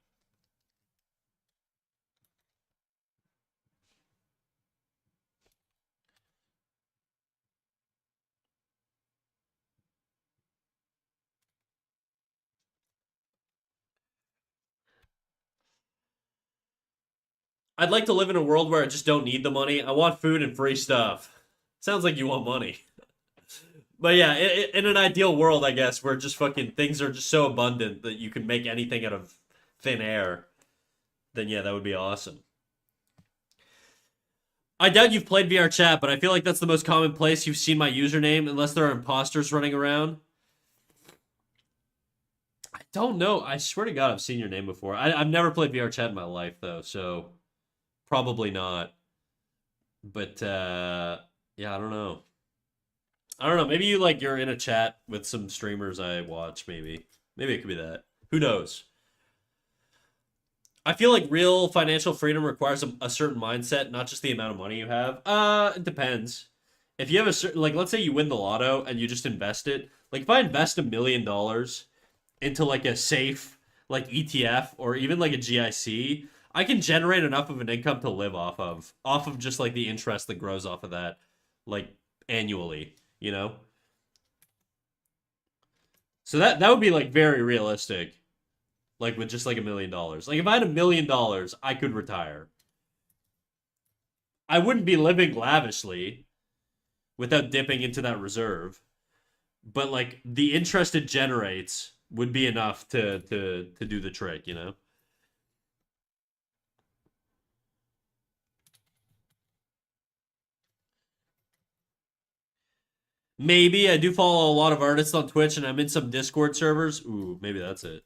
I'd like to live in a world where I just don't need the money. I want food and free stuff. Sounds like you want money. But yeah, in an ideal world, I guess, where just fucking things are just so abundant that you can make anything out of thin air, then yeah, that would be awesome. I doubt you've played VR chat, but I feel like that's the most common place you've seen my username, unless there are imposters running around. I don't know. I swear to God, I've seen your name before. I've never played VR chat in my life, though, so probably not. But yeah, I don't know. I don't know. Maybe you like you're in a chat with some streamers I watch. Maybe it could be that. Who knows? I feel like real financial freedom requires a certain mindset, not just the amount of money you have. It depends. If you have a certain, like, let's say you win the lotto and you just invest it. Like, if I invest $1 million into like a safe, like ETF or even like a GIC, I can generate enough of an income to live off of just like the interest that grows off of that, like annually. You know. So that would be like very realistic. Like with just like $1 million. Like if I had $1 million, I could retire. I wouldn't be living lavishly without dipping into that reserve, but like the interest it generates would be enough to do the trick, you know? Maybe I do follow a lot of artists on Twitch and I'm in some Discord servers. Ooh, maybe that's it.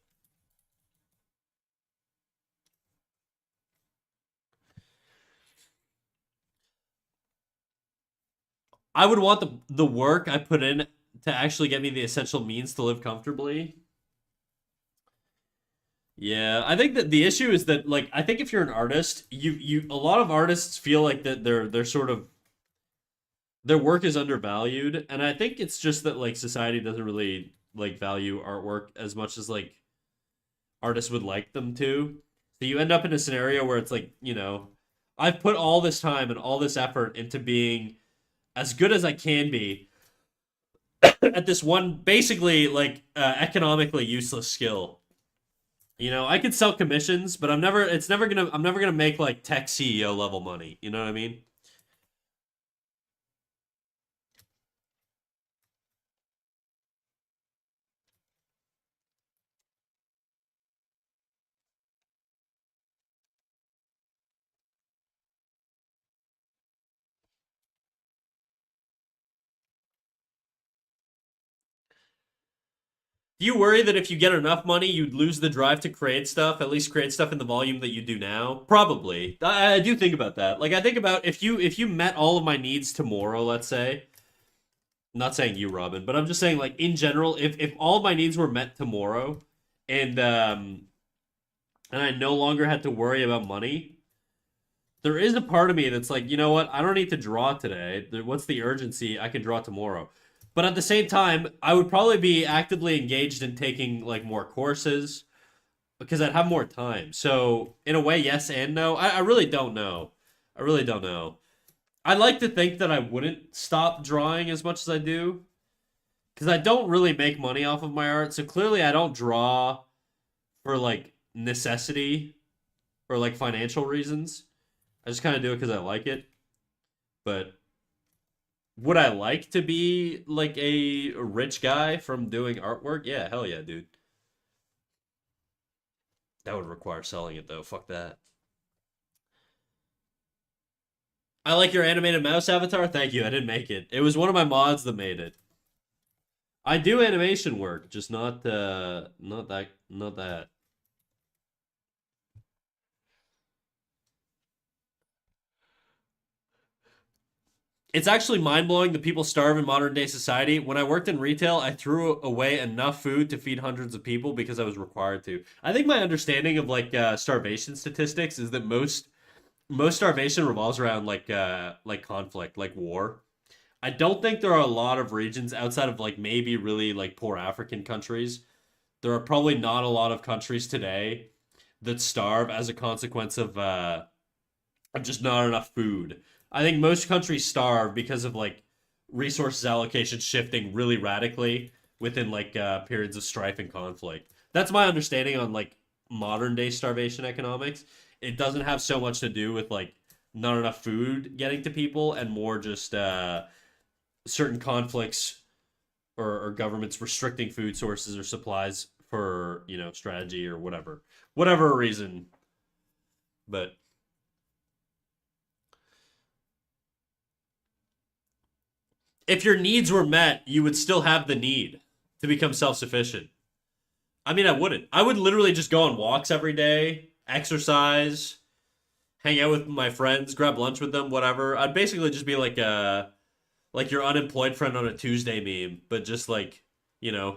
I would want the work I put in to actually get me the essential means to live comfortably. Yeah, I think that the issue is that like I think if you're an artist, you a lot of artists feel like that they're sort of their work is undervalued, and I think it's just that like society doesn't really like value artwork as much as like artists would like them to. So you end up in a scenario where it's like, I've put all this time and all this effort into being as good as I can be at this one basically like economically useless skill. I could sell commissions, but I'm never gonna make like tech CEO level money. You know what I mean? Do you worry that if you get enough money, you'd lose the drive to create stuff, at least create stuff in the volume that you do now? Probably. I do think about that. Like I think about if you met all of my needs tomorrow, let's say. I'm not saying you, Robin, but I'm just saying like in general, if all of my needs were met tomorrow, and I no longer had to worry about money, there is a part of me that's like, you know what? I don't need to draw today. What's the urgency? I can draw tomorrow. But at the same time, I would probably be actively engaged in taking like more courses because I'd have more time. So in a way, yes and no. I really don't know. I really don't know. I like to think that I wouldn't stop drawing as much as I do because I don't really make money off of my art. So clearly, I don't draw for like necessity or like financial reasons. I just kind of do it because I like it. But would I like to be like a rich guy from doing artwork? Yeah, hell yeah, dude. That would require selling it though. Fuck that. I like your animated mouse avatar. Thank you. I didn't make it. It was one of my mods that made it. I do animation work, just not that. It's actually mind blowing that people starve in modern day society. When I worked in retail, I threw away enough food to feed hundreds of people because I was required to. I think my understanding of like starvation statistics is that most starvation revolves around like conflict, like war. I don't think there are a lot of regions outside of like maybe really like poor African countries. There are probably not a lot of countries today that starve as a consequence of just not enough food. I think most countries starve because of like resources allocation shifting really radically within like periods of strife and conflict. That's my understanding on like modern day starvation economics. It doesn't have so much to do with like not enough food getting to people and more just certain conflicts or governments restricting food sources or supplies for strategy or whatever reason. But if your needs were met, you would still have the need to become self sufficient. I mean, I wouldn't. I would literally just go on walks every day, exercise, hang out with my friends, grab lunch with them, whatever. I'd basically just be like your unemployed friend on a Tuesday meme, but just like, you know,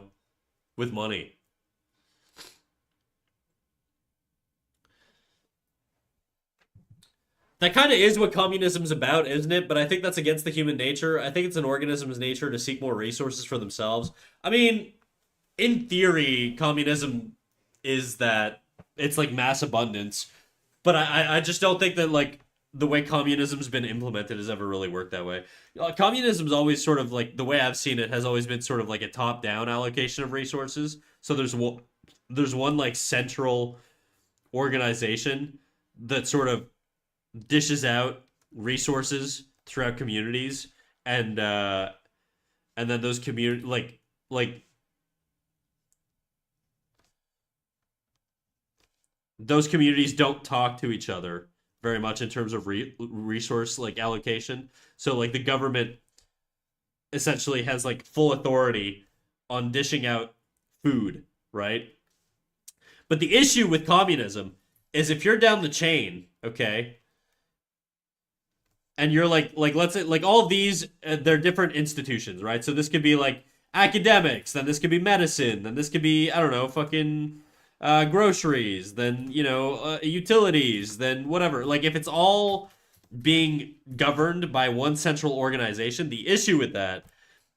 with money. That kind of is what communism's about, isn't it? But I think that's against the human nature. I think it's an organism's nature to seek more resources for themselves. I mean, in theory, communism is that it's like mass abundance, but I just don't think that like the way communism's been implemented has ever really worked that way. Communism's always sort of like the way I've seen it has always been sort of like a top down allocation of resources. So there's one like central organization that sort of dishes out resources throughout communities and and then those community like those communities don't talk to each other very much in terms of resource like allocation. So like the government essentially has like full authority on dishing out food, right? But the issue with communism is if you're down the chain, okay, and you're like let's say like all of these they're different institutions, right? So this could be like academics, then this could be medicine, then this could be I don't know, fucking groceries, then utilities, then whatever. Like if it's all being governed by one central organization, the issue with that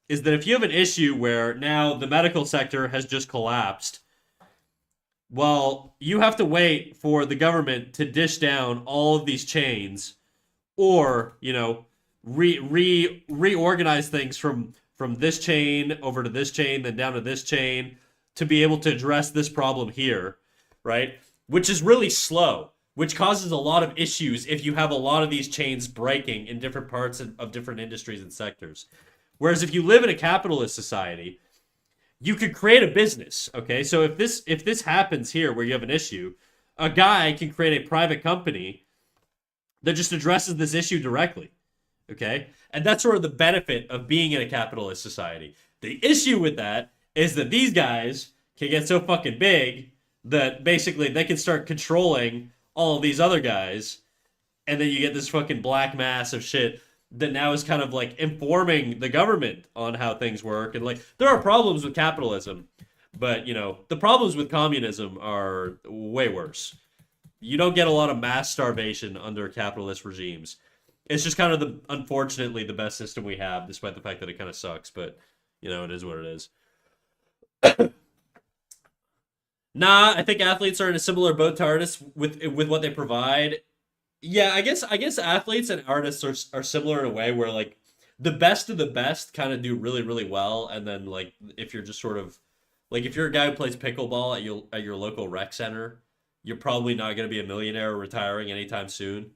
is that if you have an issue where now the medical sector has just collapsed, well, you have to wait for the government to dish down all of these chains or reorganize things from this chain over to this chain then down to this chain to be able to address this problem here, right? Which is really slow, which causes a lot of issues if you have a lot of these chains breaking in different parts of different industries and sectors. Whereas if you live in a capitalist society, you could create a business, okay? So if this happens here where you have an issue, a guy can create a private company that just addresses this issue directly. Okay? And that's sort of the benefit of being in a capitalist society. The issue with that is that these guys can get so fucking big that basically they can start controlling all of these other guys, and then you get this fucking black mass of shit that now is kind of like informing the government on how things work. And like there are problems with capitalism, but the problems with communism are way worse. you don't get a lot of mass starvation under capitalist regimes. It's just kind of unfortunately the best system we have, despite the fact that it kind of sucks. But it is what it is. Nah, I think athletes are in a similar boat to artists with what they provide. Yeah, I guess athletes and artists are similar in a way where like the best of the best kind of do really really well, and then like if you're just sort of like if you're a guy who plays pickleball at your local rec center, you're probably not going to be a millionaire or retiring anytime soon.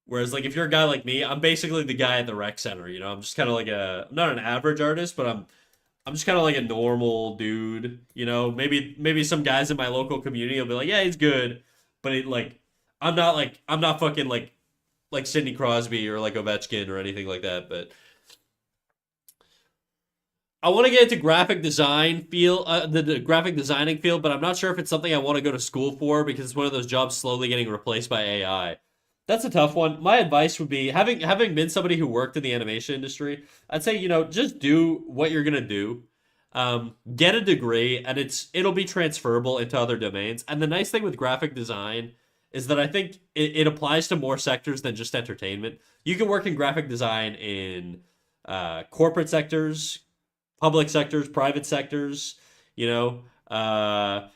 Whereas like if you're a guy like me, I'm basically the guy at the rec center. I'm just kind of like I'm not an average artist, but I'm just kind of like a normal dude. Maybe some guys in my local community will be like, yeah, he's good, but I'm not fucking like Sidney Crosby or like Ovechkin or anything like that. But I want to get into graphic design field, the graphic designing field, but I'm not sure if it's something I want to go to school for because it's one of those jobs slowly getting replaced by AI. That's a tough one. My advice would be having been somebody who worked in the animation industry, I'd say just do what you're gonna do. Get a degree, and it'll be transferable into other domains. And the nice thing with graphic design is that I think it applies to more sectors than just entertainment. You can work in graphic design in corporate sectors, public sectors, private sectors, you know, uh,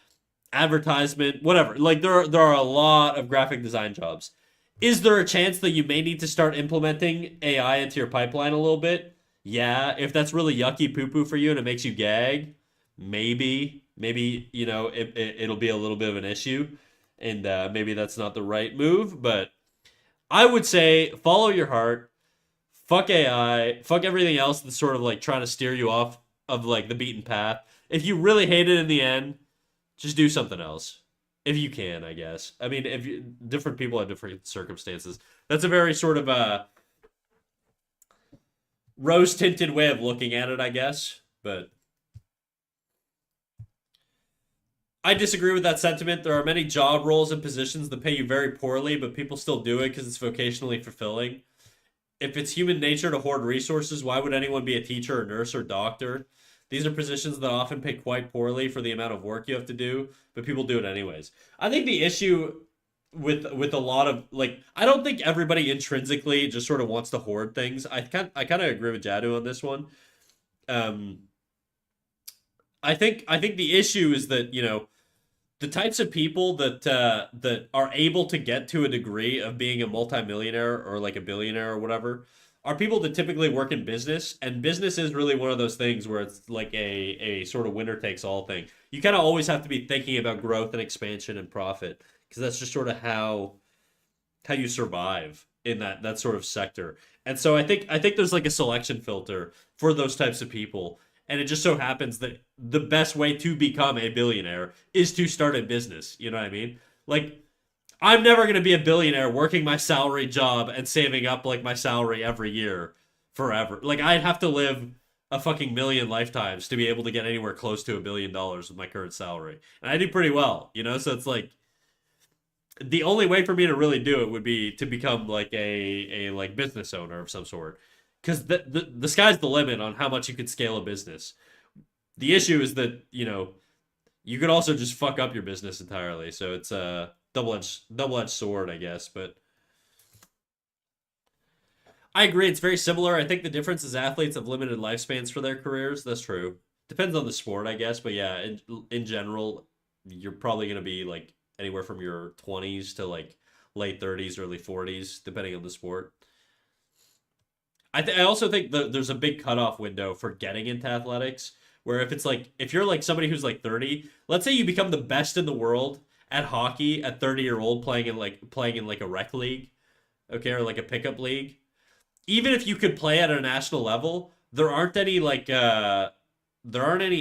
advertisement, whatever. Like there are a lot of graphic design jobs. Is there a chance that you may need to start implementing AI into your pipeline a little bit? Yeah, if that's really yucky poo poo for you and it makes you gag, maybe it'll be a little bit of an issue, and maybe that's not the right move. But I would say follow your heart, fuck AI, fuck everything else that's sort of like trying to steer you off of like the beaten path. If you really hate it in the end, just do something else. If you can, I guess. I mean, if you, different people have different circumstances. That's a very sort of rose tinted way of looking at it, I guess. But I disagree with that sentiment. There are many job roles and positions that pay you very poorly, but people still do it because it's vocationally fulfilling. If it's human nature to hoard resources, why would anyone be a teacher or nurse or doctor? These are positions that often pay quite poorly for the amount of work you have to do, but people do it anyways. I think the issue with a lot of like I don't think everybody intrinsically just sort of wants to hoard things. I kind of agree with Jadu on this one. Um I think the issue is that, the types of people that are able to get to a degree of being a multimillionaire or like a billionaire or whatever are people that typically work in business, and business is really one of those things where it's like a sort of winner takes all thing. You kind of always have to be thinking about growth and expansion and profit because that's just sort of how you survive in that sort of sector. And so I think there's like a selection filter for those types of people. And it just so happens that the best way to become a billionaire is to start a business. You know what I mean? Like, I'm never going to be a billionaire working my salary job and saving up like my salary every year forever. Like, I'd have to live a fucking million lifetimes to be able to get anywhere close to $1 billion with my current salary. And I do pretty well. So it's like the only way for me to really do it would be to become like a like business owner of some sort, because the sky's the limit on how much you could scale a business. The issue is that you could also just fuck up your business entirely, so it's a double edged sword, I guess. But I agree, it's very similar. I think the difference is athletes have limited lifespans for their careers. That's true. Depends on the sport, I guess, but yeah, in general, you're probably gonna be like anywhere from your 20s to like late 30s, early 40s, depending on the sport. I also think that there's a big cutoff window for getting into athletics, where if you're like somebody who's like 30, let's say you become the best in the world at hockey at 30-year old playing in like a rec league, okay, or like a pickup league. Even if you could play at a national level, there aren't any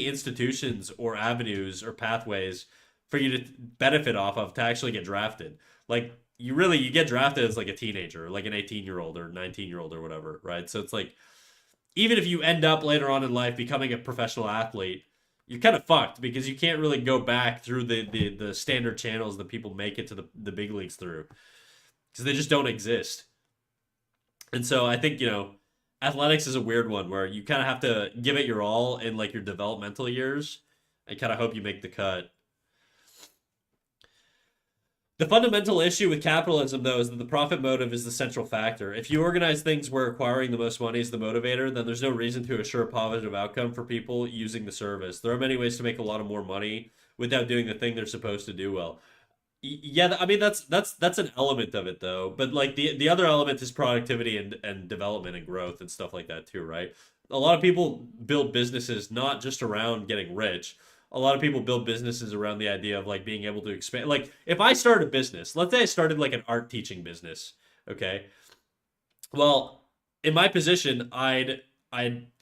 institutions or avenues or pathways for you to benefit off of to actually get drafted. Like you get drafted as like a teenager, like an 18-year-old or 19-year-old or whatever, right? So it's like even if you end up later on in life becoming a professional athlete, you're kind of fucked because you can't really go back through the standard channels that people make it to the big leagues through because they just don't exist. And so I think, athletics is a weird one where you kind of have to give it your all in like your developmental years and kind of hope you make the cut. The fundamental issue with capitalism, though, is that the profit motive is the central factor. If you organize things where acquiring the most money is the motivator, then there's no reason to assure a positive outcome for people using the service. There are many ways to make a lot of more money without doing the thing they're supposed to do well. Yeah, I mean that's an element of it though. But like the other element is productivity and development and growth and stuff like that too, right? A lot of people build businesses not just around getting rich. A lot of people build businesses around the idea of like being able to expand. Like if I started a business, let's say I started like an art teaching business, okay? Well, in my position, I'd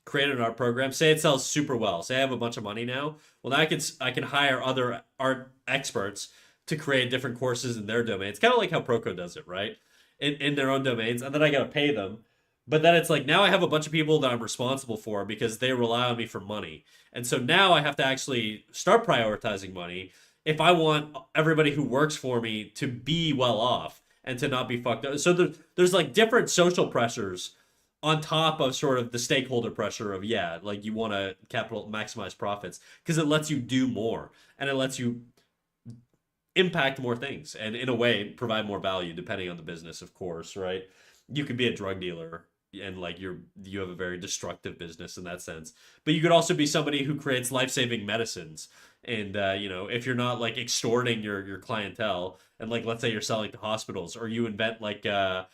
create an art program. Say it sells super well. Say I have a bunch of money now. Well, now I can hire other art experts to create different courses in their domains. Kind of like how Proco does it, right? In their own domains, and then I gotta pay them. But then it's like now I have a bunch of people that I'm responsible for because they rely on me for money. And so now I have to actually start prioritizing money if I want everybody who works for me to be well off and to not be fucked up. So there's like different social pressures on top of sort of the stakeholder pressure of, yeah, like you want to capital maximize profits because it lets you do more and it lets you impact more things and in a way provide more value depending on the business, of course, right? You could be a drug dealer and like you have a very destructive business in that sense, but you could also be somebody who creates life-saving medicines. And if you're not like extorting your clientele and like let's say you're selling to hospitals or you invent like I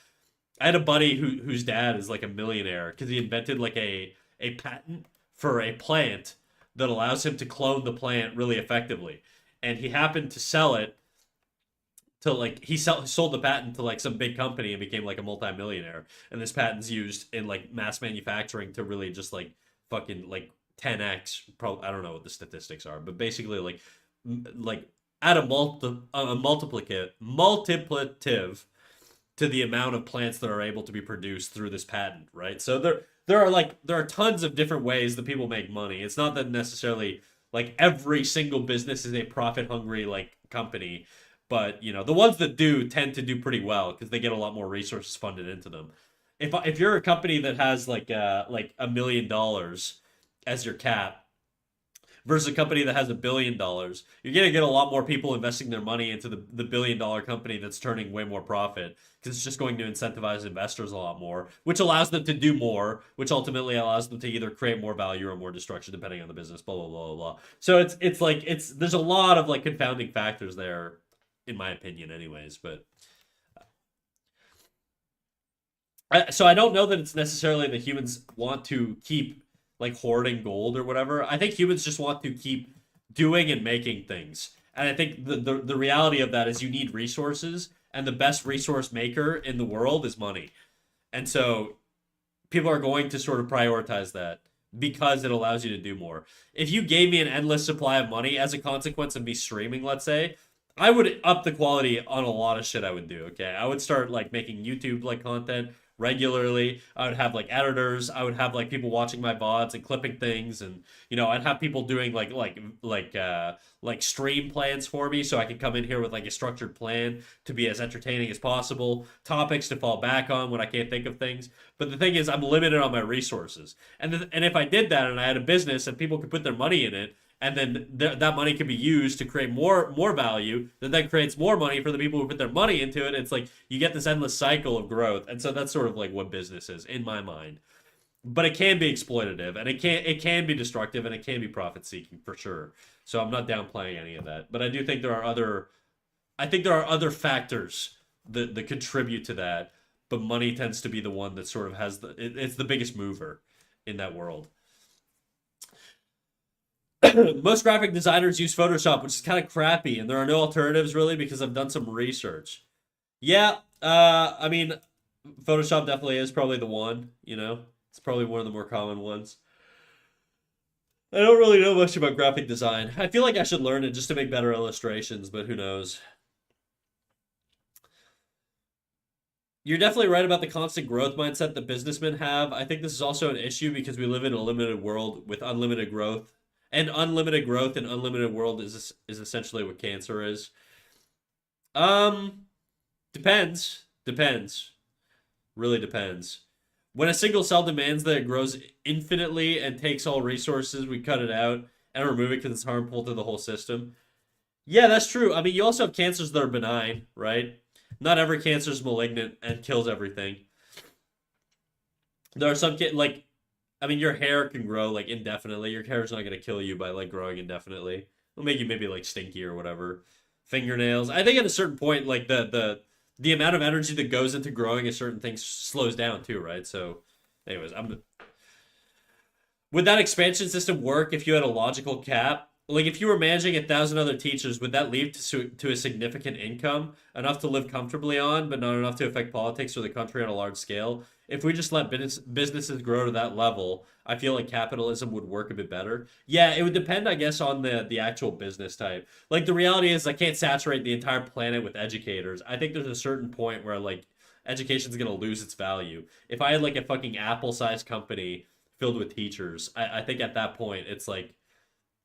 had a buddy whose dad is like a millionaire because he invented like a patent for a plant that allows him to clone the plant really effectively, and he happened to sell it to like sold the patent to like some big company and became like a multimillionaire. And this patent's used in like mass manufacturing to really just like fucking like 10x. Probably I don't know what the statistics are, but basically like add a multiplicative to the amount of plants that are able to be produced through this patent, right? So there are tons of different ways that people make money. It's not that necessarily like every single business is a profit hungry like company, but the ones that do tend to do pretty well because they get a lot more resources funded into them. If you're a company that has like $1 million as your cap versus a company that has $1 billion, you're gonna get a lot more people investing their money into the $1 billion company that's turning way more profit because it's just going to incentivize investors a lot more, which allows them to do more, which ultimately allows them to either create more value or more destruction depending on the business. Blah blah blah blah. So it's like there's a lot of like confounding factors there, in my opinion, anyways. But so I don't know that it's necessarily that humans want to keep like hoarding gold or whatever. I think humans just want to keep doing and making things. And I think the reality of that is you need resources, and the best resource maker in the world is money. And so people are going to sort of prioritize that because it allows you to do more. If you gave me an endless supply of money as a consequence of me streaming, let's say, I would up the quality on a lot of shit I would do, okay? I would start like making YouTube like content regularly. I would have like editors. I would have like people watching my VODs and clipping things, and I'd have people doing like stream plans for me so I could come in here with like a structured plan to be as entertaining as possible, topics to fall back on when I can't think of things. But the thing is I'm limited on my resources. And if I did that and I had a business and people could put their money in it, and then that money can be used to create more value that creates more money for the people who put their money into it. It's like you get this endless cycle of growth, and so that's sort of like what business is in my mind. But it can be exploitative, and it can be destructive, and it can be profit seeking for sure. So I'm not downplaying any of that, but I do think there are other factors that contribute to that, but money tends to be the one that sort of it's the biggest mover in that world. Most graphic designers use Photoshop, which is kind of crappy, and there are no alternatives really because I've done some research. Yeah, I mean, Photoshop definitely is probably the one, It's probably one of the more common ones. I don't really know much about graphic design. I feel like I should learn it just to make better illustrations, but who knows? You're definitely right about the constant growth mindset that businessmen have. I think this is also an issue because we live in a limited world with unlimited growth. And unlimited growth in unlimited world is essentially what cancer is. Um, depends. Really depends. When a single cell demands that it grows infinitely and takes all resources, we cut it out and remove it because it's harmful to the whole system. Yeah, that's true. I mean, you also have cancers that are benign, right? Not every cancer is malignant and kills everything. There are some like, I mean, your hair can grow like indefinitely. Your hair is not gonna kill you by like growing indefinitely. It'll make you maybe like stinky or whatever. Fingernails. I think at a certain point, like the amount of energy that goes into growing a certain thing slows down too, right? So, anyways, I'm would that expansion system work if you had a logical cap? Like if you were managing 1,000 other teachers, would that lead to a significant income, enough to live comfortably on, but not enough to affect politics or the country on a large scale? If we just let businesses grow to that level, I feel like capitalism would work a bit better. Yeah, it would depend, I guess, on the actual business type. Like the reality is, I can't saturate the entire planet with educators. I think there's a certain point where like education's gonna lose its value. If I had like a fucking Apple-sized company filled with teachers, I think at that point it's like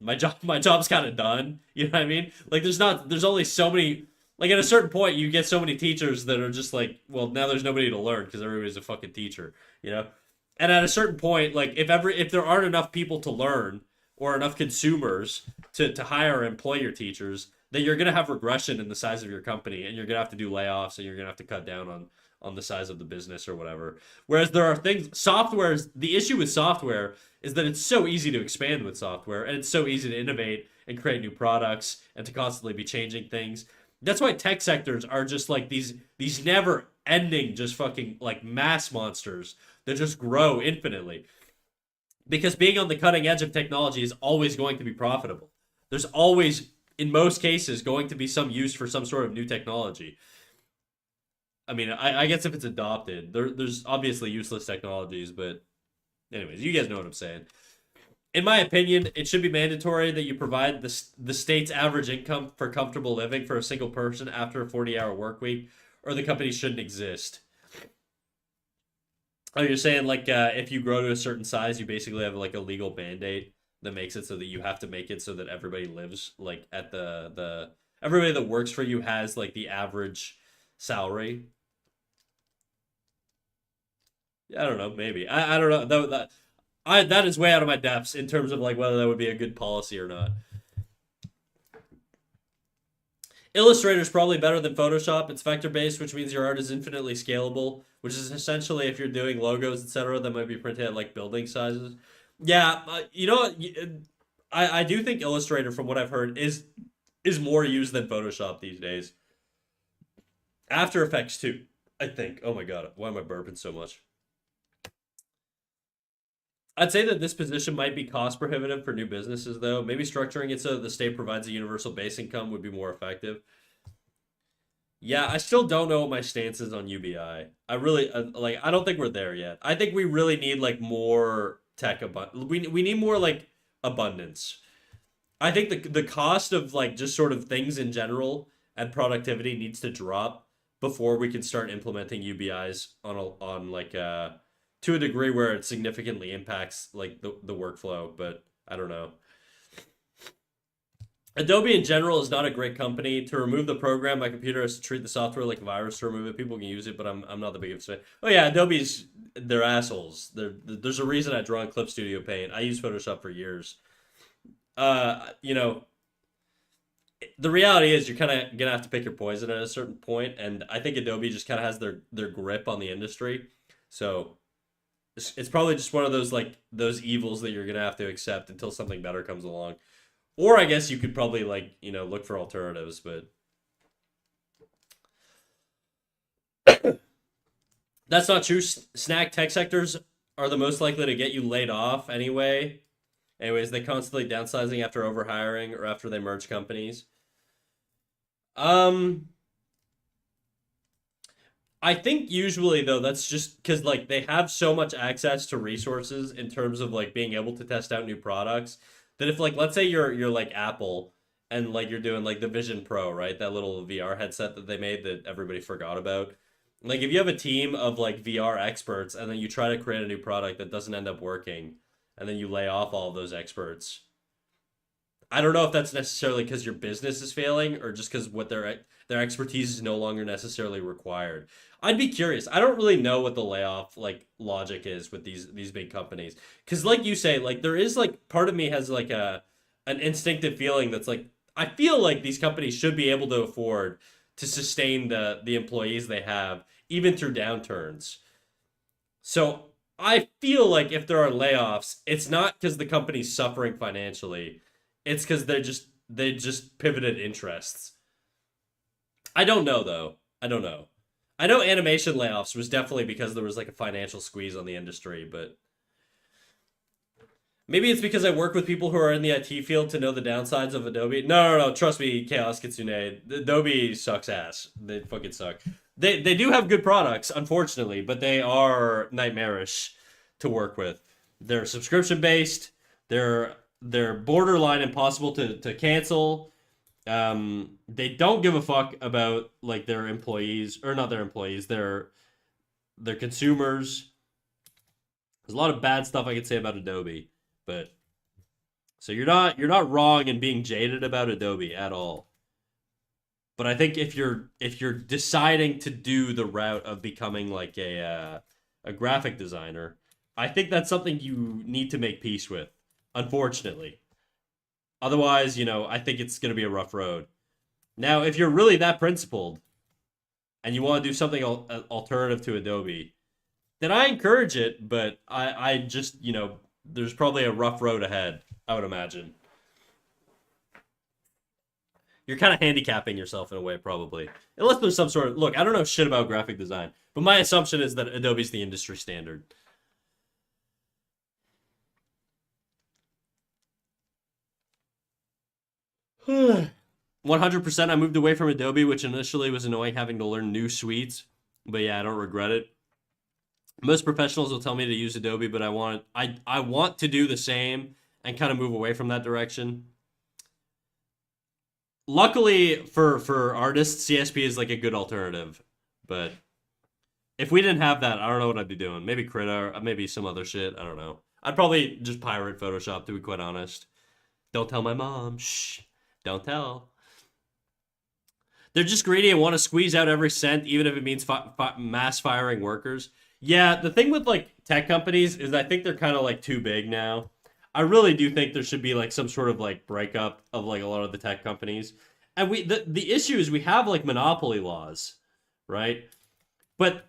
my job's kind of done. You know what I mean? Like there's only so many. Like at a certain point, you get so many teachers that are just like, well, now there's nobody to learn because everybody's a fucking teacher. You know? And at a certain point, like if there aren't enough people to learn or enough consumers to hire or employ your teachers, then you're gonna have regression in the size of your company, and you're gonna have to do layoffs, and you're gonna have to cut down on the size of the business or whatever. Whereas there are things, the issue with software is that it's so easy to expand with software, and it's so easy to innovate and create new products and to constantly be changing things. That's why tech sectors are just like these never ending just fucking like mass monsters that just grow infinitely. Because being on the cutting edge of technology is always going to be profitable. There's always, in most cases, going to be some use for some sort of new technology. I mean, I guess if it's adopted, there's obviously useless technologies, but anyways, you guys know what I'm saying. In my opinion, it should be mandatory that you provide the state's average income for comfortable living for a single person after a 40-hour work week, or the company shouldn't exist. Oh, you're saying like if you grow to a certain size, you basically have like a legal mandate that makes it so that you have to make it so that everybody lives like at the everybody that works for you has like the average salary. Yeah, I don't know, maybe. I don't know. That is way out of my depths in terms of like whether that would be a good policy or not. Illustrator is probably better than Photoshop. It's vector based, which means your art is infinitely scalable. Which is essentially if you're doing logos, etc., that might be printed at like building sizes. Yeah, you know what? I do think Illustrator, from what I've heard, is more used than Photoshop these days. After Effects too, I think. Oh my god, why am I burping so much? I'd say that this position might be cost prohibitive for new businesses, though. Maybe structuring it so that the state provides a universal base income would be more effective. Yeah, I still don't know what my stance is on UBI. I really like. I don't think we're there yet. I think we really need like more tech we need more like abundance. I think the cost of like just sort of things in general and productivity needs to drop before we can start implementing UBIs on like to a degree where it significantly impacts like the workflow. But I don't know. Adobe in general is not a great company. To remove the program, my computer has to treat the software like a virus to remove it. People can use it, but I'm not the biggest fan. Oh yeah, Adobe's they're assholes. There's a reason I draw in Clip Studio Paint. I use Photoshop for years. You know, the reality is you're kind of gonna have to pick your poison at a certain point, and I think Adobe just kind of has their grip on the industry. So it's probably just one of those like those evils that you're gonna have to accept until something better comes along. Or I guess you could probably like, look for alternatives, but that's not true. Snack tech sectors are the most likely to get you laid off anyway. Anyways, they constantly downsizing after overhiring or after they merge companies. Um, I think usually though that's just because like they have so much access to resources in terms of like being able to test out new products that if like let's say you're like Apple and like you're doing like the Vision Pro, right? That little VR headset that they made that everybody forgot about. Like if you have a team of like VR experts and then you try to create a new product that doesn't end up working and then you lay off all of those experts, I don't know if that's necessarily because your business is failing or just because what their expertise is no longer necessarily required. I'd be curious. I don't really know what the layoff like logic is with these big companies because, like you say, like there is like part of me has like a an instinctive feeling that's like I feel like these companies should be able to afford to sustain the employees they have even through downturns. So I feel like if there are layoffs, it's not because the company's suffering financially. It's because they just pivoted interests. I don't know though. I don't know. I know animation layoffs was definitely because there was like a financial squeeze on the industry, but maybe it's because I work with people who are in the IT field to know the downsides of Adobe. No. Trust me, Chaos Kitsune. Adobe sucks ass. They fucking suck. They do have good products, unfortunately, but they are nightmarish to work with. They're subscription based. They're borderline impossible to cancel. They don't give a fuck about like their employees or not their employees. Their consumers. There's a lot of bad stuff I could say about Adobe, but so you're not wrong in being jaded about Adobe at all. But I think if you're deciding to do the route of becoming like a graphic designer, I think that's something you need to make peace with. Unfortunately, otherwise, I think it's going to be a rough road. Now, if you're really that principled and you want to do something alternative to Adobe, then I encourage it. But I just there's probably a rough road ahead. I would imagine. You're kind of handicapping yourself in a way, probably. Unless there's some sort of look. I don't know shit about graphic design, but my assumption is that Adobe's the industry standard. 100%. I moved away from Adobe, which initially was annoying having to learn new suites, but yeah, I don't regret it. Most professionals will tell me to use Adobe, but I want to do the same and kind of move away from that direction. Luckily for artists, CSP is like a good alternative, but if we didn't have that, I don't know what I'd be doing. Maybe Krita, maybe some other shit. I don't know. I'd probably just pirate Photoshop, to be quite honest. Don't tell my mom. Shh. Don't tell. They're just greedy and want to squeeze out every cent, even if it means mass firing workers. Yeah, the thing with like tech companies is I think they're kind of like too big now. I really do think there should be like some sort of like breakup of like a lot of the tech companies. And the issue is we have like monopoly laws, right? But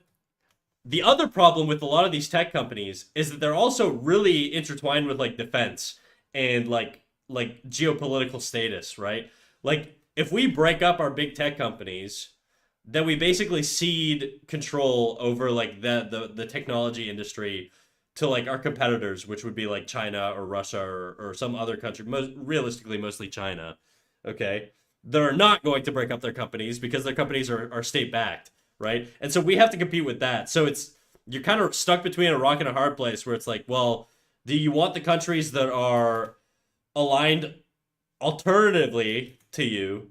the other problem with a lot of these tech companies is that they're also really intertwined with like defense and like geopolitical status, right? Like if we break up our big tech companies, then we basically cede control over like the technology industry to like our competitors, which would be like China or Russia or some other country, realistically mostly China. Okay, they're not going to break up their companies because their companies are state backed, right? And so we have to compete with that. So you're kind of stuck between a rock and a hard place where it's like, well, do you want the countries that are aligned alternatively to you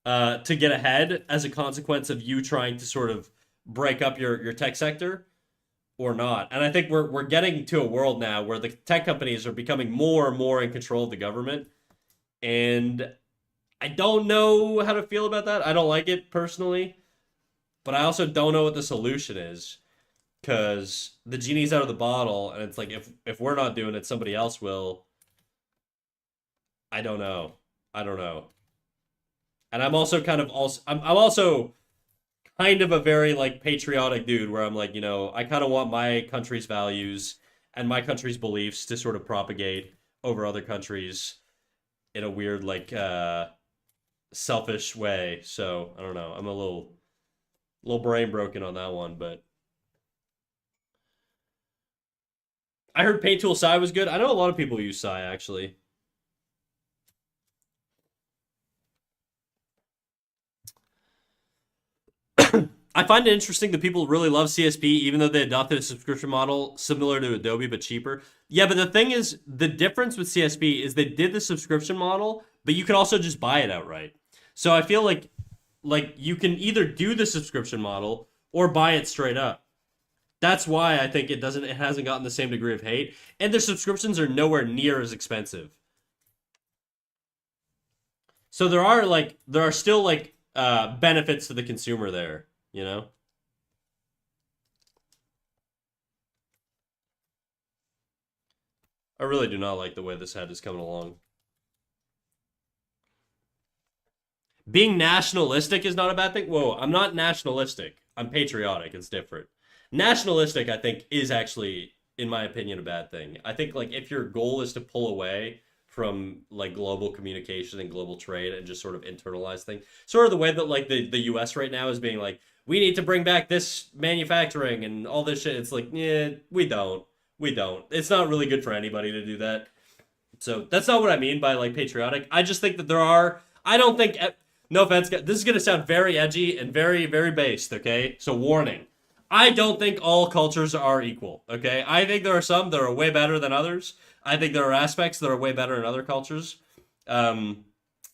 to get ahead as a consequence of you trying to sort of break up your tech sector or not? And I think we're getting to a world now where the tech companies are becoming more and more in control of the government. And I don't know how to feel about that. I don't like it personally, but I also don't know what the solution is because the genie's out of the bottle, and it's like if we're not doing it, somebody else will. I don't know. I don't know. And I'm also kind of a very like patriotic dude where I'm like, I kind of want my country's values and my country's beliefs to sort of propagate over other countries in a weird like selfish way. So, I don't know. I'm a little brain broken on that one, but I heard Paint Tool Sai was good. I know a lot of people use Sai actually. I find it interesting that people really love CSP, even though they adopted a subscription model similar to Adobe but cheaper. Yeah, but the thing is, the difference with CSP is they did the subscription model, but you can also just buy it outright. So I feel like you can either do the subscription model or buy it straight up. That's why I think it hasn't gotten the same degree of hate, and their subscriptions are nowhere near as expensive. So there are still like benefits to the consumer there, you know? I really do not like the way this head is coming along. Being nationalistic is not a bad thing. Whoa, I'm not nationalistic. I'm patriotic. It's different. Nationalistic, I think, is actually, in my opinion, a bad thing. I think like if your goal is to pull away from like global communication and global trade and just sort of internalize things, sort of the way that like the U.S. right now is being like, we need to bring back this manufacturing and all this shit. It's like, yeah, we don't. We don't. It's not really good for anybody to do that. So that's not what I mean by like patriotic. I just think that there are. I don't think. No offense, this is gonna sound very edgy and very very based. Okay, so warning. I don't think all cultures are equal. Okay, I think there are some that are way better than others. I think there are aspects that are way better in other cultures. Um,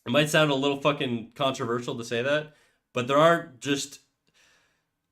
it might sound a little fucking controversial to say that, but there are just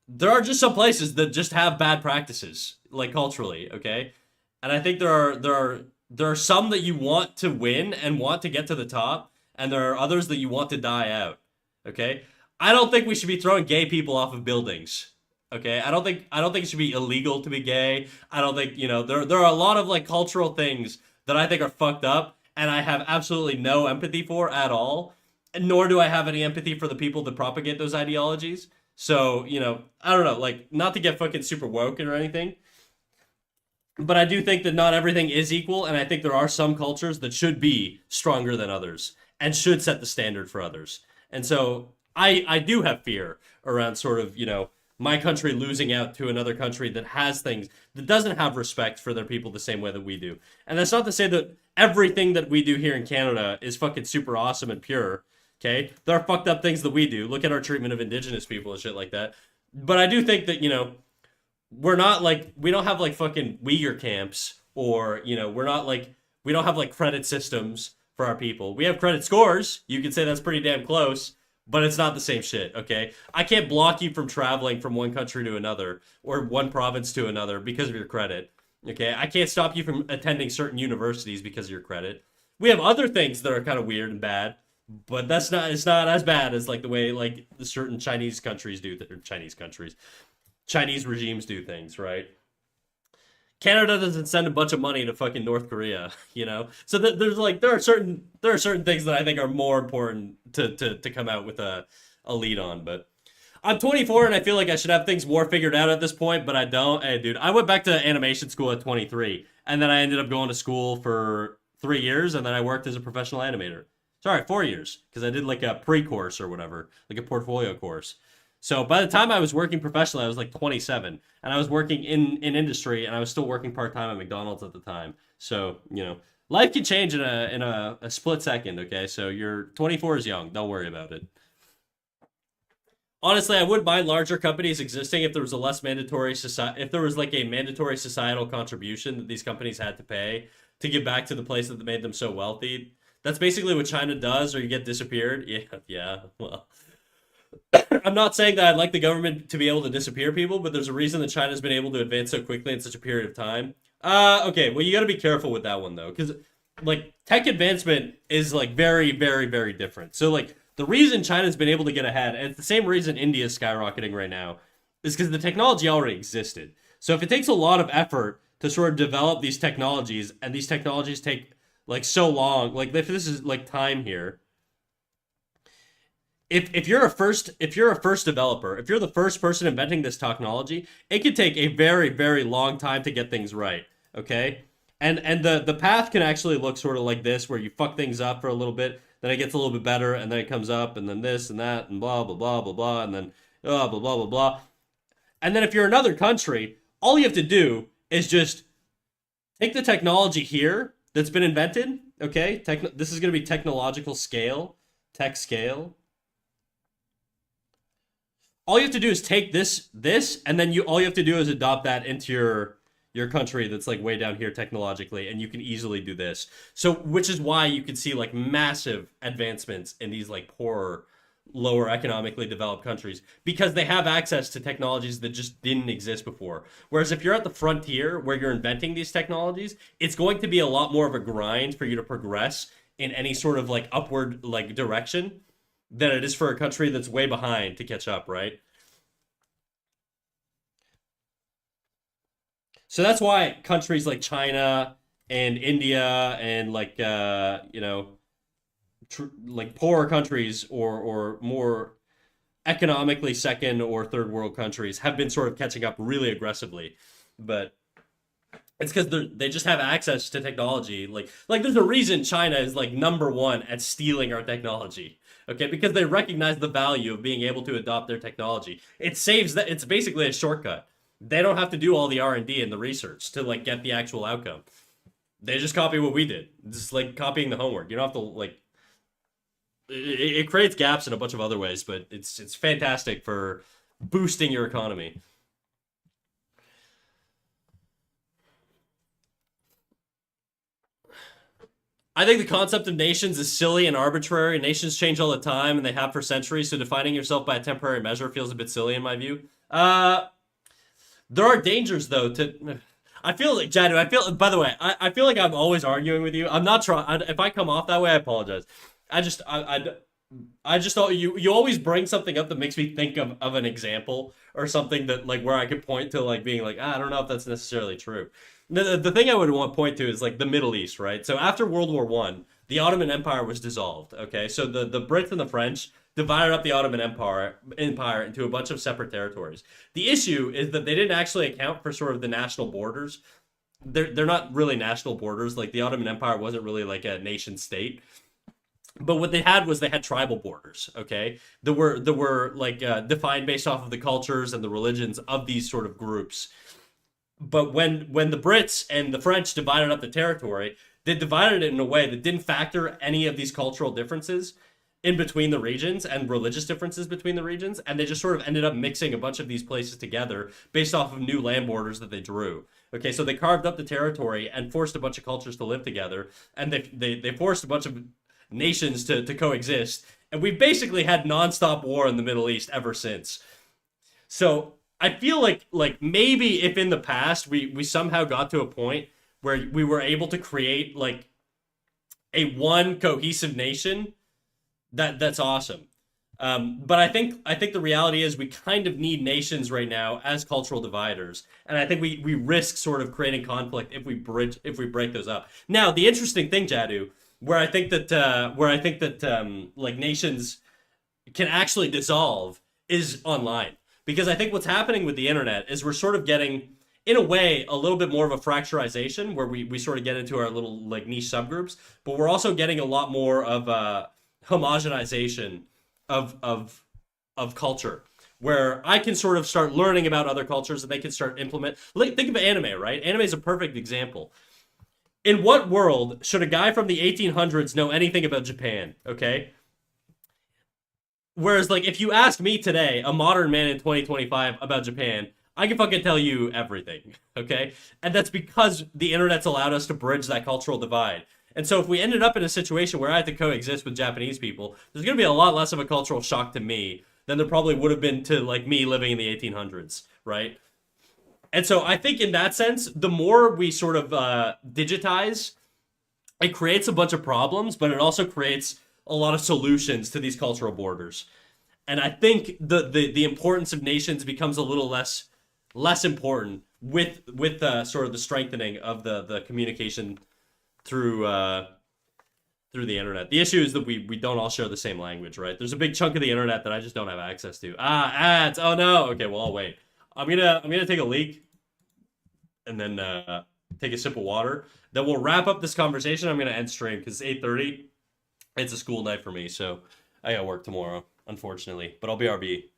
some places that just have bad practices, like culturally, okay? And I think there are some that you want to win and want to get to the top, and there are others that you want to die out. Okay? I don't think we should be throwing gay people off of buildings. Okay? I don't think it should be illegal to be gay. I don't think, there are a lot of like cultural things that I think are fucked up and I have absolutely no empathy for at all. And nor do I have any empathy for the people that propagate those ideologies. So, I don't know, like not to get fucking super woke or anything, but I do think that not everything is equal, and I think there are some cultures that should be stronger than others and should set the standard for others. And so I do have fear around sort of, my country losing out to another country that has things that doesn't have respect for their people the same way that we do. And that's not to say that everything that we do here in Canada is fucking super awesome and pure. Okay? There are fucked up things that we do. Look at our treatment of indigenous people and shit like that. But I do think that, we're not like we don't have like fucking Uyghur camps or we're not like we don't have like credit systems for our people. We have credit scores. You could say that's pretty damn close, but it's not the same shit, okay? I can't block you from traveling from one country to another or one province to another because of your credit. Okay? I can't stop you from attending certain universities because of your credit. We have other things that are kind of weird and bad, but it's not as bad as like the way like the certain Chinese countries do Chinese countries. Chinese regimes do things, right? Canada doesn't send a bunch of money to fucking North Korea, So there's like there are certain things that I think are more important to come out with a lead on. But I'm 24 and I feel like I should have things more figured out at this point, but I don't. Hey, dude, I went back to animation school at 23, and then I ended up going to school for 3 years, and then I worked as a professional animator. Sorry, 4 years, because I did like a pre-course or whatever, like a portfolio course. So by the time I was working professionally, I was like 27, and I was working in industry, and I was still working part time at McDonald's at the time. So life can change in a split second. Okay, so you're 24 is young. Don't worry about it. Honestly, I wouldn't mind larger companies existing if there was a less mandatory society, if there was like a mandatory societal contribution that these companies had to pay to give back to the place that made them so wealthy. That's basically what China does, or you get disappeared. Yeah, yeah. Well, I'm not saying that I'd like the government to be able to disappear people, but there's a reason that China's been able to advance so quickly in such a period of time. Okay, well, you got to be careful with that one though, because like tech advancement is like very, very, very different. So like the reason China's been able to get ahead, and it's the same reason India's skyrocketing right now, is because the technology already existed. So if it takes a lot of effort to sort of develop these technologies, and these technologies take like so long, like if this is like time here, if you're a first developer, if you're the first person inventing this technology, it could take a very very long time to get things right. Okay, and the path can actually look sort of like this, where you fuck things up for a little bit, then it gets a little bit better, and then it comes up, and then this and that, and blah blah blah blah blah, and then blah blah blah blah blah. And then if you're another country, all you have to do is just take the technology here that's been invented. Okay, this is going to be technological scale, tech scale. All you have to do is take this, and then all you have to do is adopt that into your country that's like way down here technologically, and you can easily do this. So which is why you can see like massive advancements in these like poorer, lower economically developed countries, because they have access to technologies that just didn't exist before. Whereas if you're at the frontier where you're inventing these technologies, it's going to be a lot more of a grind for you to progress in any sort of like upward like direction than it is for a country that's way behind to catch up, right? So that's why countries like China and India and like like poorer countries or more economically second or third world countries have been sort of catching up really aggressively, but it's because they just have access to technology. Like there's a reason China is like number one at stealing our technology. Okay, because they recognize the value of being able to adopt their technology. It saves that. It's basically a shortcut. They don't have to do all the R&D and the research to like get the actual outcome. They just copy what we did. Just like copying the homework. You don't have to like. It creates gaps in a bunch of other ways, but it's fantastic for boosting your economy. I think the concept of nations is silly and arbitrary. Nations change all the time, and they have for centuries. So defining yourself by a temporary measure feels a bit silly in my view. There are dangers though. To I feel like Jadu. I feel. By the way, I feel like I'm always arguing with you. I'm not trying. If I come off that way, I apologize. I just I just thought you always bring something up that makes me think of an example or something that like where I could point to like being like I don't know if that's necessarily true. The thing I would want to point to is like the Middle East, right? So after World War One, the Ottoman Empire was dissolved. Okay, so the Brits and the French divided up the Ottoman Empire into a bunch of separate territories. The issue is that they didn't actually account for sort of the national borders. They're not really national borders. Like the Ottoman Empire wasn't really like a nation state, but what they had was they had tribal borders. Okay, there were like defined based off of the cultures and the religions of these sort of groups. But when the Brits and the French divided up the territory, they divided it in a way that didn't factor any of these cultural differences in between the regions and religious differences between the regions, and they just sort of ended up mixing a bunch of these places together based off of new land borders that they drew. Okay, so they carved up the territory and forced a bunch of cultures to live together, and they forced a bunch of nations to coexist, and we've basically had nonstop war in the Middle East ever since. So I feel like maybe if in the past we somehow got to a point where we were able to create like a one cohesive nation, that's awesome. But I think the reality is we kind of need nations right now as cultural dividers, and I think we risk sort of creating conflict if we break those up. Now, the interesting thing, Jadu, where I think that like nations can actually dissolve is online. Because I think what's happening with the internet is we're sort of getting, in a way, a little bit more of a fracturization where we sort of get into our little like niche subgroups, but we're also getting a lot more of homogenization of culture. Where I can sort of start learning about other cultures and they can start implement. Like, think of anime, right? Anime is a perfect example. In what world should a guy from the 1800s know anything about Japan? Okay, whereas, like, if you ask me today, a modern man in 2025 about Japan, I can fucking tell you everything, okay? And that's because the internet's allowed us to bridge that cultural divide. And so if we ended up in a situation where I had to coexist with Japanese people, there's going to be a lot less of a cultural shock to me than there probably would have been to, like, me living in the 1800s, right? And so I think in that sense, the more we sort of digitize, it creates a bunch of problems, but it also creates a lot of solutions to these cultural borders. And I think the importance of nations becomes a little less important with sort of the strengthening of the communication through through the internet. The issue is that we don't all share the same language, right? There's a big chunk of the internet that I just don't have access to. Ah, ads. Oh no. Okay, well I'll wait. I'm gonna take a leak and then take a sip of water. Then we'll wrap up this conversation. I'm gonna end stream because it's 8:30. It's a school night for me, so I got work tomorrow, unfortunately. But I'll be RB.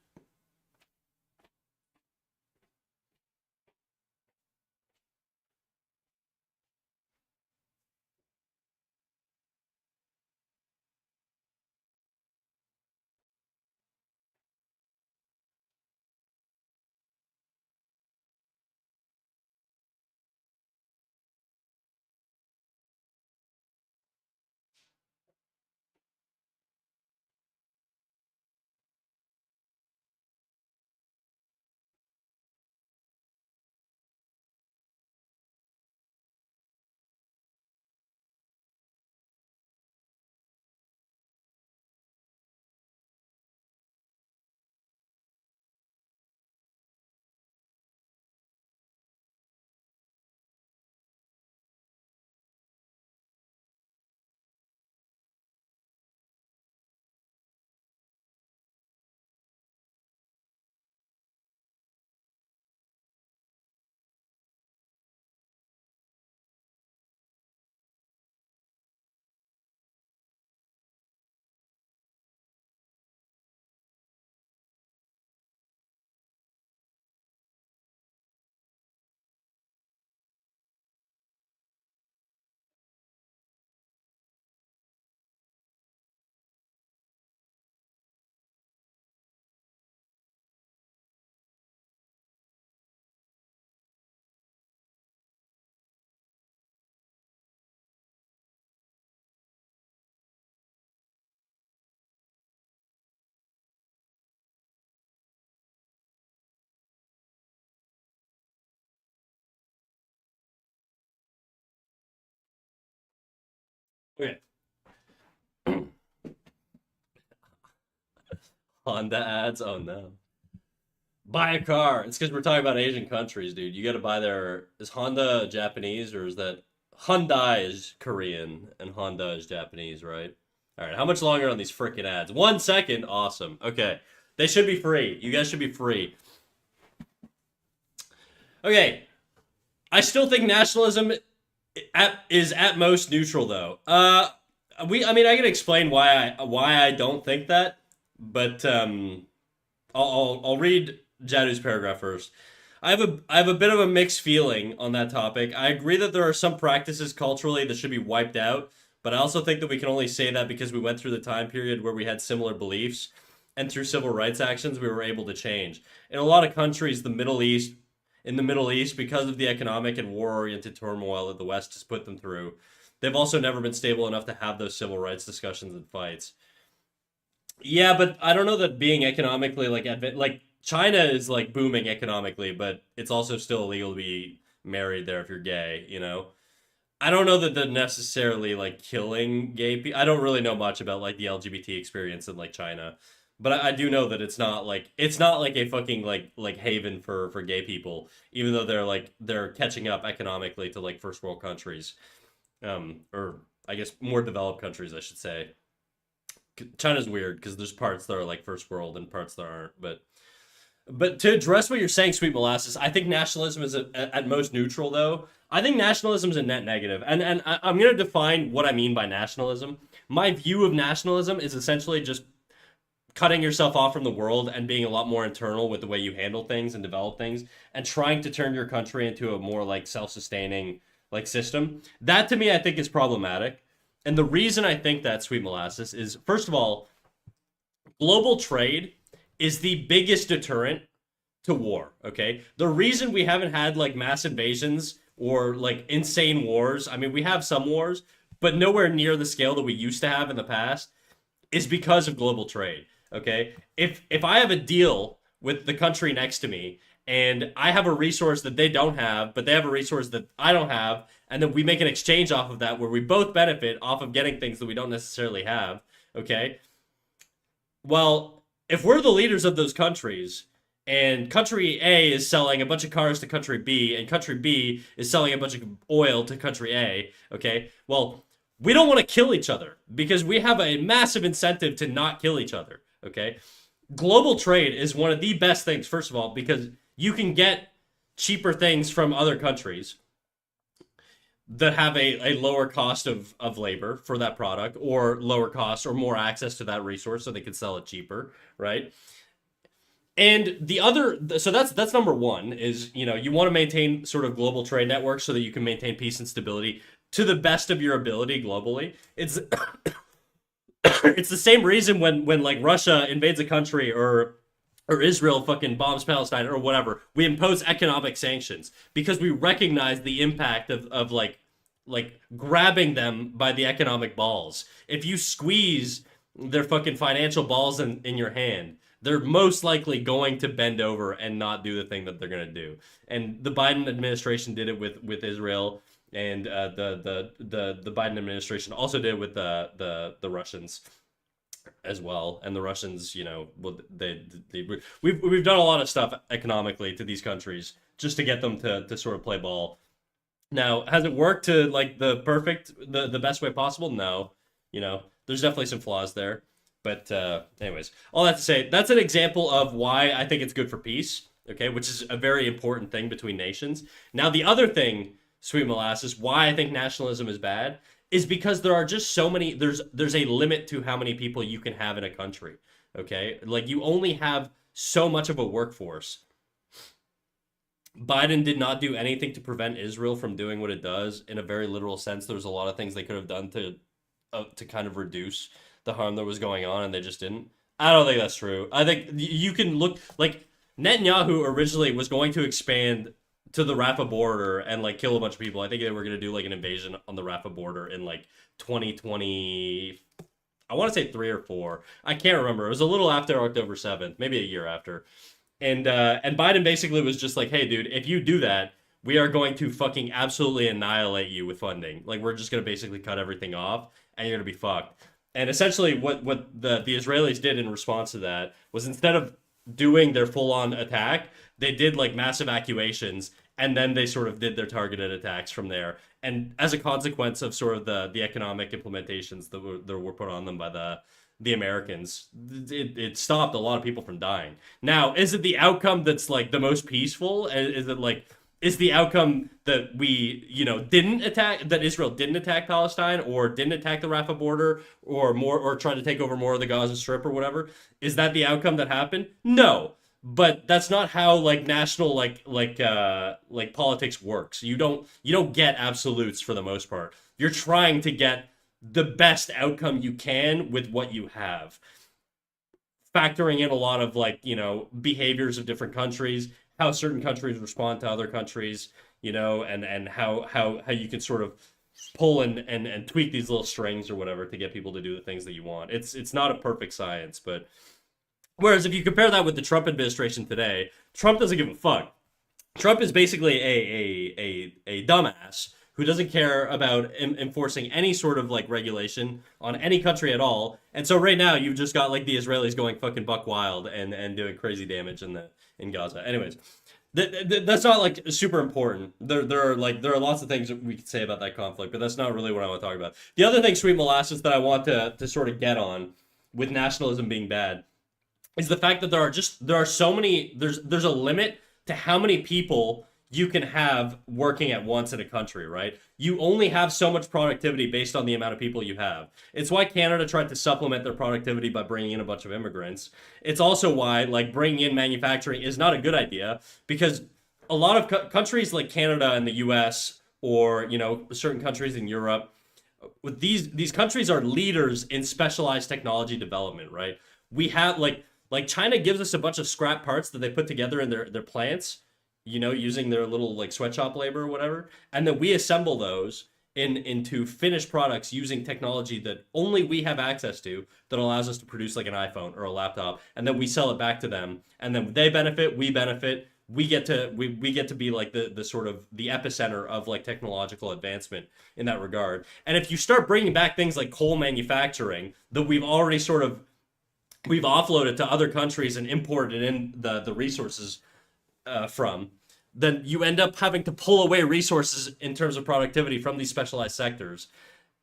Okay. Honda ads. Oh no. Buy a car. It's because we're talking about Asian countries, dude. You got to buy their. Is Honda Japanese or is that Hyundai is Korean and Honda is Japanese, right? All right. How much longer on these freaking ads? 1 second. Awesome. Okay. They should be free. You guys should be free. Okay. I still think nationalism is at most neutral, though. I mean, I can explain why I don't think that, but I'll read Jadu's paragraph first. I have a bit of a mixed feeling on that topic. I agree that there are some practices culturally that should be wiped out, but I also think that we can only say that because we went through the time period where we had similar beliefs, and through civil rights actions we were able to change. In a lot of countries, in the Middle East, because of the economic and war-oriented turmoil that the West has put them through, they've also never been stable enough to have those civil rights discussions and fights. Yeah, but I don't know that being economically like China is like booming economically, but it's also still illegal to be married there if you're gay, you know? I don't know that they're necessarily like killing gay people. I don't really know much about like the LGBT experience in like China, but I do know that it's not like a fucking like haven for gay people, even though they're catching up economically to like first world countries, or I guess more developed countries, I should say. China's weird because there's parts that are like first world and parts that aren't. But to address what you're saying, Sweet Molasses, I think nationalism is at most neutral, though. I think nationalism is a net negative, and I'm gonna define what I mean by nationalism. My view of nationalism is essentially just cutting yourself off from the world and being a lot more internal with the way you handle things and develop things, and trying to turn your country into a more like self-sustaining like system. That to me, I think is problematic. And the reason I think that, Sweet Molasses, is first of all, global trade is the biggest deterrent to war. Okay, the reason we haven't had like mass invasions or like insane wars, I mean, we have some wars, but nowhere near the scale that we used to have in the past, is because of global trade. Okay, if I have a deal with the country next to me and I have a resource that they don't have, but they have a resource that I don't have, and then we make an exchange off of that where we both benefit off of getting things that we don't necessarily have. Okay, well, if we're the leaders of those countries and country A is selling a bunch of cars to country B and country B is selling a bunch of oil to country A, okay? Well, we don't want to kill each other because we have a massive incentive to not kill each other, okay? Global trade is one of the best things, first of all, because you can get cheaper things from other countries that have a lower cost of labor for that product, or lower cost or more access to that resource so they can sell it cheaper, right? And the other, so that's number one, is you want to maintain sort of global trade networks so that you can maintain peace and stability to the best of your ability globally. It's the same reason when like Russia invades a country, or Israel fucking bombs Palestine or whatever, we impose economic sanctions because we recognize the impact of like grabbing them by the economic balls. If you squeeze their fucking financial balls in your hand, they're most likely going to bend over and not do the thing that they're going to do. And the Biden administration did it with Israel, and the Biden administration also did it with the Russians as well. And the Russians, well, we've done a lot of stuff economically to these countries just to get them to sort of play ball. Now, has it worked to like the best way possible? No. There's definitely some flaws there. But anyways, all that to say, that's an example of why I think it's good for peace, okay, which is a very important thing between nations. Now, the other thing, Sweet Molasses, why I think nationalism is bad is because there are just so many, there's a limit to how many people you can have in a country, okay? Like, you only have so much of a workforce. Biden did not do anything to prevent Israel from doing what it does. In a very literal sense, there's a lot of things they could have done to kind of reduce the harm that was going on, and they just didn't. I don't think that's true. I think you can look like Netanyahu originally was going to expand to the Rafah border and like kill a bunch of people. I think they were going to do like an invasion on the Rafah border in like 2020. I want to say 3 or 4. I can't remember. It was a little after October 7th, maybe a year after. And Biden basically was just like, "Hey, dude, if you do that, we are going to fucking absolutely annihilate you with funding. Like we're just gonna basically cut everything off, and you're gonna be fucked. And essentially, what the Israelis did in response to that was instead of doing their full on attack, they did like mass evacuations, and then they sort of did their targeted attacks from there. And as a consequence of sort of the economic implementations that were put on them by the Americans, it stopped a lot of people from dying. Now, is it the outcome that's like the most peaceful? Is it like is the outcome that we, didn't attack, that Israel didn't attack Palestine or didn't attack the Rafah border or more, or try to take over more of the Gaza Strip or whatever? Is that the outcome that happened? No, but that's not how like national like politics works. You don't get absolutes for the most part. You're trying to get the best outcome you can with what you have, factoring in a lot of like behaviors of different countries, how certain countries respond to other countries, and how you can sort of pull and tweak these little strings or whatever to get people to do the things that you want. It's not a perfect science, but whereas if you compare that with the Trump administration today, Trump doesn't give a fuck. Trump is basically a dumbass who doesn't care about enforcing any sort of like regulation on any country at all. And so right now you've just got like the Israelis going fucking buck wild and doing crazy damage in Gaza. Anyways, that's not like super important. There are lots of things that we could say about that conflict, but that's not really what I want to talk about. The other thing, Sweet Molasses, that I want to sort of get on with nationalism being bad is the fact that there's a limit to how many people you can have working at once in a country, right? You only have so much productivity based on the amount of people you have. It's why Canada tried to supplement their productivity by bringing in a bunch of immigrants. It's also why like bringing in manufacturing is not a good idea, because a lot of countries like Canada and the US, or certain countries in Europe, with these countries are leaders in specialized technology development, right? We have like China gives us a bunch of scrap parts that they put together in their plants, using their little like sweatshop labor or whatever, and then we assemble those into finished products using technology that only we have access to, that allows us to produce like an iPhone or a laptop, and then we sell it back to them, and then they benefit, we benefit, we get to be like the sort of the epicenter of like technological advancement in that regard. And if you start bringing back things like coal manufacturing that we've already we've offloaded to other countries and imported in the resources from, then you end up having to pull away resources in terms of productivity from these specialized sectors.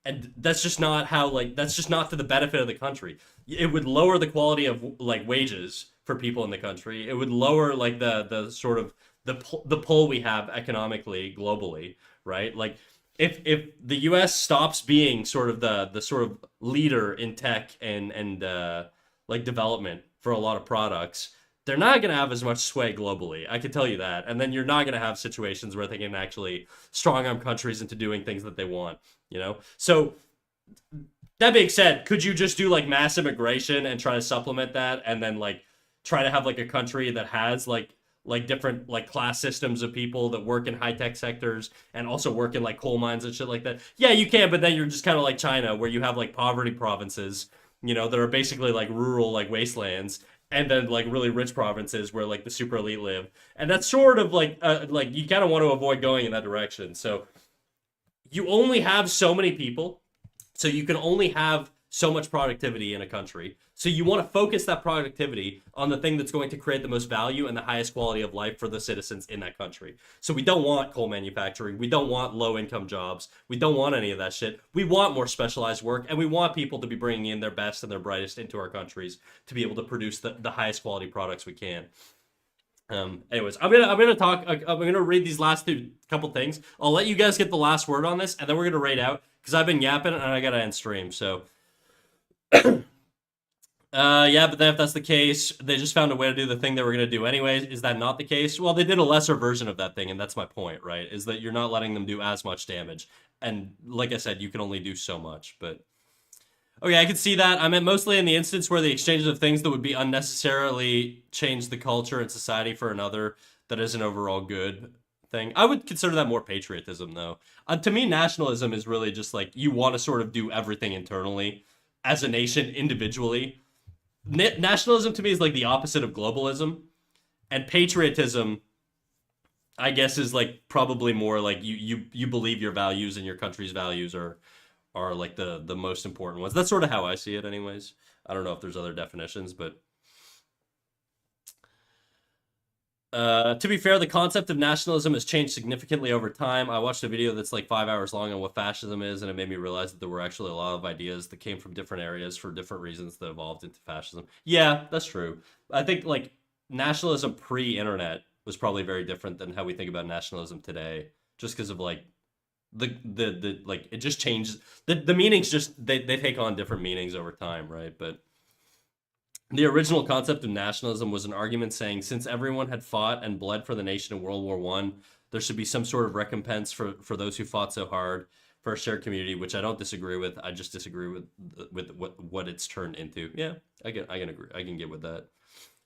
And that's just not that's just not to the benefit of the country. It would lower the quality of like wages for people in the country. It would lower like the sort of the pull we have economically globally, right? Like if the US stops being sort of the sort of leader in tech and like development for a lot of products, they're not going to have as much sway globally. I can tell you that. And then you're not going to have situations where they can actually strong arm countries into doing things that they want, So that being said, could you just do like mass immigration and try to supplement that, and then like try to have like a country that has like different like class systems of people that work in high tech sectors and also work in like coal mines and shit like that? Yeah, you can, but then you're just kind of like China, where you have like poverty provinces, that are basically like rural like wastelands, and then like really rich provinces where like the super elite live. And that's sort of like you kind of want to avoid going in that direction. So you only have so many people, so you can only have so much productivity in a country. So you want to focus that productivity on the thing that's going to create the most value and the highest quality of life for the citizens in that country. So we don't want coal manufacturing. We don't want low income jobs. We don't want any of that shit. We want more specialized work, and we want people to be bringing in their best and their brightest into our countries to be able to produce the highest quality products we can. Anyways, I'm gonna read these last couple things. I'll let you guys get the last word on this, and then we're gonna rate out, because I've been yapping and I gotta end stream. So yeah, but then if that's the case, they just found a way to do the thing they were going to do anyways. Is that not the case? Well, they did a lesser version of that thing, and that's my point, right? Is that you're not letting them do as much damage. And like I said, you can only do so much, but... Okay, I can see that. I meant mostly in the instance where the exchanges of things that would be unnecessarily change the culture and society for another that is an overall good thing. I would consider that more patriotism, though. To me, nationalism is really just like, you want to sort of do everything internally as a nation individually. Nationalism to me is like the opposite of globalism, and patriotism I guess is like probably more like you believe your values and your country's values are like the most important ones. That's sort of how I see it, anyways. I don't know if there's other definitions, but to be fair, the concept of nationalism has changed significantly over time. I watched a video that's like 5 hours long on what fascism is, and it made me realize that there were actually a lot of ideas that came from different areas for different reasons that evolved into fascism. Yeah, that's true. I think like nationalism pre-internet was probably very different than how we think about nationalism today, just because of like the like it just changes the meanings just they take on different meanings over time, right? But the original concept of nationalism was an argument saying since everyone had fought and bled for the nation in World War One, there should be some sort of recompense for those who fought so hard for a shared community, which I don't disagree with. I just disagree with what it's turned into. Yeah, I can agree. I can get with that.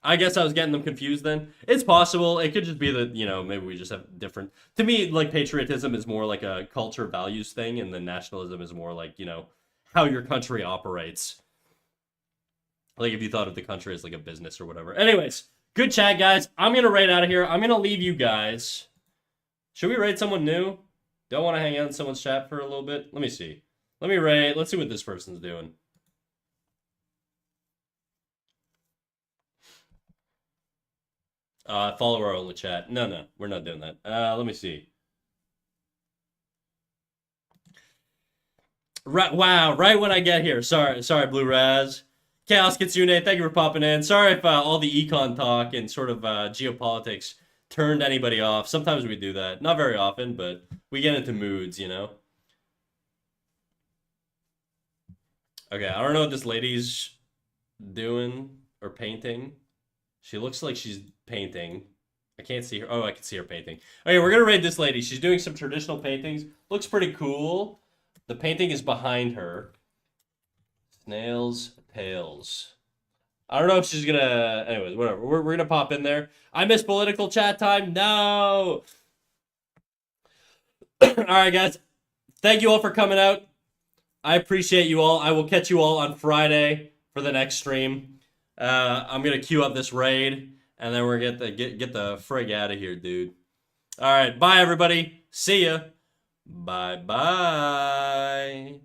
I guess I was getting them confused then. It's possible. It could just be that, maybe we just have different. To me, like patriotism is more like a culture values thing, and then nationalism is more like, how your country operates. Like if you thought of the country as like a business or whatever. Anyways, good chat, guys. I'm gonna raid out of here. I'm gonna leave you guys. Should we raid someone new? Don't want to hang out in someone's chat for a little bit. Let me see. Let me raid. Let's see what this person's doing. Follower only chat. No, we're not doing that. Let me see. Right, wow, right when I get here. Sorry, Blue Raz. Chaos Kitsune, thank you for popping in. Sorry if all the econ talk and sort of geopolitics turned anybody off. Sometimes we do that. Not very often, but we get into moods, Okay, I don't know what this lady's doing or painting. She looks like she's painting. I can't see her. Oh, I can see her painting. Okay, we're gonna raid this lady. She's doing some traditional paintings. Looks pretty cool. The painting is behind her. Snails' tails. I don't know if she's gonna. Anyways, whatever. We're gonna pop in there. I miss political chat time. No. All right, guys. Thank you all for coming out. I appreciate you all. I will catch you all on Friday for the next stream. I'm gonna queue up this raid, and then we're gonna get the frig out of here, dude. All right, bye everybody. See ya. Bye bye.